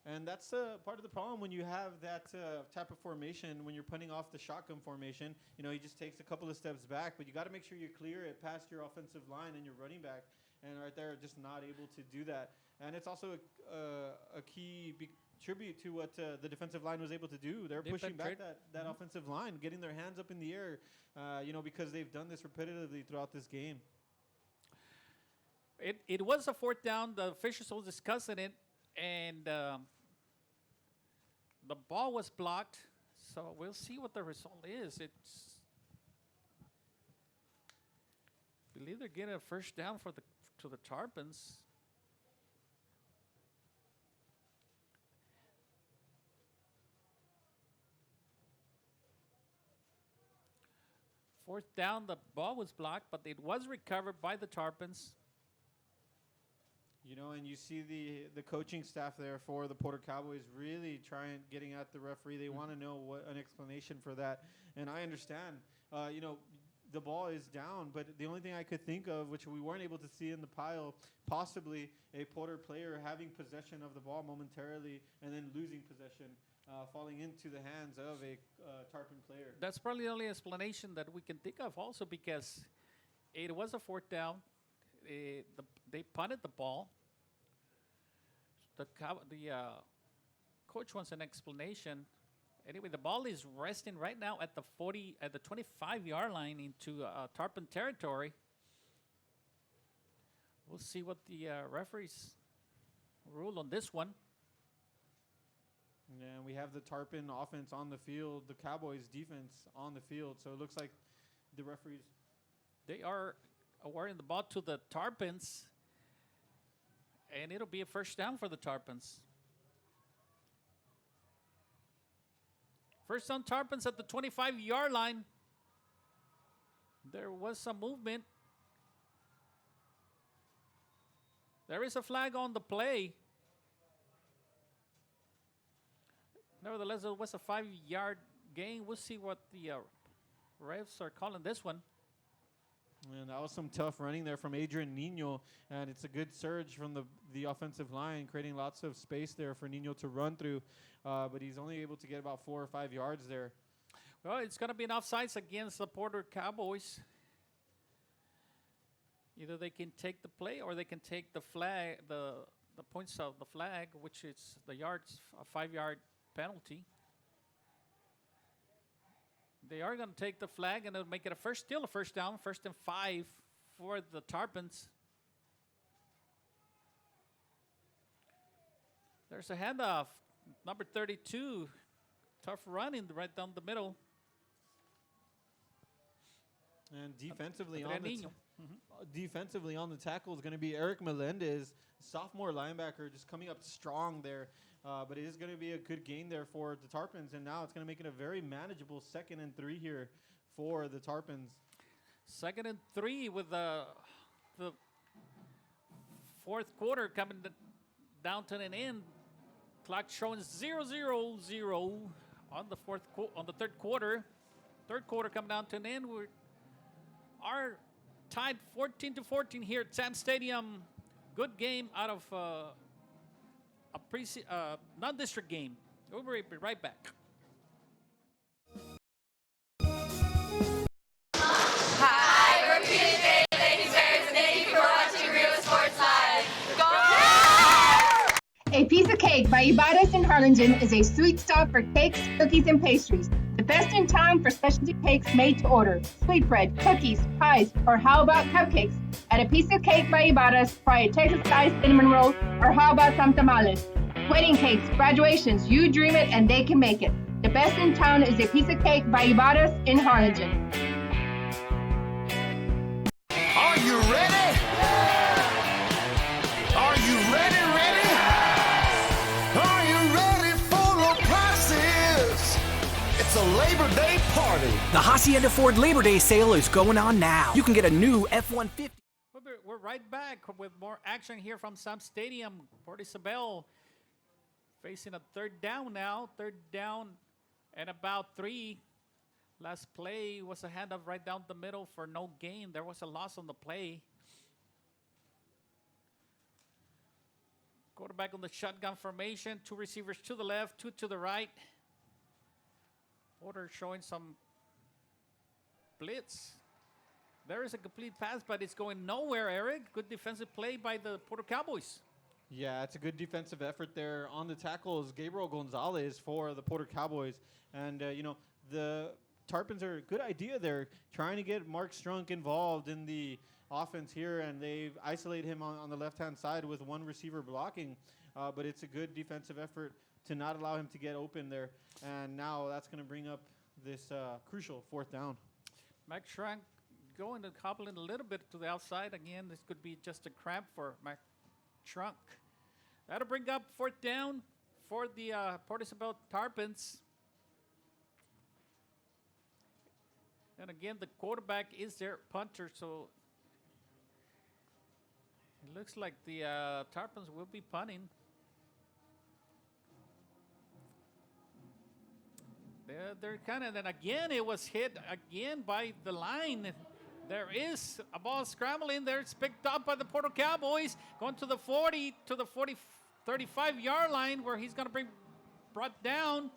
And that's part of the problem when you have that type of formation, when you're punting off the shotgun formation. He just takes a couple of steps back, but you got to make sure you clear it past your offensive line and your running back. And right there, just not able to do that. And it's also a key tribute to what the defensive line was able to do. They're pushing back that offensive line, getting their hands up in the air, because they've done this repetitively throughout this game. It was a fourth down. The officials were discussing it, and the ball was blocked. So we'll see what the result is. I believe they're getting a first down to the Tarpons. Fourth down, the ball was blocked, but it was recovered by the Tarpons. And you see the coaching staff there for the Porter Cowboys really getting at the referee. They want to know what an explanation for that. And I understand, the ball is down, but the only thing I could think of, which we weren't able to see in the pile, possibly a Porter player having possession of the ball momentarily and then losing possession, falling into the hands of a Tarpon player. That's probably the only explanation that we can think of also, because it was a fourth down. They punted the ball. The coach wants an explanation. Anyway, the ball is resting right now at the 25-yard line into Tarpon territory. We'll see what the referees rule on this one. Yeah, we have the Tarpon offense on the field, the Cowboys defense on the field. So it looks like the referees, they are awarding the ball to the Tarpons, and it'll be a first down for the Tarpons. First down, Tarpons at the 25-yard line. There was some movement. There is a flag on the play. Nevertheless, it was a 5-yard gain. We'll see what the refs are calling this one. And that was some tough running there from Adrian Nino, and it's a good surge from the offensive line, creating lots of space there for Nino to run through, but he's only able to get about 4 or 5 yards there. Well, it's going to be an offsides against the Porter Cowboys. Either they can take the play or they can take the flag, the points of the flag, which is the yards, a 5-yard penalty. They are going to take the flag, and it'll make it still a first down, 1st and 5 for the Tarpons. There's a handoff. Number 32, tough running right down the middle. And defensively on the tackle is going to be Eric Melendez, sophomore linebacker, just coming up strong there. But it is going to be a good gain there for the Tarpons, and now it's going to make it a very manageable 2nd and 3 here for the Tarpons. 2nd and 3 with the fourth quarter coming down to an end. Clock showing 0-0-0 on the third quarter. Third quarter coming down to an end. We are tied 14-14 here at Sam Stadium. Good game out of a non-district game. We'll be right back. Hi, we're PJ Lady Bears, and thank you for watching Real Sports Live. Go! A Piece of Cake by Ibadas in Harlingen is a sweet stop for cakes, cookies, and pastries. The best in town for specialty cakes made to order. Sweetbread, cookies, pies, or how about cupcakes? At A Piece of Cake by Ibadas, try a Texas-style cinnamon roll, or how about some tamales? Wedding cakes, graduations, you dream it and they can make it. The best in town is A Piece of Cake by Ibadas in Harlingen. Are you ready? Are you ready? Are you ready for the prices? It's a Labor Day party. The Hacienda Ford Labor Day sale is going on now. You can get a new F-150. We're right back with more action here from Sam Stadium. Port Isabel facing a third down now. Third down and about 3. Last play was a handoff right down the middle for no gain. There was a loss on the play. Quarterback on the shotgun formation. 2 receivers to the left, 2 to the right. Porter showing some blitz. There is a complete pass, but it's going nowhere, Eric. Good defensive play by the Porter Cowboys. Yeah, it's a good defensive effort there. On the tackle is Gabriel Gonzalez for the Porter Cowboys. And, the Tarpons are a good idea there, trying to get Mark Strunk involved in the offense here, and they've isolated him on the left-hand side with one receiver blocking. But it's a good defensive effort to not allow him to get open there. And now that's going to bring up this crucial 4th down. Max Strunk going to hobbling a little bit to the outside. Again, this could be just a cramp for Max Strunk. That'll bring up 4th down for the Port Isabel Tarpons. And again, the quarterback is their punter, so it looks like the Tarpons will be punting. They're kind of, and again, it was hit again by the line. There is a ball scrambling there. It's picked up by the Porter Cowboys, going to the 40, to the 35-yard line, where he's going to be brought down.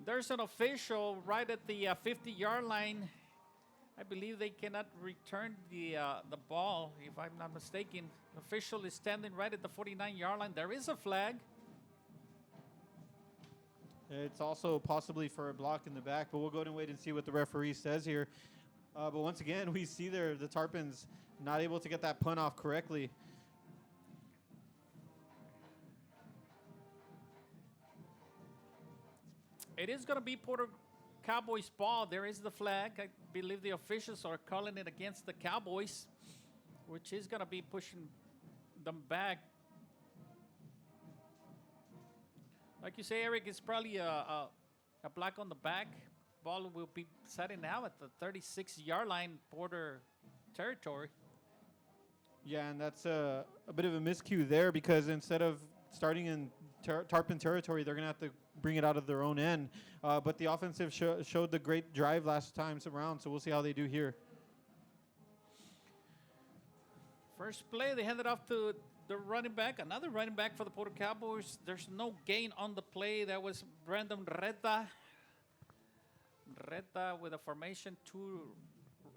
There's an official right at the 50-yard line. I believe they cannot return the ball, if I'm not mistaken. The official is standing right at the 49-yard line. There is a flag. It's also possibly for a block in the back, but we'll go and wait and see what the referee says here. But once again, we see there the Tarpons not able to get that punt off correctly. It is going to be Porter Cowboys ball. There is the flag. I believe the officials are calling it against the Cowboys, which is going to be pushing them back. Like you say, Eric, it's probably a block on the back. Ball will be setting now at the 36-yard line, Porter territory. Yeah, and that's a bit of a miscue there, because instead of starting in Tarpon territory, they're going to have to bring it out of their own end. But the offensive showed the great drive last time around, so we'll see how they do here. First play, they handed off to the running back, another running back for the Porter Cowboys. There's no gain on the play. That was Brandon Reta. Reta with a formation, 2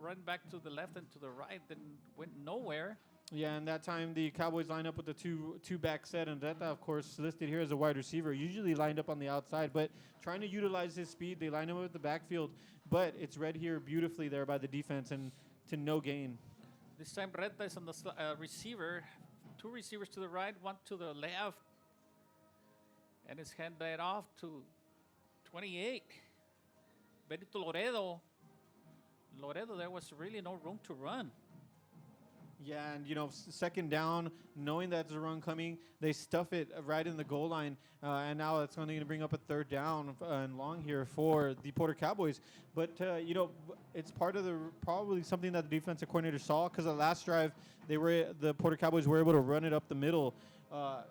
running back to the left and to the right, then went nowhere. Yeah, and that time the Cowboys lined up with the two back set, and Reta, of course, listed here as a wide receiver, usually lined up on the outside, but trying to utilize his speed, they line him up with the backfield, but it's read here beautifully there by the defense, and to no gain. This time Reta is on the receiver, 2 receivers to the right, 1 to the left, and it's handed off to 28. Benito Loredo. Loredo, there was really no room to run. Yeah, and, second down, knowing that there's a run coming, they stuff it right in the goal line, and now it's only going to bring up a 3rd down and long here for the Porter Cowboys. But, it's part of probably something that the defensive coordinator saw, because the last drive, the Porter Cowboys were able to run it up the middle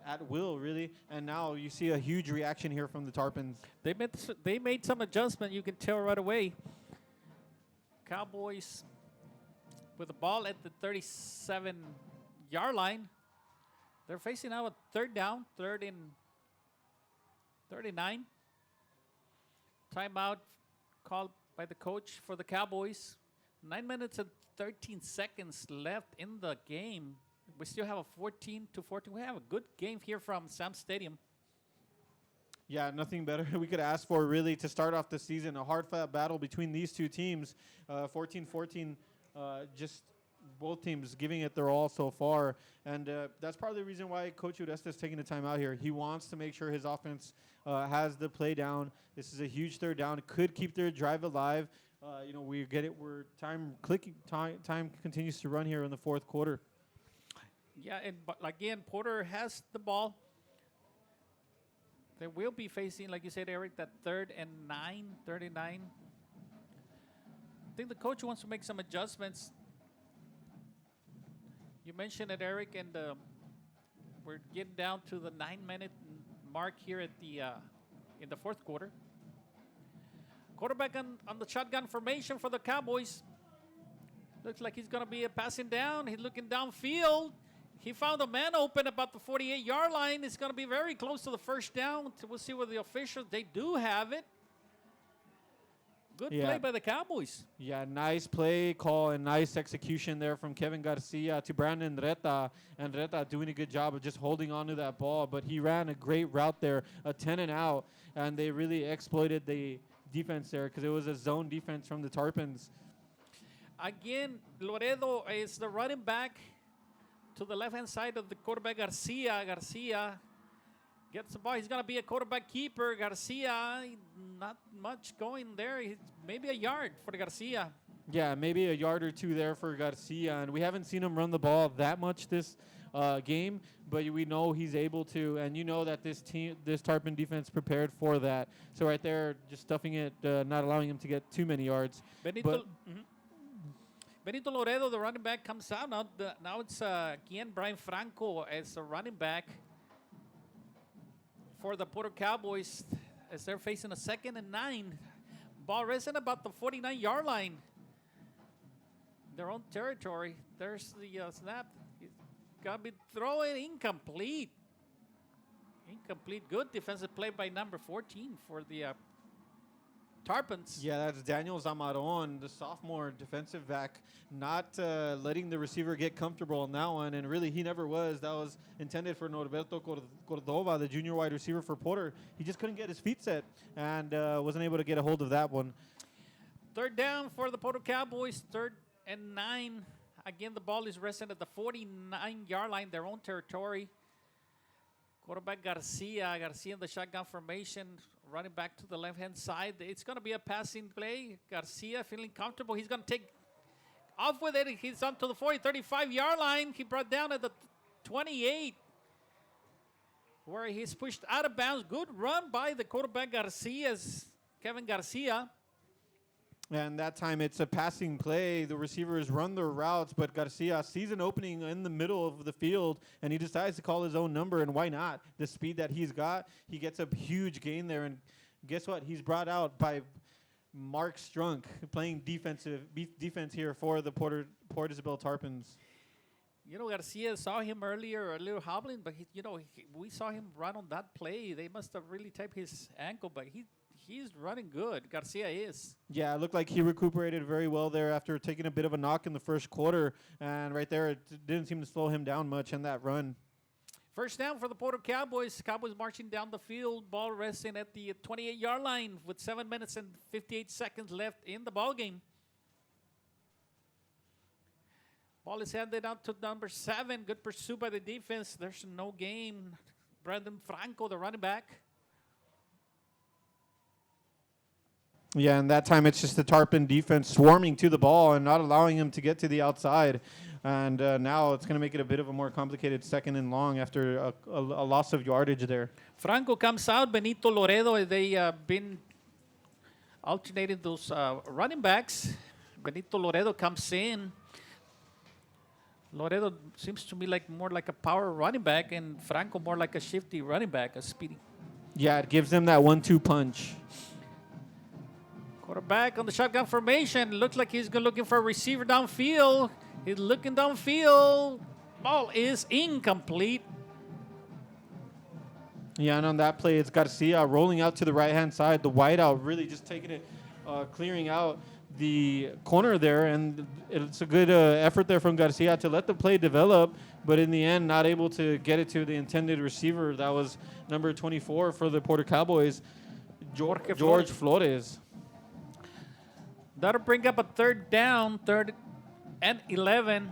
at will, really, and now you see a huge reaction here from the Tarpons. They made some adjustment, you can tell right away. Cowboys with the ball at the 37-yard line. They're facing now a 3rd down, 3rd and 39. Timeout called by the coach for the Cowboys. 9 minutes and 13 seconds left in the game. We still have a 14-14. We have a good game here from Sam Stadium. Yeah, nothing better we could ask for, really, to start off the season. A hard-fought battle between these two teams. 14-14. Just both teams giving it their all so far. And that's probably the reason why Coach Udesta is taking the time out here. He wants to make sure his offense has the play down. This is a huge 3rd down. It could keep their drive alive. We get it. Time continues to run here in the 4th quarter. Yeah, but again, Porter has the ball. They will be facing, like you said, Eric, that 3rd and 9, 39. I think the coach wants to make some adjustments. You mentioned it, Eric, and we're getting down to the 9-minute mark here at the in the 4th quarter. Quarterback on the shotgun formation for the Cowboys. Looks like he's going to be passing down. He's looking downfield. He found a man open about the 48-yard line. It's going to be very close to the 1st down. We'll see what the officials, they do have it. Good play by the Cowboys. Yeah, nice play call and nice execution there from Kevin Garcia to Brandon Reta. And Reta doing a good job of just holding on to that ball. But he ran a great route there, a 10 and out. And they really exploited the defense there because it was a zone defense from the Tarpons. Again, Loredo is the running back to the left-hand side of the quarterback, Garcia. Garcia gets the ball. He's going to be a quarterback keeper. Garcia, not much going there. Maybe a yard for the Garcia. Yeah, maybe a yard or two there for Garcia. And we haven't seen him run the ball that much this game, but we know he's able to. And you know that this Tarpon defense prepared for that. So right there, just stuffing it, not allowing him to get too many yards. Benito Loredo, the running back, comes out. Now it's again Brian Franco as the running back for the Porter Cowboys as they're facing a 2nd and 9. Ball resting about the 49-yard line. Their own territory. There's the snap. He's got to be throwing incomplete. Incomplete. Good defensive play by number 14 for the Tarpons. Yeah, that's Daniel Zamaron, the sophomore defensive back, not letting the receiver get comfortable on that one. And really, he never was. That was intended for Norberto Cordova, the junior wide receiver for Porter. He just couldn't get his feet set and wasn't able to get a hold of that one. 3rd down for the Porter Cowboys, 3rd and 9. Again, the ball is resting at the 49-yard line, their own territory. Quarterback Garcia in the shotgun formation, running back to the left-hand side. It's going to be a passing play. Garcia feeling comfortable. He's going to take off with it. He's on to the 35-yard line. He brought down at the 28, where he's pushed out of bounds. Good run by the quarterback Kevin Garcia. And that time it's a passing play. The receivers run their routes, but Garcia sees an opening in the middle of the field, and he decides to call his own number, and why not? The speed that he's got, he gets a huge gain there, and guess what? He's brought out by Mark Strunk, playing defense here for the Port Isabel Tarpons. You know, Garcia saw him earlier a little hobbling, but we saw him run on that play. They must have really tapped his ankle, but he's running good. Garcia is. Yeah, it looked like he recuperated very well there after taking a bit of a knock in the first quarter. And right there, it didn't seem to slow him down much in that run. 1st down for the Porter Cowboys. Cowboys marching down the field. Ball resting at the 28-yard line with 7 minutes and 58 seconds left in the ball game. Ball is handed out to number 7. Good pursuit by the defense. There's no gain. Brandon Franco, the running back. Yeah, and that time it's just the Tarpon defense swarming to the ball and not allowing him to get to the outside. And now it's going to make it a bit of a more complicated 2nd and long after a loss of yardage there. Franco comes out. Benito Loredo, they been alternating those running backs. Benito Loredo comes in. Loredo seems to me more like a power running back, and Franco more like a shifty running back, a speedy. Yeah, it gives them that 1-2 punch. Quarterback on the shotgun formation. Looks like he's looking for a receiver downfield. He's looking downfield. Ball is incomplete. Yeah, and on that play, it's Garcia rolling out to the right-hand side. The wideout really just taking it, clearing out the corner there. And it's a good effort there from Garcia to let the play develop. But in the end, not able to get it to the intended receiver. That was number 24 for the Porter Cowboys, George Flores. That'll bring up a 3rd down, 3rd and 11.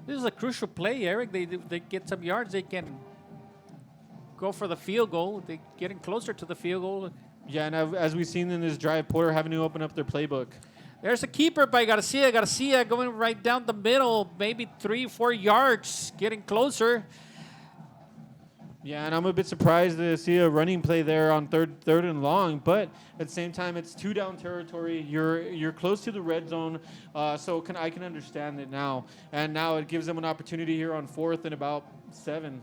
This is a crucial play, Eric. They get some yards. They can go for the field goal. They're getting closer to the field goal. Yeah, and as we've seen in this drive, Porter having to open up their playbook. There's a keeper by Garcia. Garcia going right down the middle, maybe 3-4 yards, getting closer. Yeah, and I'm a bit surprised to see a running play there on third and long, but at the same time, it's 2-down territory. You're close to the red zone, so I can understand it now. And now it gives them an opportunity here on 4th and about 7.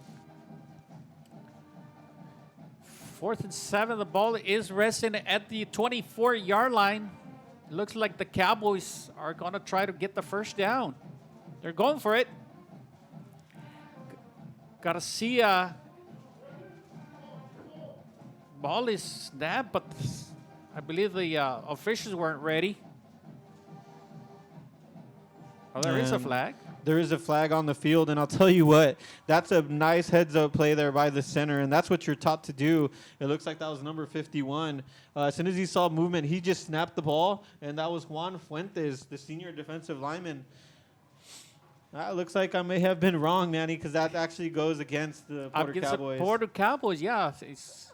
4th and 7. The ball is resting at the 24-yard line. It looks like the Cowboys are going to try to get the 1st down. They're going for it. Garcia Ball is snapped, but I believe the officials weren't ready. Oh, there is a flag. There is a flag on the field, and I'll tell you what, that's a nice heads-up play there by the center, and that's what you're taught to do. It looks like that was number 51. As soon as he saw movement, he just snapped the ball, and that was Juan Fuentes, the senior defensive lineman. It looks like I may have been wrong, Manny, because that actually goes against the Porter Cowboys. The Porter Cowboys, yeah.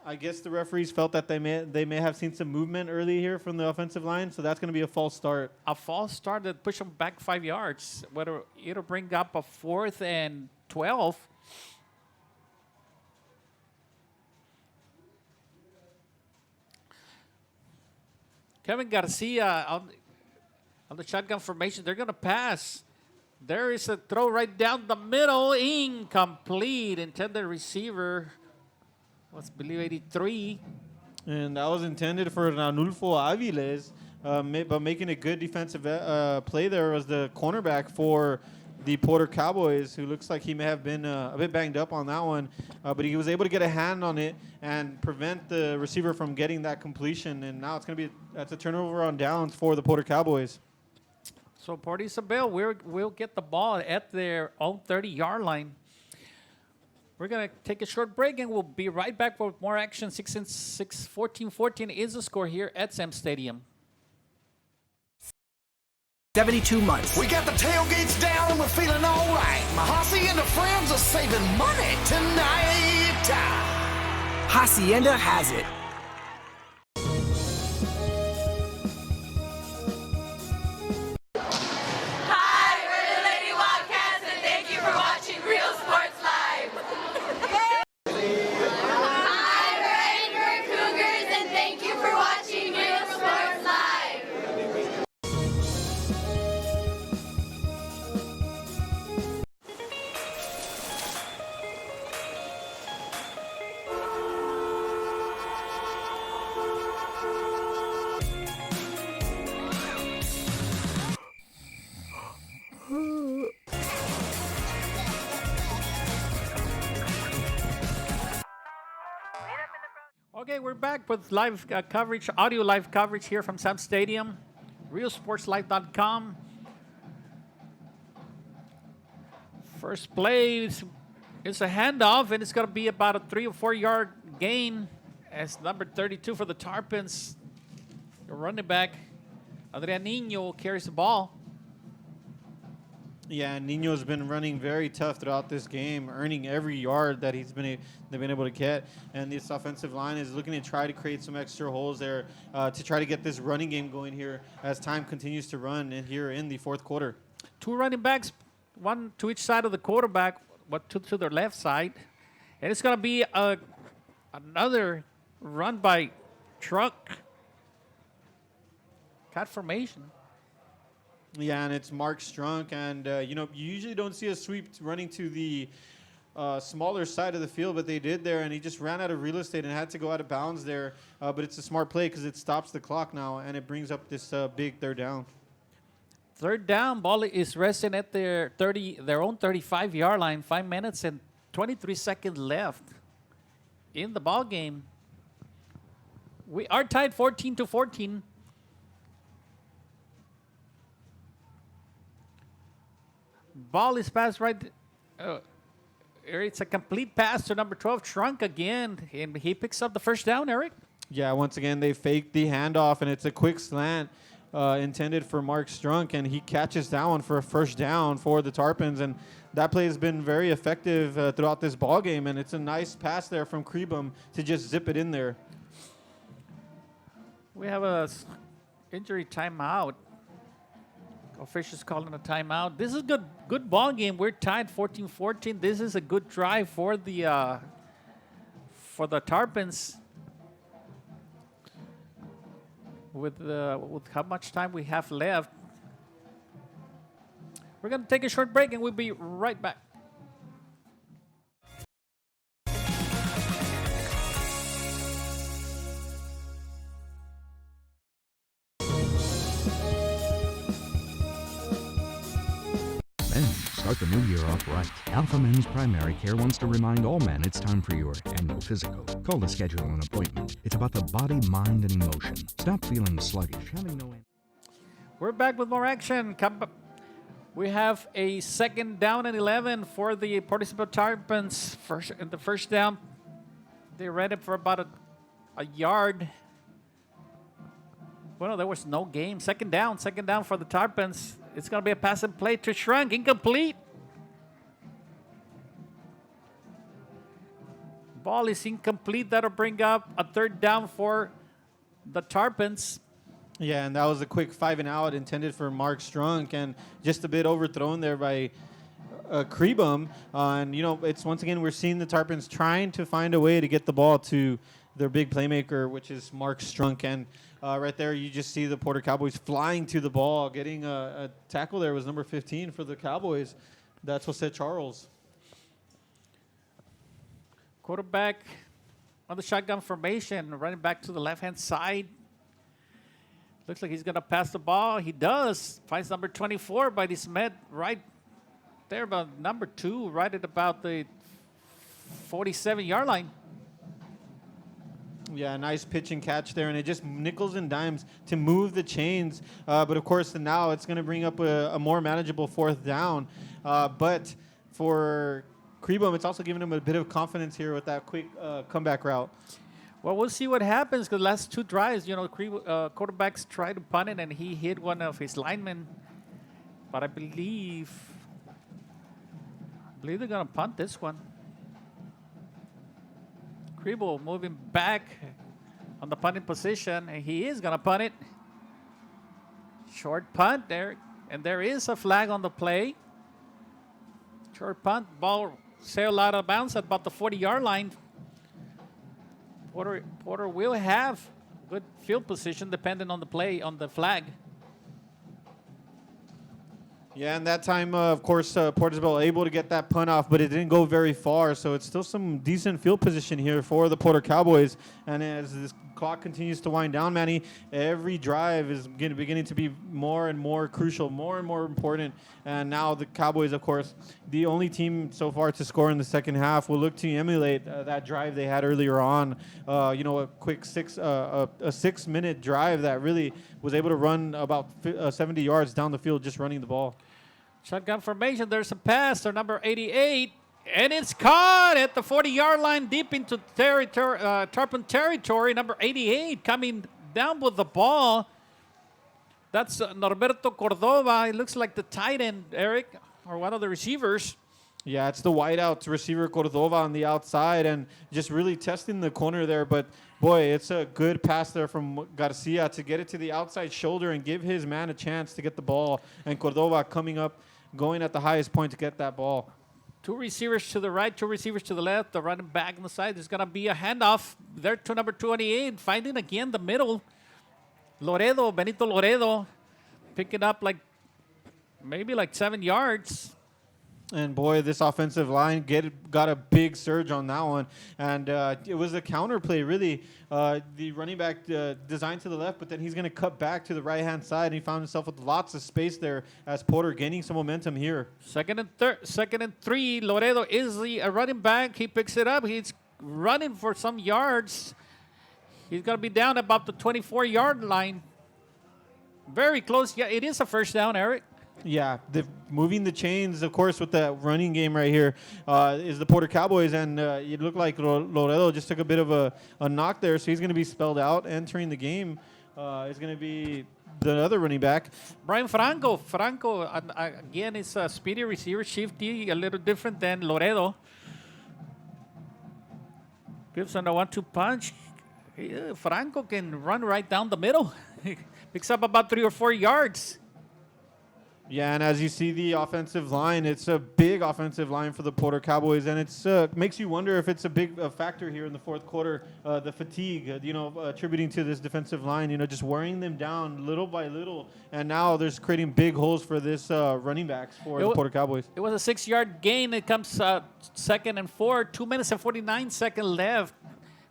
I guess the referees felt that they may have seen some movement early here from the offensive line, so that's going to be a false start. A false start that push them back 5 yards. Whether it'll bring up a 4th and 12. Kevin Garcia on the shotgun formation. They're going to pass. There is a throw right down the middle. Incomplete. Intended receiver was, believe, 83. And that was intended for Ranulfo Aviles, but making a good defensive play there was the cornerback for the Porter Cowboys, who looks like he may have been a bit banged up on that one. But he was able to get a hand on it and prevent the receiver from getting that completion. And now that's a turnover on downs for the Porter Cowboys. So Port Isabel will get the ball at their own 30-yard line. We're going to take a short break, and we'll be right back for more action. 14-14 is the score here at Sam Stadium. 72 months. We got the tailgates down and we're feeling all right. Mahasi and the friends are saving money tonight. Hacienda has it. Okay, we're back with live coverage, audio live coverage here from Sam Stadium, realsportslive.com. First play is a handoff, and it's going to be about a 3 or 4 yard gain as number 32 for the Tarpons, the running back, Adrianino, carries the ball. Yeah, Nino's been running very tough throughout this game, earning every yard that they've been able to get. And this offensive line is looking to try to create some extra holes there to try to get this running game going here as time continues to run here in the fourth quarter. 2 running backs, 1 to each side of the quarterback, but 2 to their left side. And it's going to be another run by Truck. Cat formation. Yeah, and it's Mark Strunk, and you usually don't see a sweep running to the smaller side of the field, but they did there, and he just ran out of real estate and had to go out of bounds there. But it's a smart play because it stops the clock now, and it brings up this big third down. Third down, ball is resting at their own 35-yard line. 5 minutes and 23 seconds left in the ball game. We are tied 14-14. Ball is passed right. It's a complete pass to number 12, Trunk again, and he picks up the first down, Eric. Yeah, once again, they faked the handoff, and it's a quick slant intended for Mark Strunk, and he catches that one for a first down for the Tarpons, and that play has been very effective throughout this ball game, and it's a nice pass there from Krebum to just zip it in there. We have a injury timeout. Officials calling a timeout. This is good ball game. We're tied 14-14. This is a good drive for the Tarpons. With how much time we have left, we're going to take a short break and we'll be right back. Start the new year off right. Alpha Men's Primary Care wants to remind all men it's time for your annual physical. Call to schedule an appointment. It's about the body, mind, and emotion. Stop feeling sluggish, having no... We're back with more action. We have a 2nd down and 11 for the Participant Tarpons. In the first down, they ran it for about a yard. Well, there was no game. Second down for the Tarpons. It's going to be a pass and play to Shrunk. Incomplete. Ball is incomplete. That'll bring up a 3rd down for the Tarpons. Yeah, and that was a quick 5 and out intended for Mark Strunk, and just a bit overthrown there by Krebum. And, it's once again, we're seeing the Tarpons trying to find a way to get the ball to their big playmaker, which is Mark Strunk. And right there, you just see the Porter Cowboys flying to the ball. Getting a tackle there was number 15 for the Cowboys. That's Jose Charles. Quarterback on the shotgun formation, running back to the left-hand side. Looks like he's going to pass the ball. He does. Finds number 24 by the Smed right there, about number 2, right at about the 47-yard line. Yeah, nice pitch and catch there, and it just nickels and dimes to move the chains. But, of course, now it's going to bring up a more manageable 4th down. But for Krebum, it's also giving him a bit of confidence here with that quick comeback route. Well, we'll see what happens, because the last 2 drives, quarterbacks tried to punt it, and he hit one of his linemen. But I believe they're going to punt this one. Kribel moving back on the punting position, and he is going to punt it. Short punt there, and there is a flag on the play. Short punt, ball sailed out of bounds at about the 40-yard line. Porter will have good field position depending on the play, on the flag. Yeah, and that time, of course, Portersville able to get that punt off, but it didn't go very far, so it's still some decent field position here for the Porter Cowboys. And as this clock continues to wind down, Manny, every drive is beginning to be more and more crucial, more and more important. And now the Cowboys, of course, the only team so far to score in the second half, will look to emulate that drive they had earlier on. A quick 6-minute drive that really was able to run about 70 yards down the field just running the ball. Shotgun formation, there's a pass to number 88, and it's caught at the 40-yard line deep into Tarpon territory. Number 88 coming down with the ball. That's Norberto Cordova. It looks like the tight end, Eric, or one of the receivers. Yeah, it's the wideout receiver Cordova on the outside and just really testing the corner there. But, boy, it's a good pass there from Garcia to get it to the outside shoulder and give his man a chance to get the ball. And Cordova coming up, going at the highest point to get that ball. 2 receivers to the right, 2 receivers to the left. The running back on the side. There's going to be a handoff there to number 28. Finding again the middle. Benito Loredo, picking up maybe 7 yards. And, boy, this offensive line got a big surge on that one. And it was a counter play, really. The running back designed to the left, but then he's going to cut back to the right-hand side. And he found himself with lots of space there as Porter gaining some momentum here. Second and 3. Loredo is the running back. He picks it up. He's running for some yards. He's going to be down about the 24-yard line. Very close. Yeah, it is a first down, Eric. Yeah, moving the chains, of course, with that running game right here is the Porter Cowboys. And it looked like Loredo just took a bit of a knock there, so he's going to be spelled out. Entering the game is going to be the other running back. Brian Franco. Again, is a speedy receiver, shifty, a little different than Loredo. Gives him a 1-2 punch. Franco can run right down the middle. Picks up about 3 or 4 yards. Yeah, and as you see the offensive line, it's a big offensive line for the Porter Cowboys, and it's makes you wonder if it's a big factor here in the fourth quarter, the fatigue, attributing to this defensive line, just wearing them down little by little, and now there's creating big holes for this running backs for the Porter Cowboys. It was a 6-yard gain. It comes 2nd and 4, 2 minutes and 49 seconds left.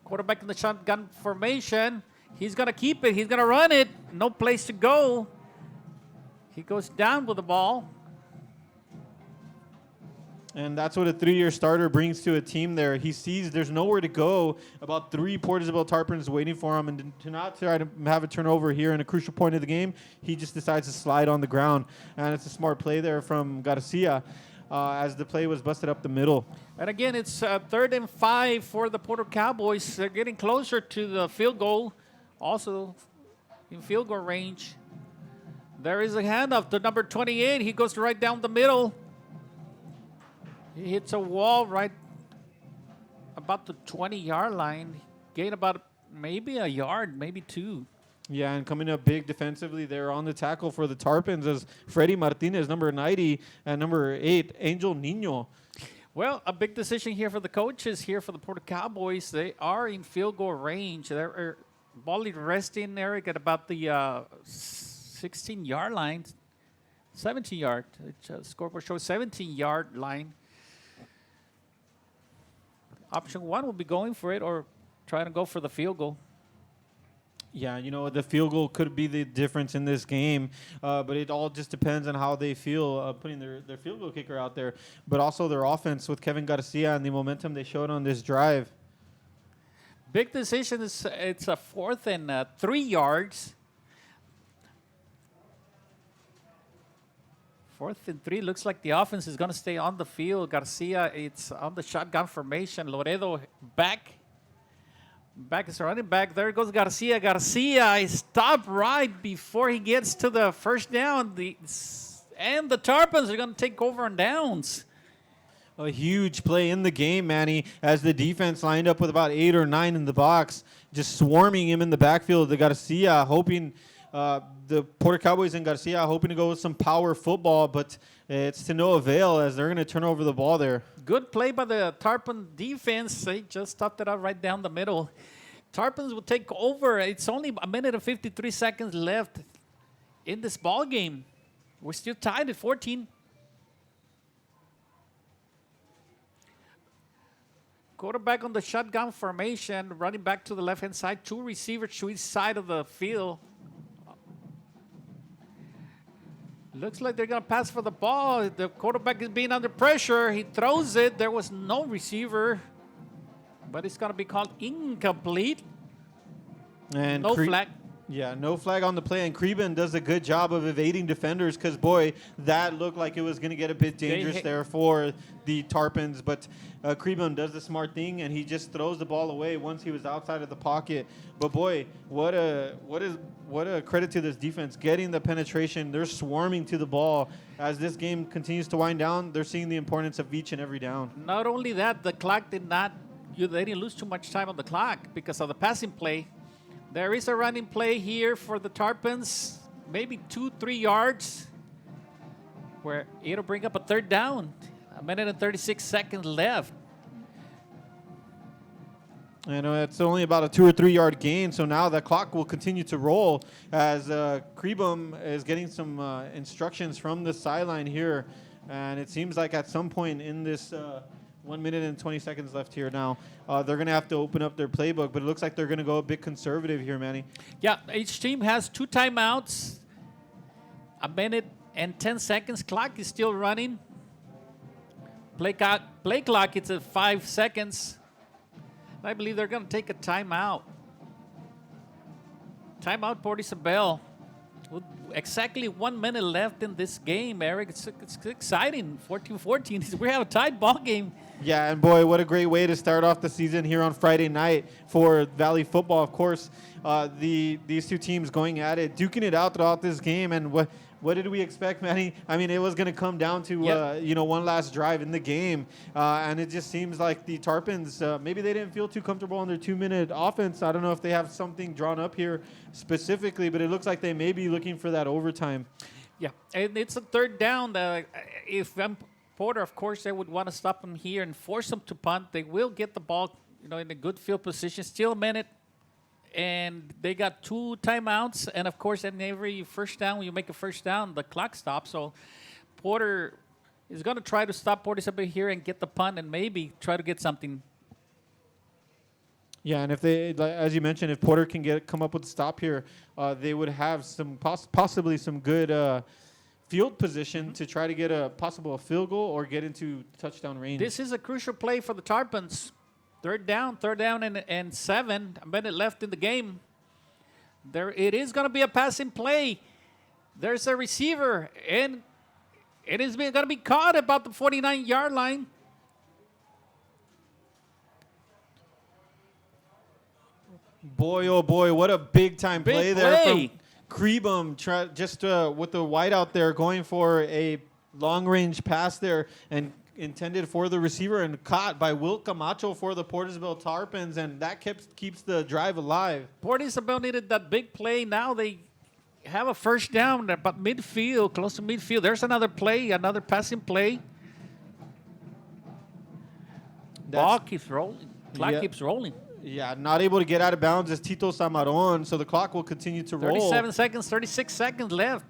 Quarterback in the shotgun formation. He's going to keep it. He's going to run it. No place to go. He goes down with the ball. And that's what a 3-year starter brings to a team there. He sees there's nowhere to go, about 3 Port Isabel Tarpons waiting for him, and to not try to have a turnover here in a crucial point of the game, he just decides to slide on the ground. And it's a smart play there from Garcia as the play was busted up the middle. And again, it's 3rd and 5 for the Porter Cowboys. They're getting closer to the field goal, also in field goal range. There is a handoff to number 28. He goes right down the middle. He hits a wall right about the 20-yard line. Gain about maybe a yard, maybe 2. Yeah, and coming up big defensively there on the tackle for the Tarpons is Freddy Martinez, number 90, and number 8, Angel Nino. Well, a big decision here for the coaches here for the Porter Cowboys. They are in field goal range. They're ball resting Eric at about the 16-yard line. 17-yard. Scoreboard shows 17-yard line. Option 1 will be going for it or trying to go for the field goal. Yeah, the field goal could be the difference in this game, but it all just depends on how they feel putting their field goal kicker out there, but also their offense with Kevin Garcia and the momentum they showed on this drive. Big decision. It's a 4th and 3 yards. 4th and 3. Looks like the offense is going to stay on the field. Garcia, it's on the shotgun formation. Loredo back. Back is running back. There goes Garcia. Garcia stopped right before he gets to the first down. And the Tarpons are going to take over on downs. A huge play in the game, Manny, as the defense lined up with about 8 or 9 in the box, just swarming him in the backfield. The Garcia hoping, the Porter Cowboys and Garcia hoping to go with some power football, but it's to no avail as they're going to turn over the ball there. Good play by the Tarpon defense. They just stopped it out right down the middle. Tarpons will take over. It's only a minute and 53 seconds left in this ball game. We're still tied at 14. Quarterback on the shotgun formation, running back to the left-hand side. 2 receivers to each side of the field. Looks like they're going to pass for the ball. The quarterback is being under pressure. He throws it. There was no receiver, but it's going to be called incomplete. And no flag. Yeah, no flag on the play. And Creben does a good job of evading defenders because, boy, that looked like it was going to get a bit dangerous there for the Tarpons. But Creben does the smart thing, and he just throws the ball away once he was outside of the pocket. But, boy, what a credit to this defense, getting the penetration. They're swarming to the ball. As this game continues to wind down, they're seeing the importance of each and every down. Not only that, the clock they didn't lose too much time on the clock because of the passing play. There is a running play here for the Tarpons, maybe 2-3 yards, where it'll bring up a 3rd down. A minute and 36 seconds left. I know it's only about a 2 or 3 yard gain, so now the clock will continue to roll as Creben is getting some instructions from the sideline here, and it seems like at some point in this 1 minute and 20 seconds left here now, they're going to have to open up their playbook, but it looks like they're going to go a bit conservative here, Manny. Yeah, each team has 2 timeouts, a minute and 10 seconds. Clock is still running. Play clock, it's at 5 seconds. I believe they're going to take a timeout. Timeout, Port Isabel. With exactly 1 minute left in this game, Eric. It's exciting. 14-14. We have a tied ball game. Yeah, and boy, what a great way to start off the season here on Friday night for Valley football. Of course, these 2 teams going at it, duking it out throughout this game. And what did we expect, Manny? I mean, it was going to come down to one last drive in the game, and it just seems like the Tarpons maybe they didn't feel too comfortable on their 2-minute offense. I don't know if they have something drawn up here specifically, but it looks like they may be looking for that overtime. Yeah, and it's a 3rd down. If Porter, of course, they would want to stop them here and force them to punt. They will get the ball, in a good field position. Still a minute. And they got 2 timeouts. And, of course, in every first down, when you make a first down, the clock stops. So Porter is going to try to stop Port Isabel here and get the punt and maybe try to get something. Yeah, and if they, as you mentioned, if Porter can come up with a stop here, they would have some possibly some good field position to try to get a field goal or get into touchdown range. This is a crucial play for the Tarpons. Third down and 7. A minute left in the game. It is going to be a passing play. There's a receiver, and it is going to be caught about the 49-yard line. Boy, oh boy, what a big-time play there from Krebum. With the wide out there going for a long-range pass there and intended for the receiver and caught by Will Camacho for the Port Isabel Tarpons, and that keeps the drive alive. Port Isabel needed that big play. Now they have a first down about midfield, close to midfield. There's another play, another passing play. Ball keeps rolling. Clock keeps rolling. Yeah, not able to get out of bounds is Tito Samaron, so the clock will continue to roll. 37 seconds, 36 seconds left.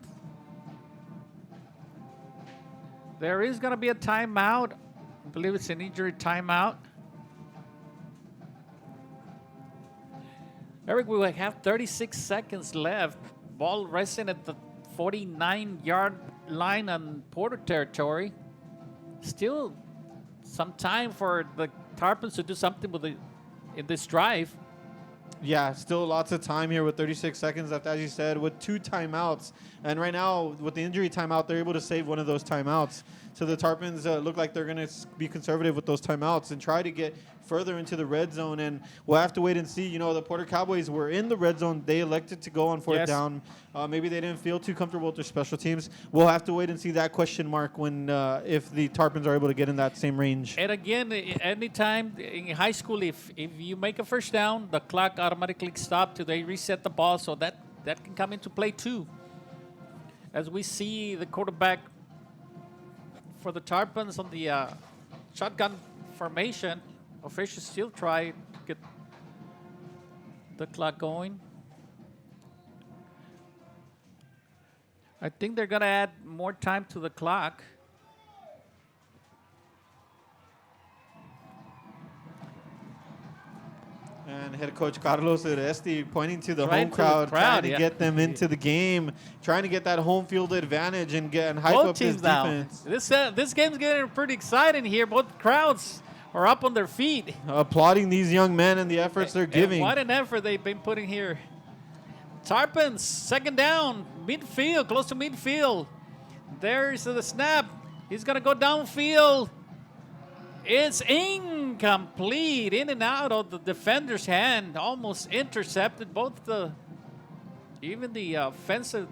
There is going to be a timeout. I believe it's an injury timeout. Eric, we have 36 seconds left. Ball resting at the 49-yard line on Porter territory. Still some time for the Tarpons to do something in this drive. Yeah, still lots of time here with 36 seconds left, as you said, with 2 timeouts. And right now, with the injury timeout, they're able to save one of those timeouts. So the Tarpons look like they're going to be conservative with those timeouts and try to get further into the red zone. And we'll have to wait and see. You know, the Porter Cowboys were in the red zone. They elected to go on fourth down. Maybe they didn't feel too comfortable with their special teams. We'll have to wait and see that question mark when if the Tarpons are able to get in that same range. And again, anytime in high school, if you make a first down, the clock automatically stops till they reset the ball. So that can come into play too. As we see the quarterback for the Tarpons on the shotgun formation, officials still try to get the clock going. I think they're going to add more time to the clock. And head coach Carlos Uresti pointing to the home crowd, trying to get them into the game, trying to get that home field advantage and hype up his defense. This game's getting pretty exciting here. Both crowds are up on their feet. Applauding these young men and the efforts they're giving. And what an effort they've been putting here. Tarpons, second down, midfield, close to midfield. There's the snap. He's going to go downfield. It's incomplete, in and out of the defender's hand, almost intercepted. Even the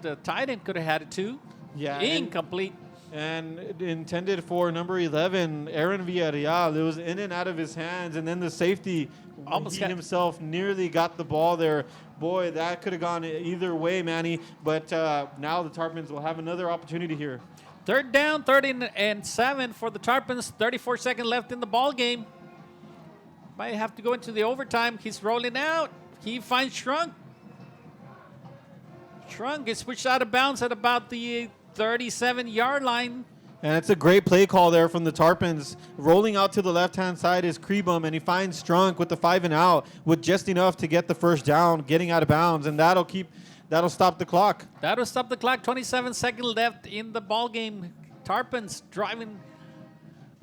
the tight end could have had it too. Yeah, incomplete. And intended for number 11, Aaron Villarreal. It was in and out of his hands, and then the safety himself nearly got the ball there. Boy, that could have gone either way, Manny. But now the Tarpons will have another opportunity here. Third down, 13-7 for the Tarpons. 34 seconds left in the ball game. Might have to go into the overtime. He's rolling out. He finds Shrunk. Shrunk is switched out of bounds at about the 37-yard line. And it's a great play call there from the Tarpons. Rolling out to the left-hand side is Krebum, and he finds Strunk with the 5 and out with just enough to get the first down, getting out of bounds, and that'll stop the clock. That'll stop the clock. 27 seconds left in the ball game. Tarpons driving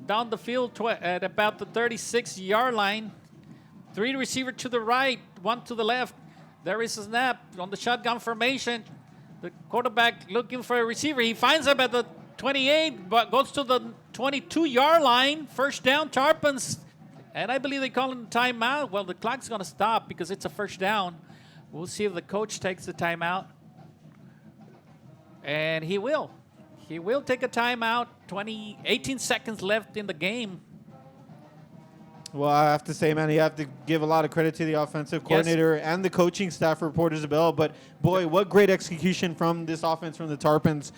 down the field at about the 36-yard line. 3 receiver to the right, 1 to the left. There is a snap on the shotgun formation. The quarterback looking for a receiver. He finds him at the 28, but goes to the 22-yard line. First down, Tarpons. And I believe they call it a timeout. Well, the clock's going to stop because it's a first down. We'll see if the coach takes the timeout. And he will. He will take a timeout. 18 seconds left in the game. Well, I have to say, man, you have to give a lot of credit to the offensive coordinator and the coaching staff for Port Isabel. But, boy, what great execution from this offense from the Tarpons.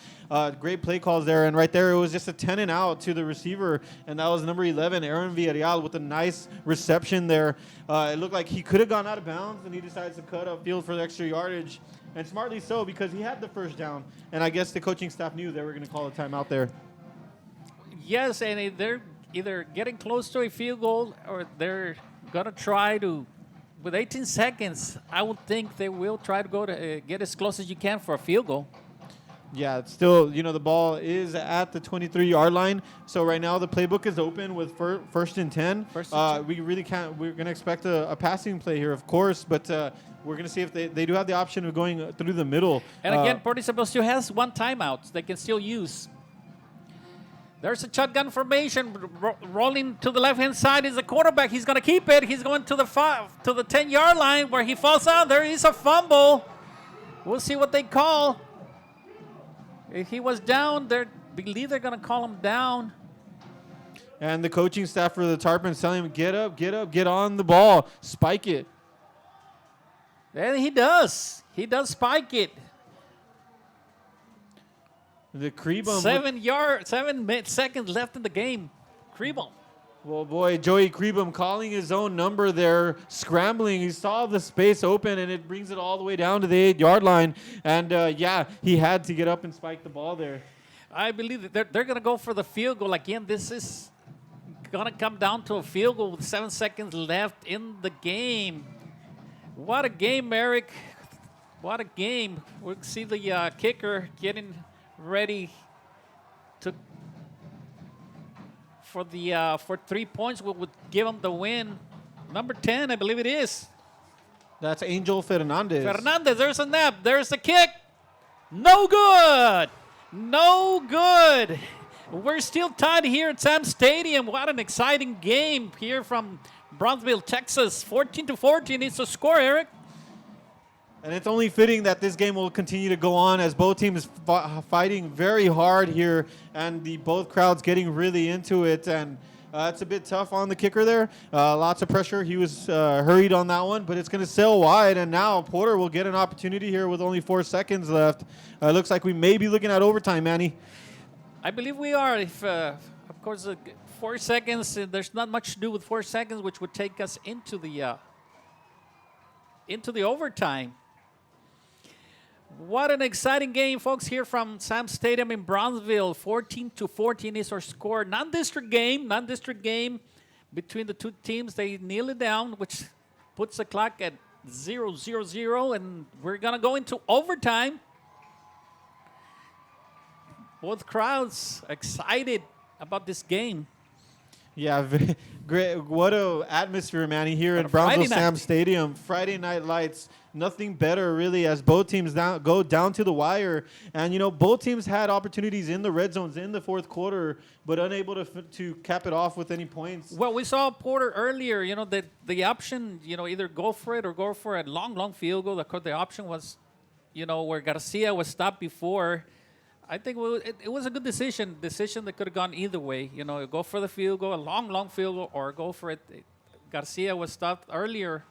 Great play calls there. And right there, it was just a 10 and out to the receiver. And that was number 11, Aaron Villarreal, with a nice reception there. It looked like he could have gone out of bounds, and he decides to cut upfield for the extra yardage. And smartly so, because he had the first down. And I guess the coaching staff knew they were going to call a timeout there. Yes, and they're either getting close to a field goal or they're going to try to, with 18 seconds, I would think they will try to go to get as close as you can for a field goal. Yeah, it's still, the ball is at the 23-yard line. So right now the playbook is open with first and 10. We really can't. We're going to expect a passing play here, of course, but we're going to see if they do have the option of going through the middle. And again, Port Isabel still has one timeout they can still use. There's a shotgun formation rolling to the left-hand side. Is the quarterback. He's going to keep it. He's going to the 10-yard line where he falls out. There is a fumble. We'll see what they call. If he was down, they believe they're going to call him down. And the coaching staff for the Tarpons telling him, get up, get on the ball, spike it. And he does. He does spike it. The Krebum. 7 seconds left in the game. Krebum. Well, boy, Joey Krebum calling his own number there, scrambling. He saw the space open, and it brings it all the way down to the 8-yard line. And, he had to get up and spike the ball there. I believe that they're going to go for the field goal. Again, this is going to come down to a field goal with 7 seconds left in the game. What a game, Eric. What a game. We'll see the kicker getting ready for 3 points. Would give him the win. Number 10, I believe it is. That's Angel Fernandez. There's a nap. There's the kick. No good. No good. We're still tied here at Sam Stadium. What an exciting game here from Brownsville, Texas. 14-14 is the score, Eric. And it's only fitting that this game will continue to go on as both teams fighting very hard here, and both crowds getting really into it. And it's a bit tough on the kicker there. Lots of pressure. He was hurried on that one, but it's going to sail wide. And now Porter will get an opportunity here with only 4 seconds left. Looks like we may be looking at overtime, Manny. I believe we are. If, of course, 4 seconds. There's not much to do with 4 seconds, which would take us into the overtime. What an exciting game, folks, here from Sam Stadium in Brownsville. 14-14 is our score. Non-district game between the two teams. They kneel it down, which puts the clock at 0-0-0, and we're going to go into overtime. Both crowds excited about this game. Yeah, great. What an atmosphere, Manny, here at Brownsville Sam Stadium. Friday night lights. Nothing better, really, as both teams go down to the wire. And, both teams had opportunities in the red zones in the fourth quarter, but unable to cap it off with any points. Well, we saw Porter earlier, the option, either go for it or go for a long field goal. Of course, the option was, where Garcia was stopped before. I think it was a good decision that could have gone either way. Go for the field goal, a long field goal, or go for it. Garcia was stopped earlier.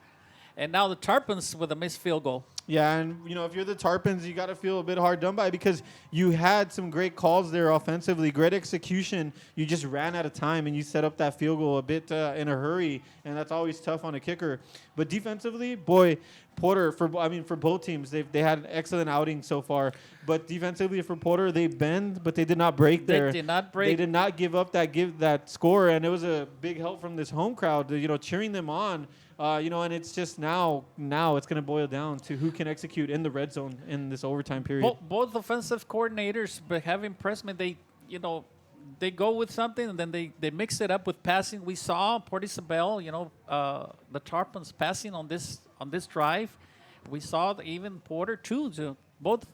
And now the Tarpons with a missed field goal. Yeah, and, if you're the Tarpons, you got to feel a bit hard done by because you had some great calls there offensively, great execution. You just ran out of time, and you set up that field goal a bit in a hurry, and that's always tough on a kicker. But defensively, boy, Porter, for both teams, they had an excellent outing so far. But defensively for Porter, they bend, but they did not break there. They did not break. They did not give up that score, and it was a big help from this home crowd, cheering them on. And it's just now it's going to boil down to who can execute in the red zone in this overtime period. Both offensive coordinators have impressed me. They go with something and then they mix it up with passing. We saw Port Isabel, the Tarpons passing on this drive. We saw even Porter too. So both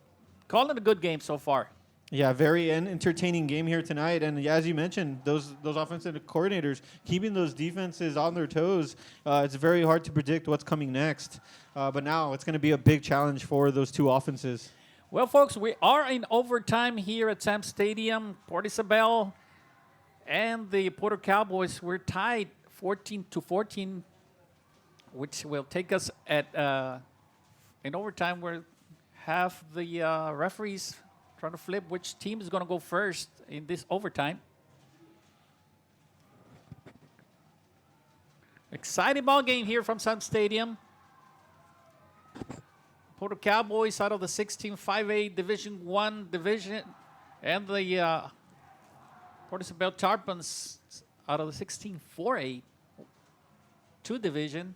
calling it a good game so far. Yeah, very entertaining game here tonight. And as you mentioned, those offensive coordinators keeping those defenses on their toes. It's very hard to predict what's coming next. But now it's going to be a big challenge for those two offenses. Well, folks, we are in overtime here at Sam Stadium. Port Isabel and the Porter Cowboys, we're tied 14-14, which will take us at in overtime where half the referees trying to flip which team is going to go first in this overtime. Exciting ball game here from Sam Stadium. Porter Cowboys out of the 16-5A Division I division, and the Port Isabel Tarpons out of the 16-4A 2 division.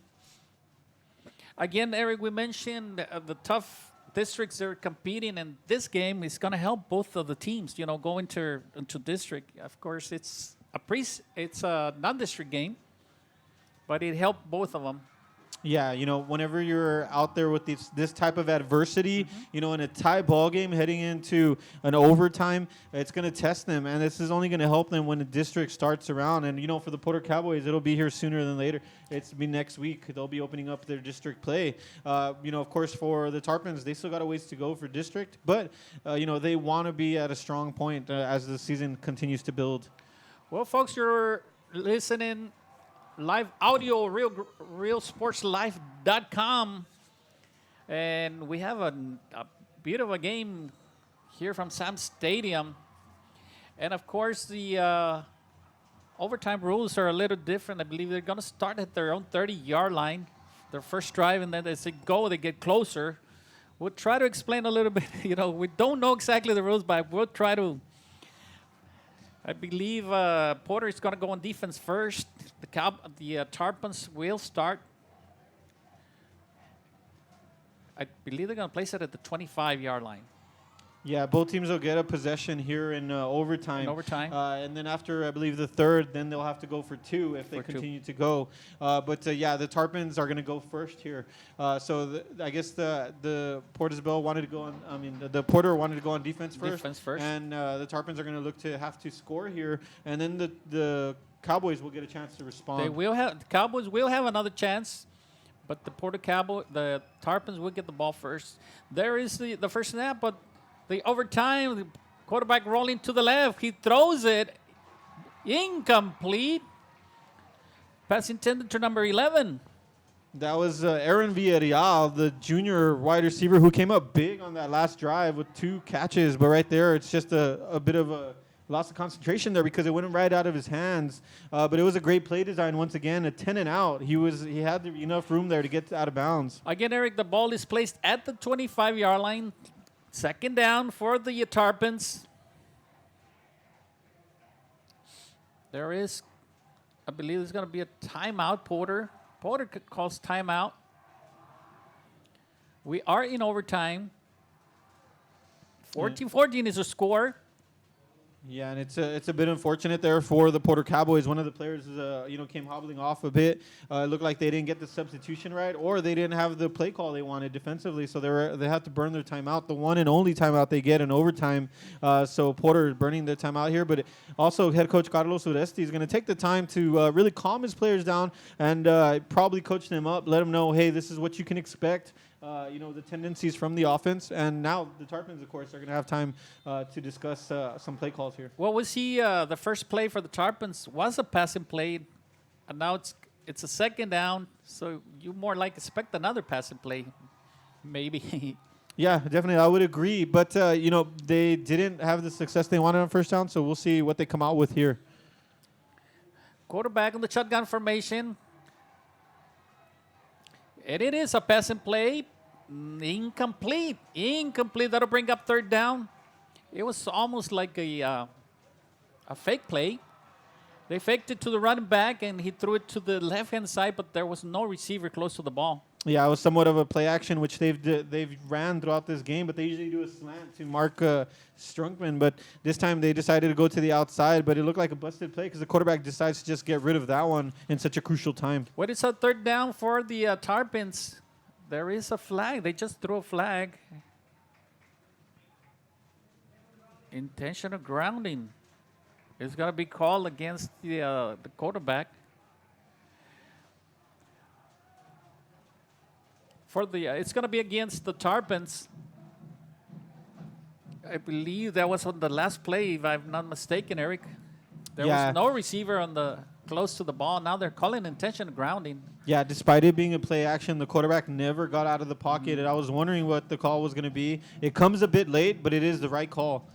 Again, Eric, we mentioned the tough districts are competing, and this game is going to help both of the teams. Go into district. Of course, it's a non-district game, but it helped both of them. Yeah, whenever you're out there with this type of adversity, in a tie ball game heading into an overtime, it's going to test them, and this is only going to help them when the district starts around. And, for the Porter Cowboys, it'll be here sooner than later. It's be next week. They'll be opening up their district play. Of course, for the Tarpons, they still got a ways to go for district, but, they want to be at a strong point as the season continues to build. Well, folks, you're listening live audio, realsportslife.com, and we have a bit of a game here from Sam Stadium. And of course, the overtime rules are a little different. I believe they're going to start at their own 30-yard line, their first drive, and then as they go, they get closer. We'll try to explain a little bit. We don't know exactly the rules, but we'll try to. I believe Porter is going to go on defense first. The Tarpons will start. I believe they're going to place it at the 25-yard line. Yeah, both teams will get a possession here in overtime. And then after, I believe, the third, then they'll have to go for two if they continue to go. But the Tarpons are going to go first here. I guess the Portisville wanted to go on. The Porter wanted to go on defense first. And the Tarpons are going to look to have to score here. And then the Cowboys will get a chance to respond. The Cowboys will have another chance. But the Tarpons will get the ball first. There is the first snap, but the overtime, the quarterback rolling to the left. He throws it incomplete. Pass intended to number 11. That was Aaron Villarreal, the junior wide receiver who came up big on that last drive with 2 catches. But right there, it's just a bit of a loss of concentration there because it went right out of his hands. But it was a great play design once again, a 10 and out. He had enough room there to get out of bounds. Again, Eric, the ball is placed at the 25-yard line. Second down for the Tarpons. I believe there's going to be a timeout, Porter. Porter calls timeout. We are in overtime. 14-14 is a score. Yeah, and it's a bit unfortunate there for the Porter Cowboys. One of the players, came hobbling off a bit. It looked like they didn't get the substitution right, or they didn't have the play call they wanted defensively, so they had to burn their timeout, the one and only timeout they get in overtime. So Porter burning their timeout here, but also head coach Carlos Uresti is going to take the time to really calm his players down and probably coach them up, let them know, hey, this is what you can expect. The tendencies from the offense. And now the Tarpons, of course, are going to have time to discuss some play calls here. Well, the first play for the Tarpons was a passing play, and now it's a second down, so you more like expect another passing play, maybe. Yeah, definitely. I would agree. But, they didn't have the success they wanted on first down, so we'll see what they come out with here. Quarterback in the shotgun formation. And it is a passing play. Incomplete. That'll bring up third down. It was almost like a fake play. They faked it to the running back, and he threw it to the left-hand side, but there was no receiver close to the ball. Yeah, it was somewhat of a play action, which they've ran throughout this game, but they usually do a slant to mark Strunkman. But this time they decided to go to the outside, but it looked like a busted play because the quarterback decides to just get rid of that one in such a crucial time. What is a third down for the Tarpons? There is a flag. They just threw a flag. Intentional grounding is going to be called against the quarterback. It's going to be against the Tarpons. I believe that was on the last play, if I'm not mistaken, Eric. There was no receiver close to the ball. Now they're calling intentional grounding. Yeah, despite it being a play action, the quarterback never got out of the pocket. And I was wondering what the call was going to be. It comes a bit late, but it is the right call.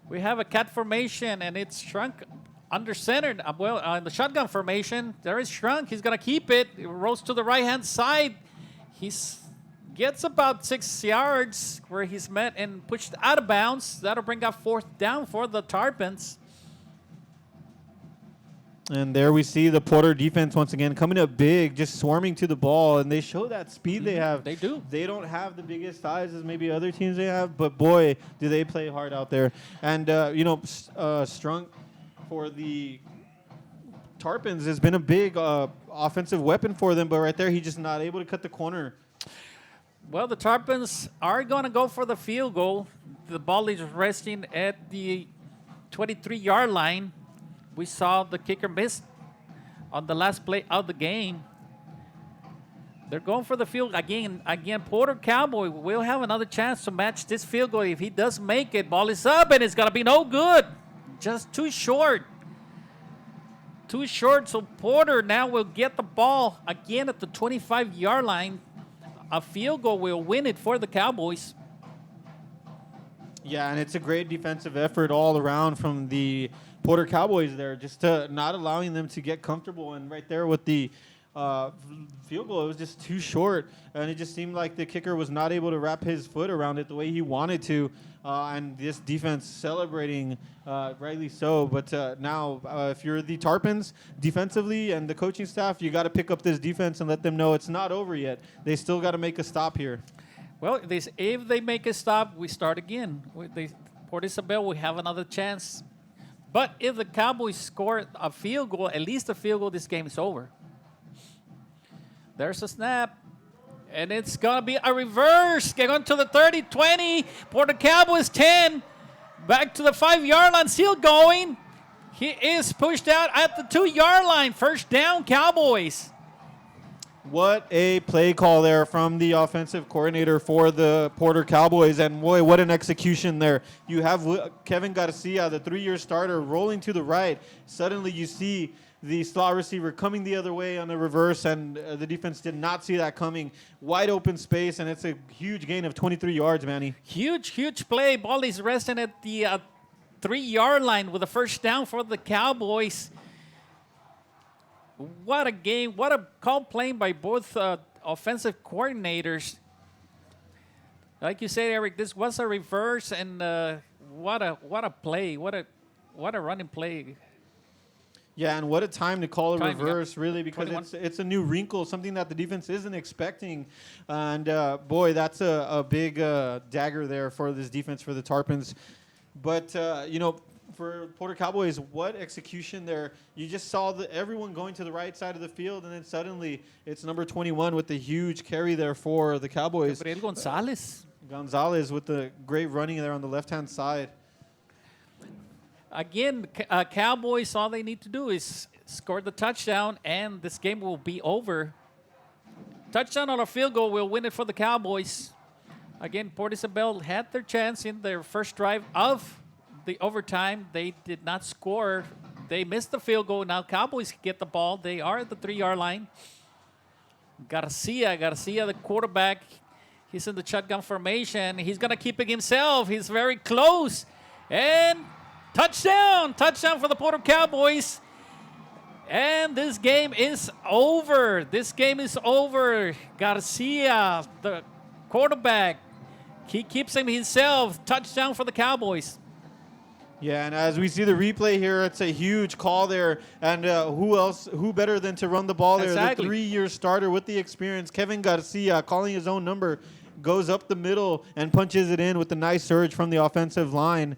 We have a cat formation, and it's shrunk under center. In the shotgun formation, there is shrunk. He's going to keep it. It rolls to the right-hand side. He gets about 6 yards where he's met and pushed out of bounds. That'll bring up fourth down for the Tarpons. And there we see the Porter defense once again coming up big, just swarming to the ball, and they show that speed they have. They do. They don't have the biggest size as maybe other teams they have, but boy, do they play hard out there. And, Strunk for the Tarpons has been a big offensive weapon for them, but right there, he's just not able to cut the corner. Well, the Tarpons are going to go for the field goal. The ball is resting at the 23-yard line. We saw the kicker miss on the last play of the game. They're going for the field again. Porter Cowboy will have another chance to match this field goal. If he does make it, ball is up, and it's going to be no good. Just too short. Too short, so Porter now will get the ball again at the 25-yard line. A field goal will win it for the Cowboys. Yeah, and it's a great defensive effort all around from the Porter Cowboys there, just not allowing them to get comfortable. And right there with the field goal, it was just too short. And it just seemed like the kicker was not able to wrap his foot around it the way he wanted to. And this defense celebrating, rightly so. But now, if you're the Tarpons defensively and the coaching staff, you got to pick up this defense and let them know it's not over yet. They still got to make a stop here. Well, if they make a stop, we start again. Port Isabel will have another chance. But if the Cowboys score a field goal, at least a field goal, this game is over. There's a snap. And it's going to be a reverse. Going to the 30, 20. Porter Cowboys 10. Back to the 5-yard line. Still going. He is pushed out at the 2-yard line. First down, Cowboys. What a play call there from the offensive coordinator for the Porter Cowboys. And, boy, what an execution there. You have Kevin Garcia, the 3-year starter, rolling to the right. Suddenly you see the slot receiver coming the other way on the reverse, and the defense did not see that coming. Wide open space, and it's a huge gain of 23 yards, Manny. Huge play. Ball is resting at the 3-yard line with a first down for the Cowboys. What a game. What a call playing by both offensive coordinators. Like you said, Eric, this was a reverse, and what a play. What a running play. Yeah, and what a time to call a reverse, really, because it's a new wrinkle, something that the defense isn't expecting. And, boy, that's a big dagger there for this defense for the Tarpons. But, for Porter Cowboys, what execution there. You just saw everyone going to the right side of the field, and then suddenly it's number 21 with the huge carry there for the Cowboys. Gabriel Gonzalez. Gonzalez with the great running there on the left-hand side. Again, Cowboys, all they need to do is score the touchdown, and this game will be over. Touchdown on a field goal will win it for the Cowboys. Again, Port Isabel had their chance in their first drive of the overtime. They did not score. They missed the field goal. Now Cowboys get the ball. They are at the 3-yard line. Garcia, the quarterback. He's in the shotgun formation. He's going to keep it himself. He's very close. And touchdown for the Porter Cowboys. And this game is over. Garcia, the quarterback, he keeps him himself. Touchdown for the Cowboys. Yeah, and as we see the replay here, it's a huge call there. And who better than to run the ball there? Exactly. The 3-year starter with the experience, Kevin Garcia, calling his own number, goes up the middle and punches it in with a nice surge from the offensive line.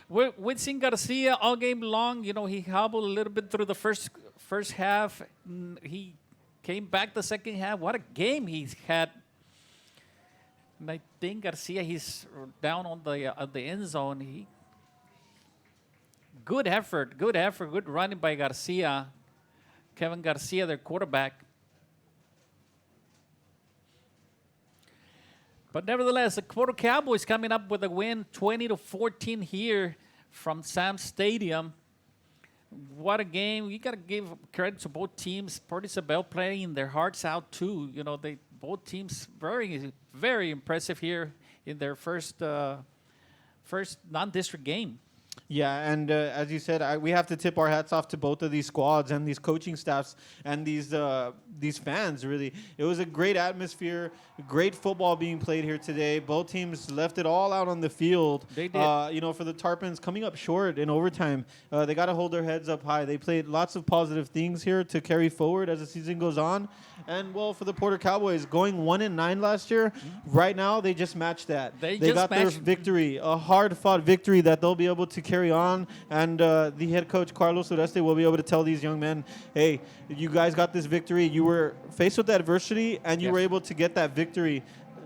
We've seen Garcia all game long. He hobbled a little bit through the first half. He came back the second half. What a game he's had. And I think Garcia, he's down on the end zone. Good effort, good running by Garcia. Kevin Garcia, their quarterback. But nevertheless, the Porter Cowboys coming up with a win, 20-14 here from Sam Stadium. What a game. You got to give credit to both teams. Port Isabel playing their hearts out too. Both teams very, very impressive here in their first non-district game. Yeah, and as you said, we have to tip our hats off to both of these squads and these coaching staffs and these fans, really. It was a great atmosphere, great football being played here today. Both teams left it all out on the field. They did. You know, for the Tarpons, coming up short in overtime, they got to hold their heads up high. They played lots of positive things here to carry forward as the season goes on. And, well, for the Porter Cowboys, going 1-9 last year, right now they just matched that. They got their victory, a hard-fought victory that they'll be able to carry on. And the head coach, Carlos Ureste, will be able to tell these young men, hey, you guys got this victory. You were faced with adversity, and you were able to get that victory.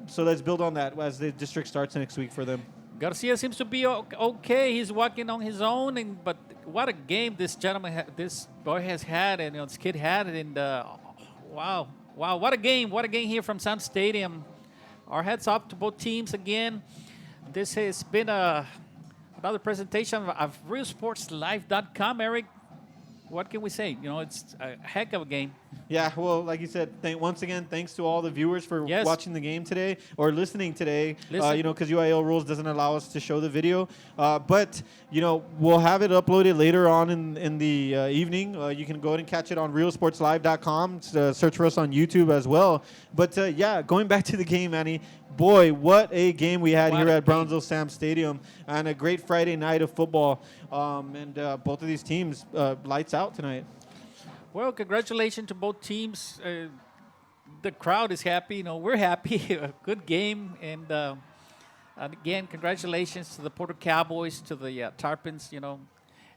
So let's build on that as the district starts next week for them. Garcia seems to be okay. He's walking on his own, but what a game this gentleman, this boy has had, and this kid had, and wow, what a game! What a game here from Sam Stadium. Our heads up to both teams again. This has been another presentation of RealSportsLive.com. Eric, what can we say? You know, it's a heck of a game. Yeah, well, like you said, once again, thanks to all the viewers for watching the game today or listening today. You know, because UIL rules doesn't allow us to show the video. But, you know, we'll have it uploaded later on in the evening. You can go ahead and catch it on RealSportsLive.com. Search for us on YouTube as well. But, yeah, going back to the game, Manny, boy, what a game we had here at Brownsville Sam Stadium. And a great Friday night of football. And both of these teams, lights out tonight. Well, congratulations to both teams. The crowd is happy. You know, we're happy. A good game. And again, congratulations to the Porter Cowboys, to the Tarpons, you know,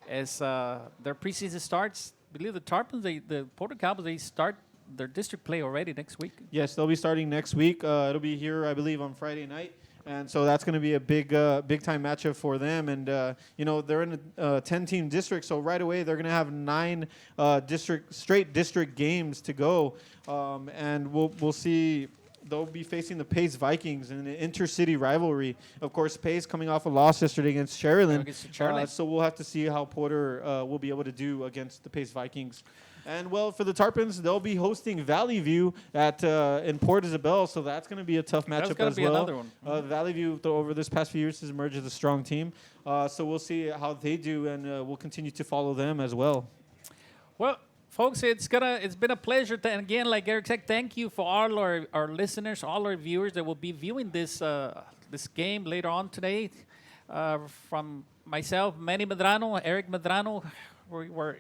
as their preseason starts. I believe the Tarpons, the Porter Cowboys, they start their district play already next week. Yes, they'll be starting next week. It'll be here, I believe, on Friday night. And so that's going to be a big-time matchup for them. And, you know, they're in a 10-team district, so right away they're going to have 9 straight district games to go. And we'll see. They'll be facing the Pace Vikings in an intercity rivalry. Of course, Pace coming off a loss yesterday against Cherryland. So we'll have to see how Porter will be able to do against the Pace Vikings. And, well, for the Tarpons, they'll be hosting Valley View in Port Isabel, so that's going to be a tough matchup as well. Another one. Valley View, over this past few years, has emerged as a strong team. So we'll see how they do, and we'll continue to follow them as well. Well, folks, it's been a pleasure. And again, like Eric said, thank you for all our listeners, all our viewers that will be viewing this game later on today. From myself, Manny Medrano, Eric Medrano, we're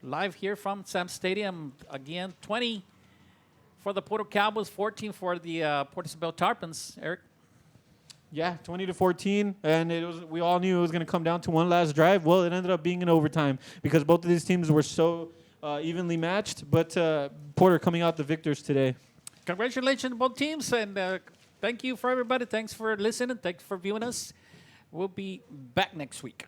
live here from Sam Stadium. Again, 20 for the Porter Cowboys, 14 for the Port Isabel Tarpons. Eric? Yeah, 20-14, and we all knew it was going to come down to one last drive. Well, it ended up being in overtime because both of these teams were so evenly matched, but Porter coming out the victors today. Congratulations to both teams, and thank you for everybody. Thanks for listening. Thanks for viewing us. We'll be back next week.